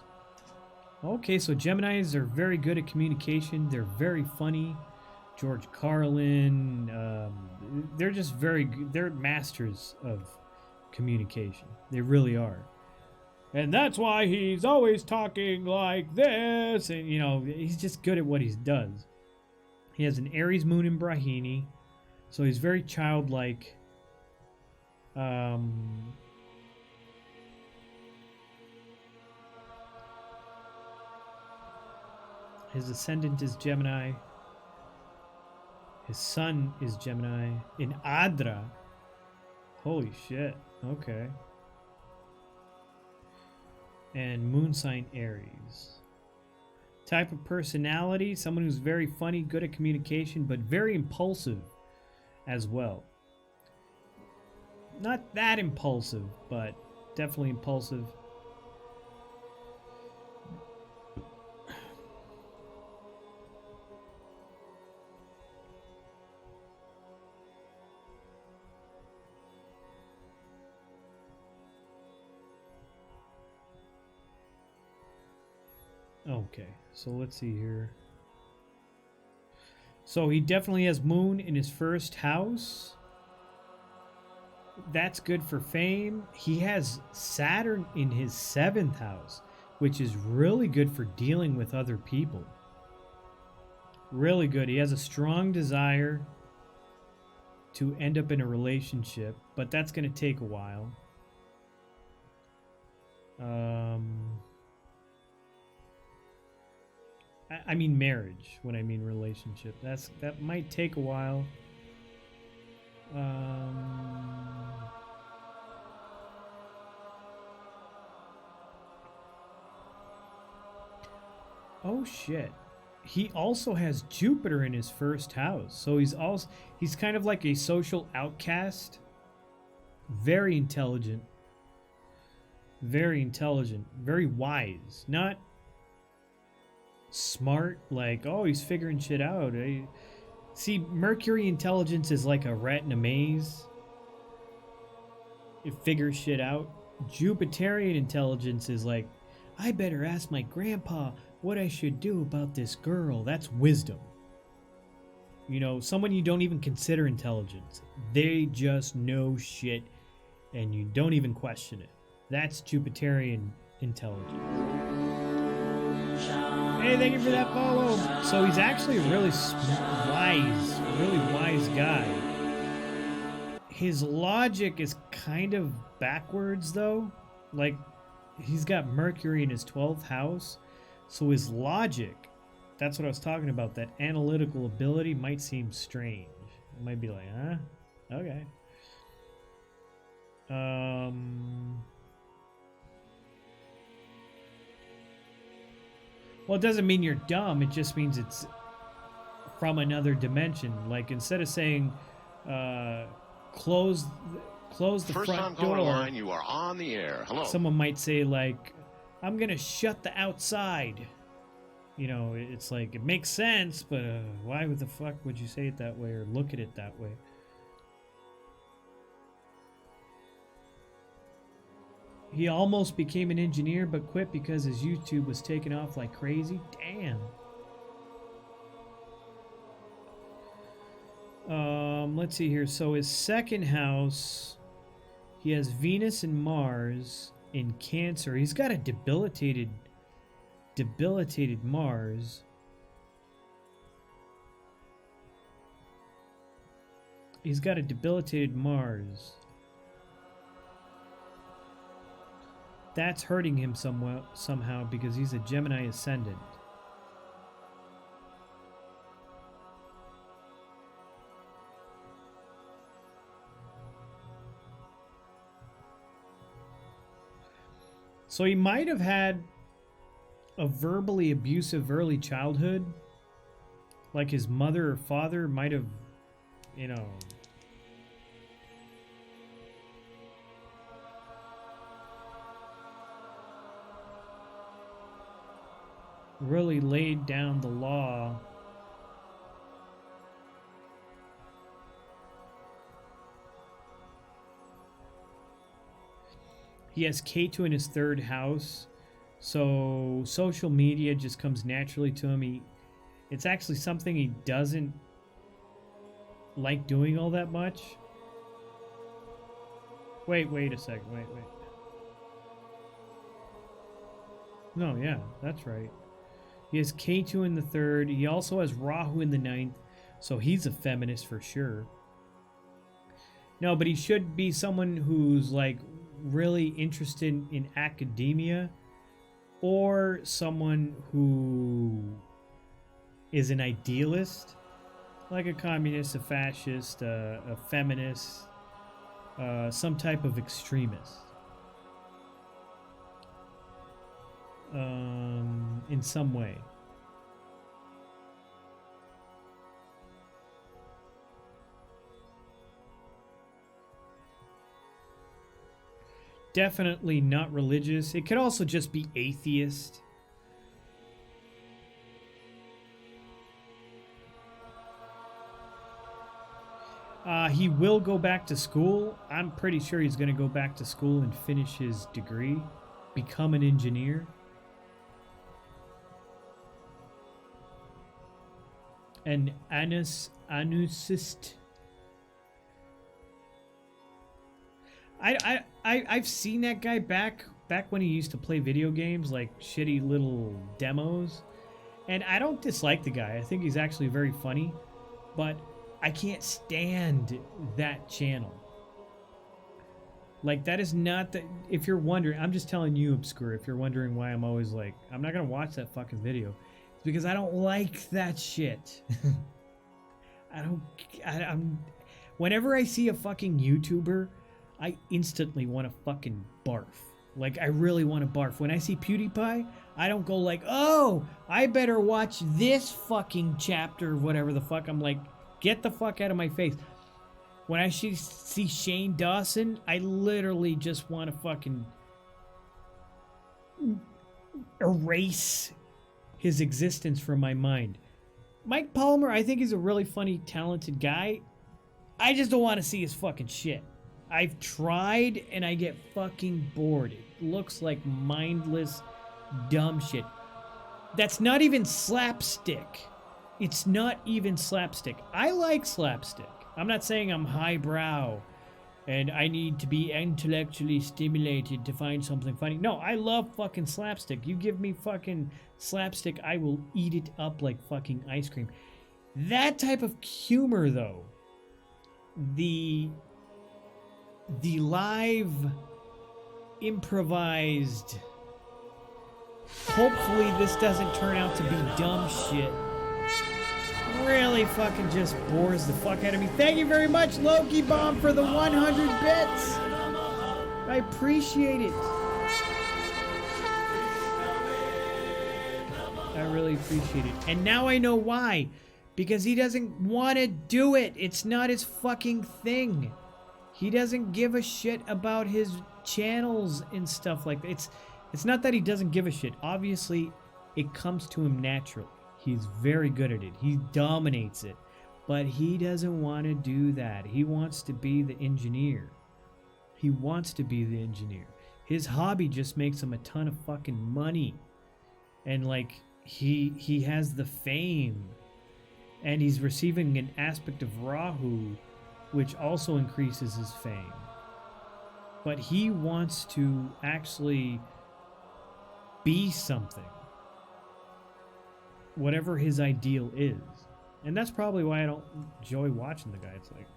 Okay, so Geminis are very good at communication. They're very funny. George Carlin, they're just very good. They're masters of communication. They really are. And that's why he's always talking like this. And, you know, he's just good at what he does. He has an Aries moon in Brahini, so he's very childlike. His ascendant is Gemini. His sun is Gemini in Adra. Holy shit. Okay. And moon sign Aries. Type of personality, someone who's very funny, good at communication, but very impulsive as well. Not that impulsive, but definitely impulsive. Okay, so let's see here. So he definitely has moon in his first house. That's good for fame. He has Saturn in his 7th house, which is really good for dealing with other people. Really good. He has a strong desire to end up in a relationship, but that's going to take a while. I mean marriage when I mean relationship. That might take a while. Oh shit. He also has Jupiter in his first house. So he's kind of like a social outcast. Very intelligent. Very intelligent. Very wise. Not smart, like, oh, he's figuring shit out. See, Mercury intelligence is like a rat in a maze. It figures shit out. Jupiterian intelligence is like, I better ask my grandpa what I should do about this girl. That's wisdom. You know, someone you don't even consider intelligent. They just know shit and you don't even question it. That's Jupiterian intelligence. Hey, thank you for that follow. So he's actually a really wise guy. His logic is kind of backwards, though. Like, he's got Mercury in his 12th house. So his logic, that's what I was talking about, that analytical ability might seem strange. It might be like, huh? Okay. Well, it doesn't mean you're dumb. It just means it's from another dimension. Like, instead of saying, close the First time front caller door, line, you are on the air. Hello. someone might say, like, I'm going to shut the outside. You know, it's like, it makes sense, but why the fuck would you say it that way or look at it that way? He almost became an engineer, but quit because his YouTube was taking off like crazy. Damn. Let's see here. So his second house, he has Venus and Mars in Cancer. He's got a debilitated Mars. He's got a debilitated Mars. That's hurting him somehow because he's a Gemini ascendant. So he might have had a verbally abusive early childhood. Like his mother or father might have, you know... really laid down the law. He has K2 in his third house, so social media just comes naturally to him. It's actually something he doesn't like doing all that much. Wait a second. Wait. No, yeah, that's right. He has K2 in the third. He also has Rahu in the ninth, so he's a feminist for sure. No, but he should be someone who's like really interested in academia, or someone who is an idealist, like a communist, a fascist, a feminist, some type of extremist. In some way. Definitely not religious. It could also just be atheist. He will go back to school. I'm pretty sure he's going to go back to school and finish his degree, become an engineer. An anusist. I've seen that guy back when he used to play video games, like shitty little demos, and I don't dislike the guy. I think he's actually very funny, but I can't stand that channel. Like, that is not the... If you're wondering, I'm just telling you, Obscure, if you're wondering why I'm always like, I'm not gonna watch that fucking video, it's because I don't like that shit. I'm whenever I see a fucking YouTuber, I instantly want to fucking barf. Like, I really want to barf. When I see PewDiePie, I don't go like, oh, I better watch this fucking chapter, whatever the fuck. I'm like, get the fuck out of my face. When I see Shane Dawson, I literally just want to fucking erase his existence from my mind. Mike Palmer, I think he's a really funny, talented guy. I just don't want to see his fucking shit. I've tried and I get fucking bored. It looks like mindless, dumb shit. That's not even slapstick. It's not even slapstick. I like slapstick. I'm not saying I'm highbrow and I need to be intellectually stimulated to find something funny. No, I love fucking slapstick. You give me fucking slapstick, I will eat it up like fucking ice cream. That type of humor, though, the live improvised, hopefully this doesn't turn out to be dumb shit, really fucking just bores the fuck out of me. Thank you very much, Loki Bomb, for the 100 bits. I appreciate it. I really appreciate it. And now I know why. Because he doesn't want to do it. It's not his fucking thing. He doesn't give a shit about his channels and stuff like that. It's not that he doesn't give a shit. Obviously, it comes to him naturally. He's very good at it. He dominates it. But he doesn't want to do that. He wants to be the engineer. He wants to be the engineer. His hobby just makes him a ton of fucking money. And like, he has the fame. And he's receiving an aspect of Rahu, which also increases his fame. But he wants to actually be something. Whatever his ideal is. And that's probably why I don't enjoy watching the guy. It's like,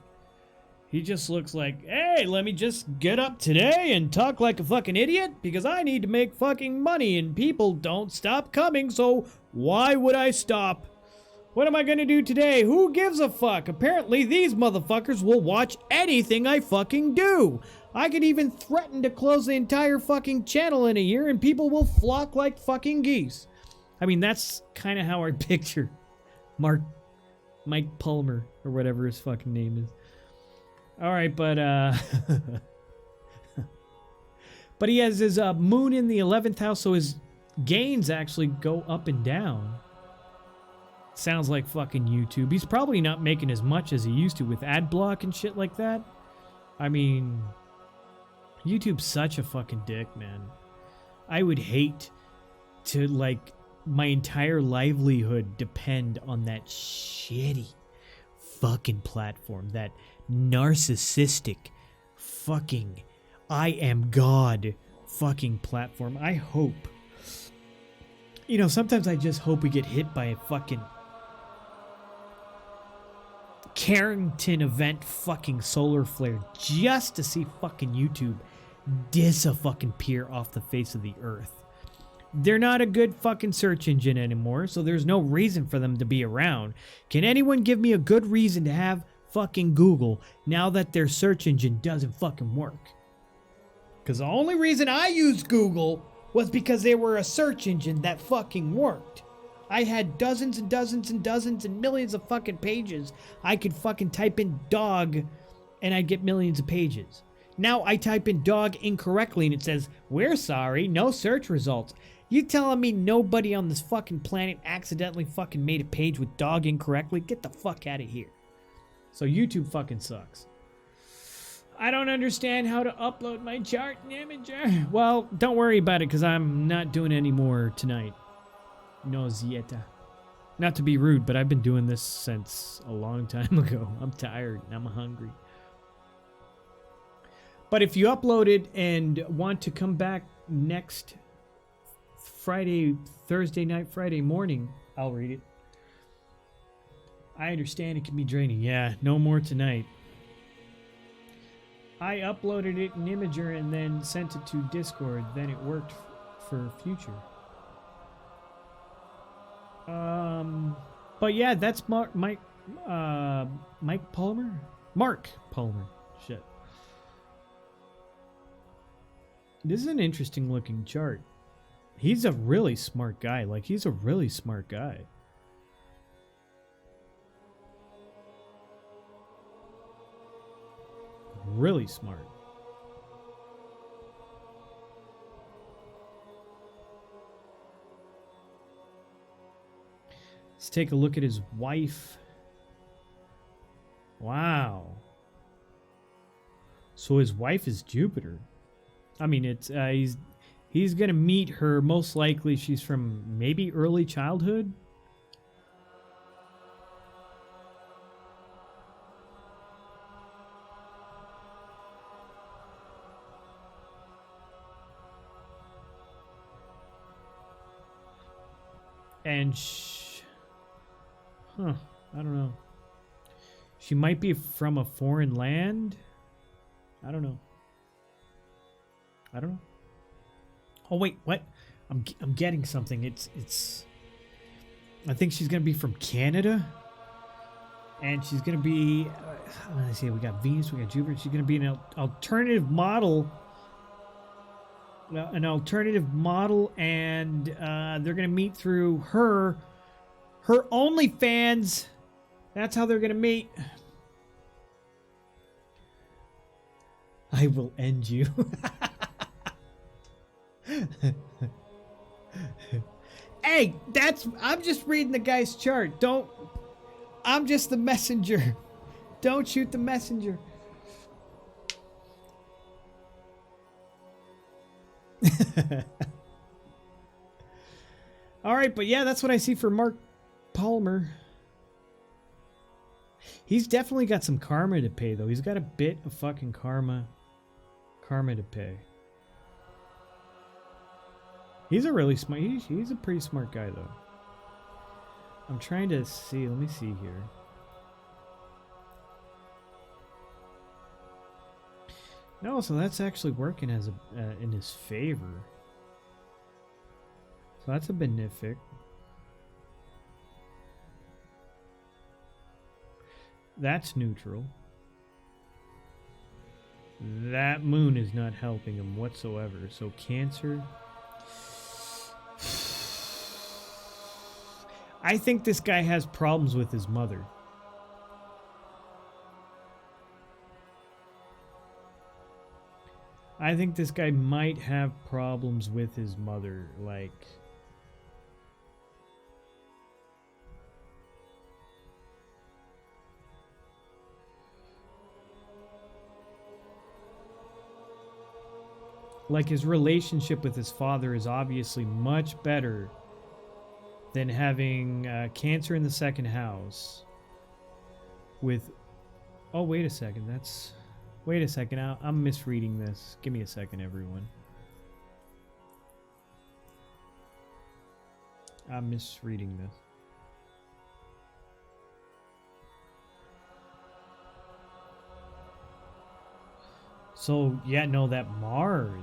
he just looks like, hey, let me just get up today and talk like a fucking idiot because I need to make fucking money and people don't stop coming, so why would I stop? What am I gonna do today? Who gives a fuck? Apparently these motherfuckers will watch anything I fucking do. I could even threaten to close the entire fucking channel in a year and people will flock like fucking geese. I mean, that's kind of how I picture Mike Palmer, or whatever his fucking name is. Alright, but but he has his moon in the 11th house, so his gains actually go up and down. Sounds like fucking YouTube. He's probably not making as much as he used to with ad block and shit like that. I mean, YouTube's such a fucking dick, man. I would hate to, like, my entire livelihood depend on that shitty fucking platform. That narcissistic fucking I am God fucking platform. I hope. You know, sometimes I just hope we get hit by a fucking Carrington event fucking solar flare just to see fucking YouTube disappear off the face of the earth. They're not a good fucking search engine anymore, so there's no reason for them to be around. Can anyone give me a good reason to have fucking Google now that their search engine doesn't fucking work? Because the only reason I used Google was because they were a search engine that fucking worked. I had dozens and dozens and dozens and millions of fucking pages. I could fucking type in dog and I'd get millions of pages. Now I type in dog incorrectly and it says, "We're sorry, no search results." You telling me nobody on this fucking planet accidentally fucking made a page with dog incorrectly? Get the fuck out of here. So YouTube fucking sucks. I don't understand how to upload my chart and imager. Well, don't worry about it because I'm not doing any more tonight. No zieta. Not to be rude, but I've been doing this since a long time ago. I'm tired and I'm hungry. But if you upload it and want to come back next Friday, Thursday night, Friday morning, I'll read it. I understand it can be draining. Yeah, no more tonight. I uploaded it in Imager and then sent it to Discord. Then it worked for future. But yeah, that's Mike Palmer? Mark Palmer. Shit. This is an interesting looking chart. He's a really smart guy. Like, he's a really smart guy. Really smart. Let's take a look at his wife. Wow. So his wife is Jupiter. I mean, it's he's gonna meet her most likely. She's from maybe early childhood. And I don't know. She might be from a foreign land. I don't know. Oh wait, what? I'm getting something. It's. I think she's gonna be from Canada, and she's gonna be. Let's see. We got Venus. We got Jupiter. She's gonna be an alternative model. An alternative model, and they're gonna meet through her OnlyFans. That's how they're gonna meet. I will end you. Hey, I'm just reading the guy's chart. I'm just the messenger. Don't shoot the messenger. All right, but yeah, that's what I see for Mark Palmer. He's definitely got some karma to pay, though. He's got a bit of fucking karma to pay. He's a really smart. He's a pretty smart guy, though. I'm trying to see. Let me see here. No, so that's actually working as in his favor. So that's a benefic. That's neutral. That moon is not helping him whatsoever. So Cancer. I think this guy has problems with his mother. I think this guy might have problems with his mother. Like, Like, his relationship with his father is obviously much better than having Cancer in the second house with... Oh, wait a second. Wait a second. I'm misreading this. Give me a second, everyone. I'm misreading this. So, yeah, no, that Mars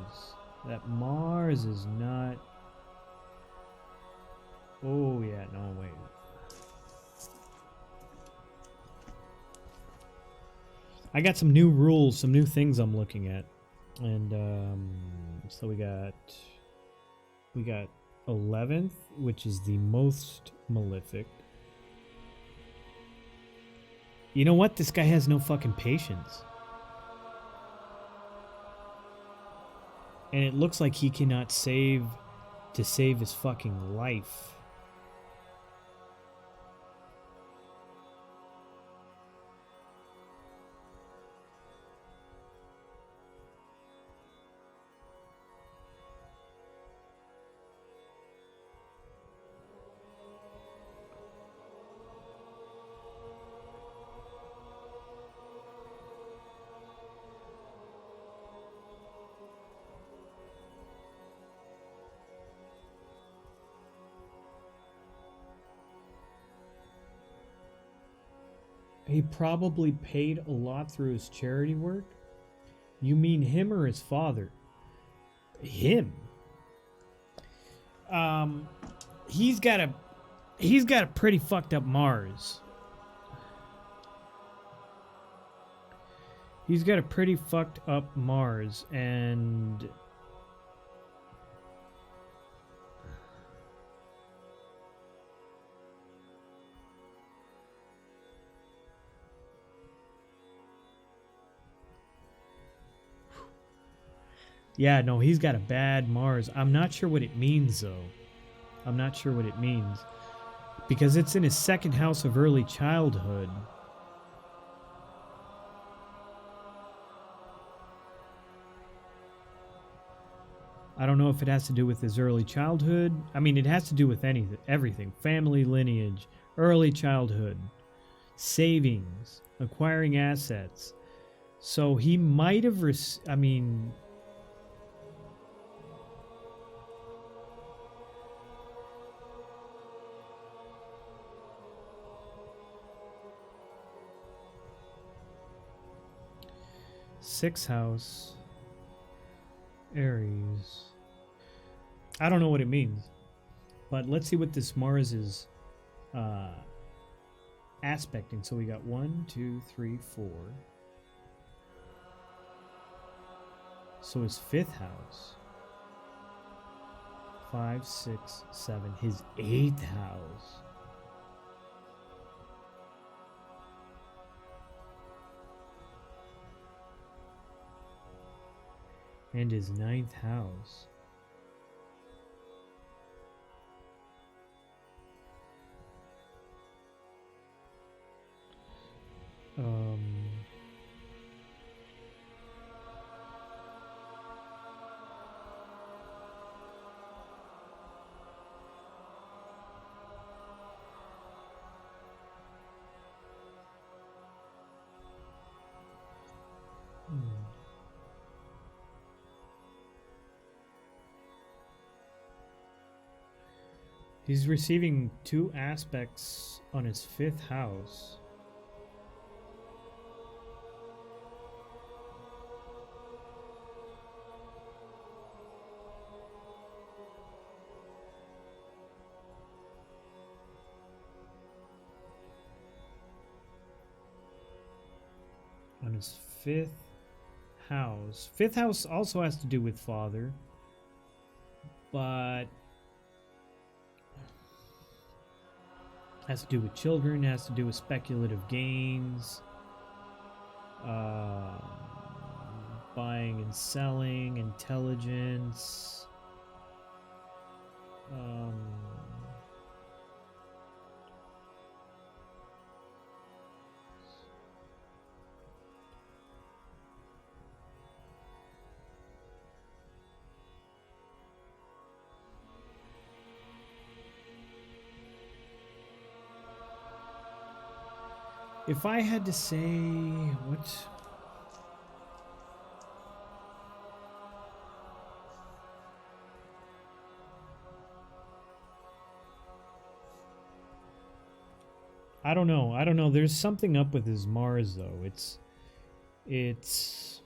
is not... Oh, yeah, no, wait. I got some new rules, some new things I'm looking at. And, so we got 11th, which is the most malefic. You know what? This guy has no fucking patience. And it looks like he cannot save his fucking life. He probably paid a lot through his charity work. You mean him or his father? Him. He's got a pretty fucked up Mars. He's got a pretty fucked up Mars, and yeah, no, he's got a bad Mars. I'm not sure what it means, though. I'm not sure what it means. Because it's in his second house of early childhood. I don't know if it has to do with his early childhood. I mean, it has to do with everything. Family lineage, early childhood, savings, acquiring assets. So he might have... I mean... Sixth house, Aries. I don't know what it means, but let's see what this Mars is aspecting. So we got 1, 2, 3, 4. So his fifth house, 5, 6, 7. His eighth house. And his ninth house. He's receiving 2 aspects on his fifth house. On his fifth house. Fifth house also has to do with father, but has to do with children, has to do with speculative gains, buying and selling, intelligence. If I had to say what? I don't know. I don't know. There's something up with his Mars though. It's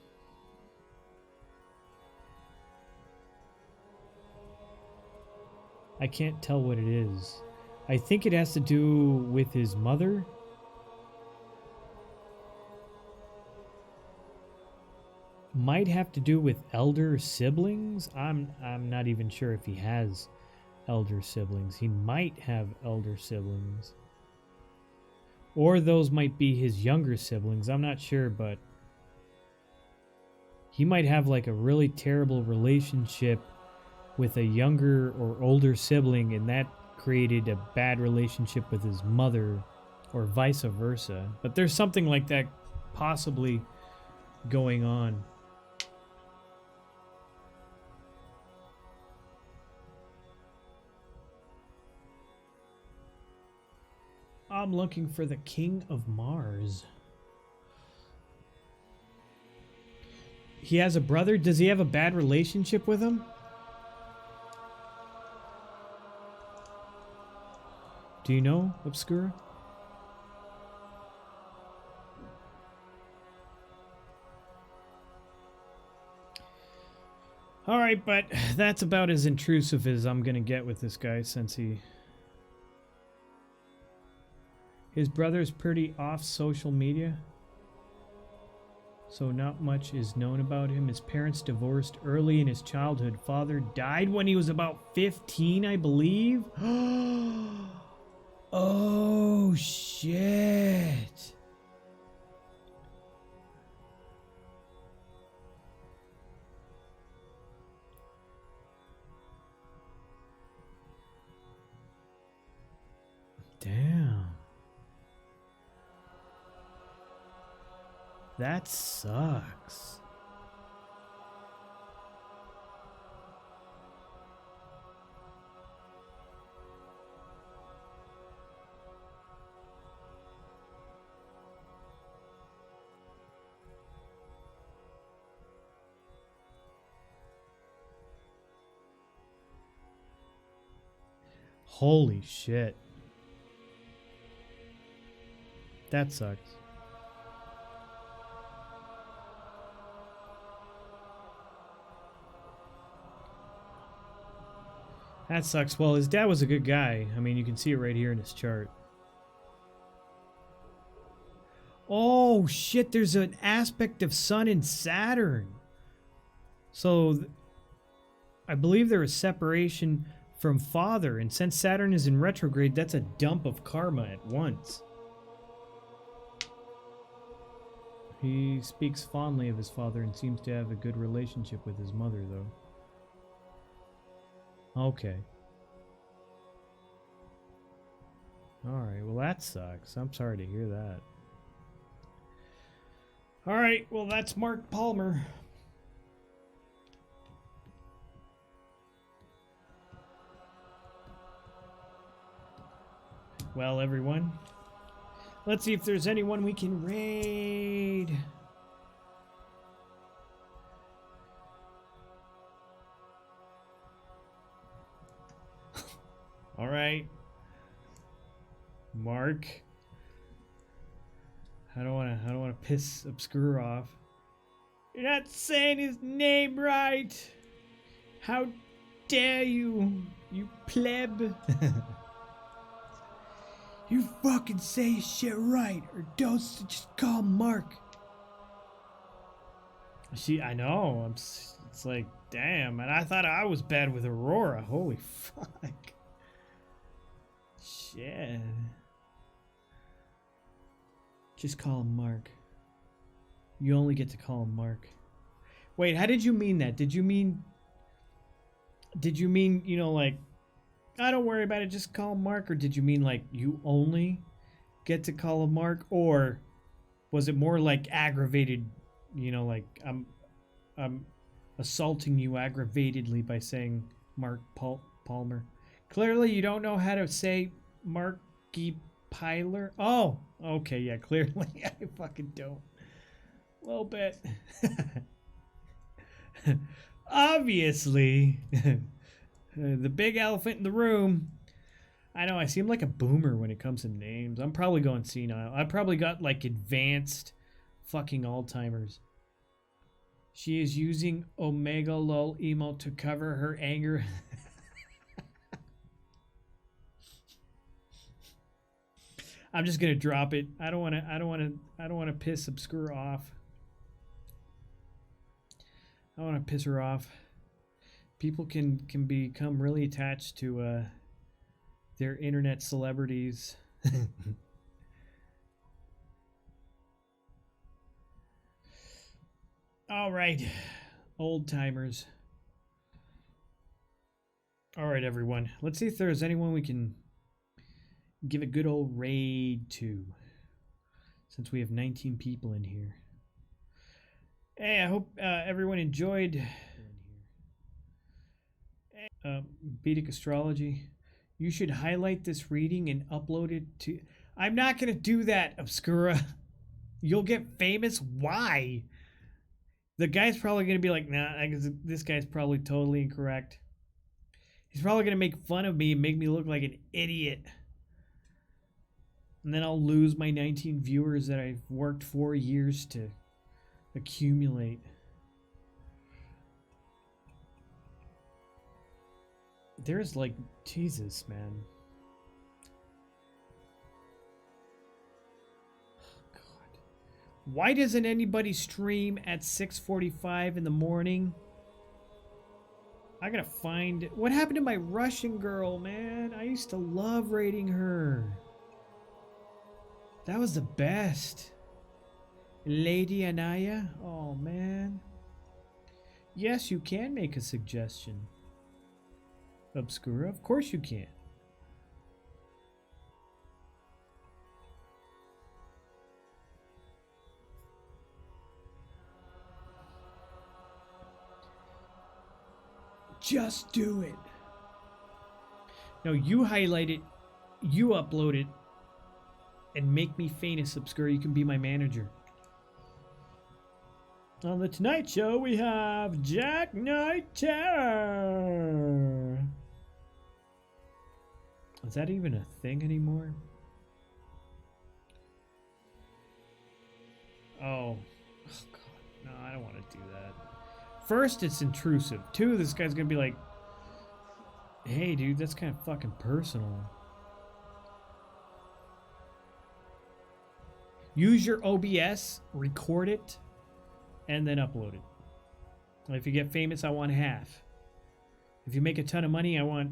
I can't tell what it is. I think it has to do with his mother. Might have to do with elder siblings. I'm not even sure if he has elder siblings. He might have elder siblings. Or those might be his younger siblings. I'm not sure, but he might have like a really terrible relationship with a younger or older sibling, and that created a bad relationship with his mother, or vice versa. But there's something like that possibly going on. I'm looking for the King of Mars. He has a brother? Does he have a bad relationship with him? Do you know, Obscura? Alright, but that's about as intrusive as I'm gonna get with this guy, since his brother's pretty off social media, so not much is known about him. His parents divorced early in his childhood. Father died when he was about 15, I believe. Oh, shit. Damn. That sucks. Holy shit. That sucks. That sucks. Well, his dad was a good guy. I mean, you can see it right here in his chart. Oh, shit. There's an aspect of Sun and Saturn. So, I believe there is separation from father. And since Saturn is in retrograde, that's a dump of karma at once. He speaks fondly of his father and seems to have a good relationship with his mother, though. Okay. Alright, well that sucks. I'm sorry to hear that. Alright, well that's Mark Palmer. Well, everyone, let's see if there's anyone we can raid. All right, Mark. I don't want to piss Obscura off. You're not saying his name right. How dare you, you pleb? You fucking say his shit right, or don't just call him Mark. I know. It's like, damn, and I thought I was bad with Aurora. Holy fuck. Shit. Just call him Mark. You only get to call him Mark. Wait, how did you mean that? Did you mean, you know, like, I don't worry about it, just call him Mark? Or did you mean like you only get to call him Mark? Or was it more like aggravated, you know, like I'm assaulting you aggravatedly by saying Mark Palmer? Clearly you don't know how to say Marky Piler. Oh, Okay, yeah, clearly I fucking don't. A little bit. Obviously. The big elephant in the room. I know, I seem like a boomer when it comes to names. I'm probably going senile. I probably got like advanced fucking Alzheimer's. She is using Omega Lol emo to cover her anger. I'm just gonna drop it. I don't wanna piss Obscura off. I wanna piss her off. People can become really attached to their internet celebrities. All right, old timers. All right, everyone. Let's see if there's anyone we can give a good old raid to, since we have 19 people in here. Hey, I hope everyone enjoyed Vedic Astrology. You should highlight this reading and upload it to... I'm not going to do that, Obscura. You'll get famous. Why? The guy's probably going to be like, nah, this guy's probably totally incorrect. He's probably going to make fun of me and make me look like an idiot. And then I'll lose my 19 viewers that I've worked 4 years to accumulate. There's like, Jesus, man. God. Why doesn't anybody stream at 6:45 in the morning? I gotta find... What happened to my Russian girl, man? I used to love rating her. That was the best. Lady Anaya? Oh, man. Yes, you can make a suggestion. Obscura? Of course you can. Just do it. No, you highlight it, you upload it, and make me famous, Obscura. You can be my manager. On the Tonight Show, we have Jack Knight Terror. Is that even a thing anymore? Oh. Oh, God. No, I don't want to do that. First, it's intrusive. Two, this guy's going to be like, hey, dude, that's kind of fucking personal. Use your OBS, record it, and then upload it. If you get famous, I want half. If you make a ton of money, I want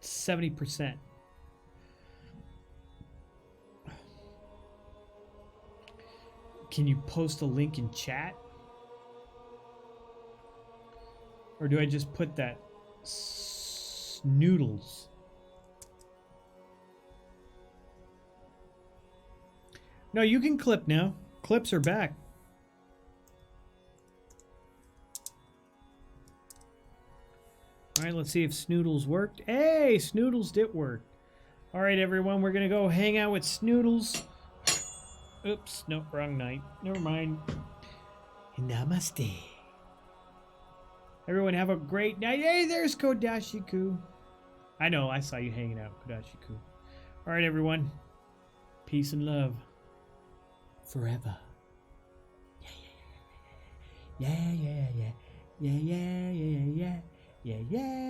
70%. Can you post a link in chat? Or do I just put that noodles? No, you can clip now. Clips are back. All right, let's see if Snoodles worked. Hey, Snoodles did work. All right, everyone, we're going to go hang out with Snoodles. Oops, no, wrong night. Never mind. Namaste. Everyone have a great night. Hey, there's Kodashiku. I know, I saw you hanging out, Kodashiku. All right, everyone. Peace and love. Forever. Yeah, yeah, yeah, yeah. Yeah, yeah, yeah, yeah. Yeah, yeah,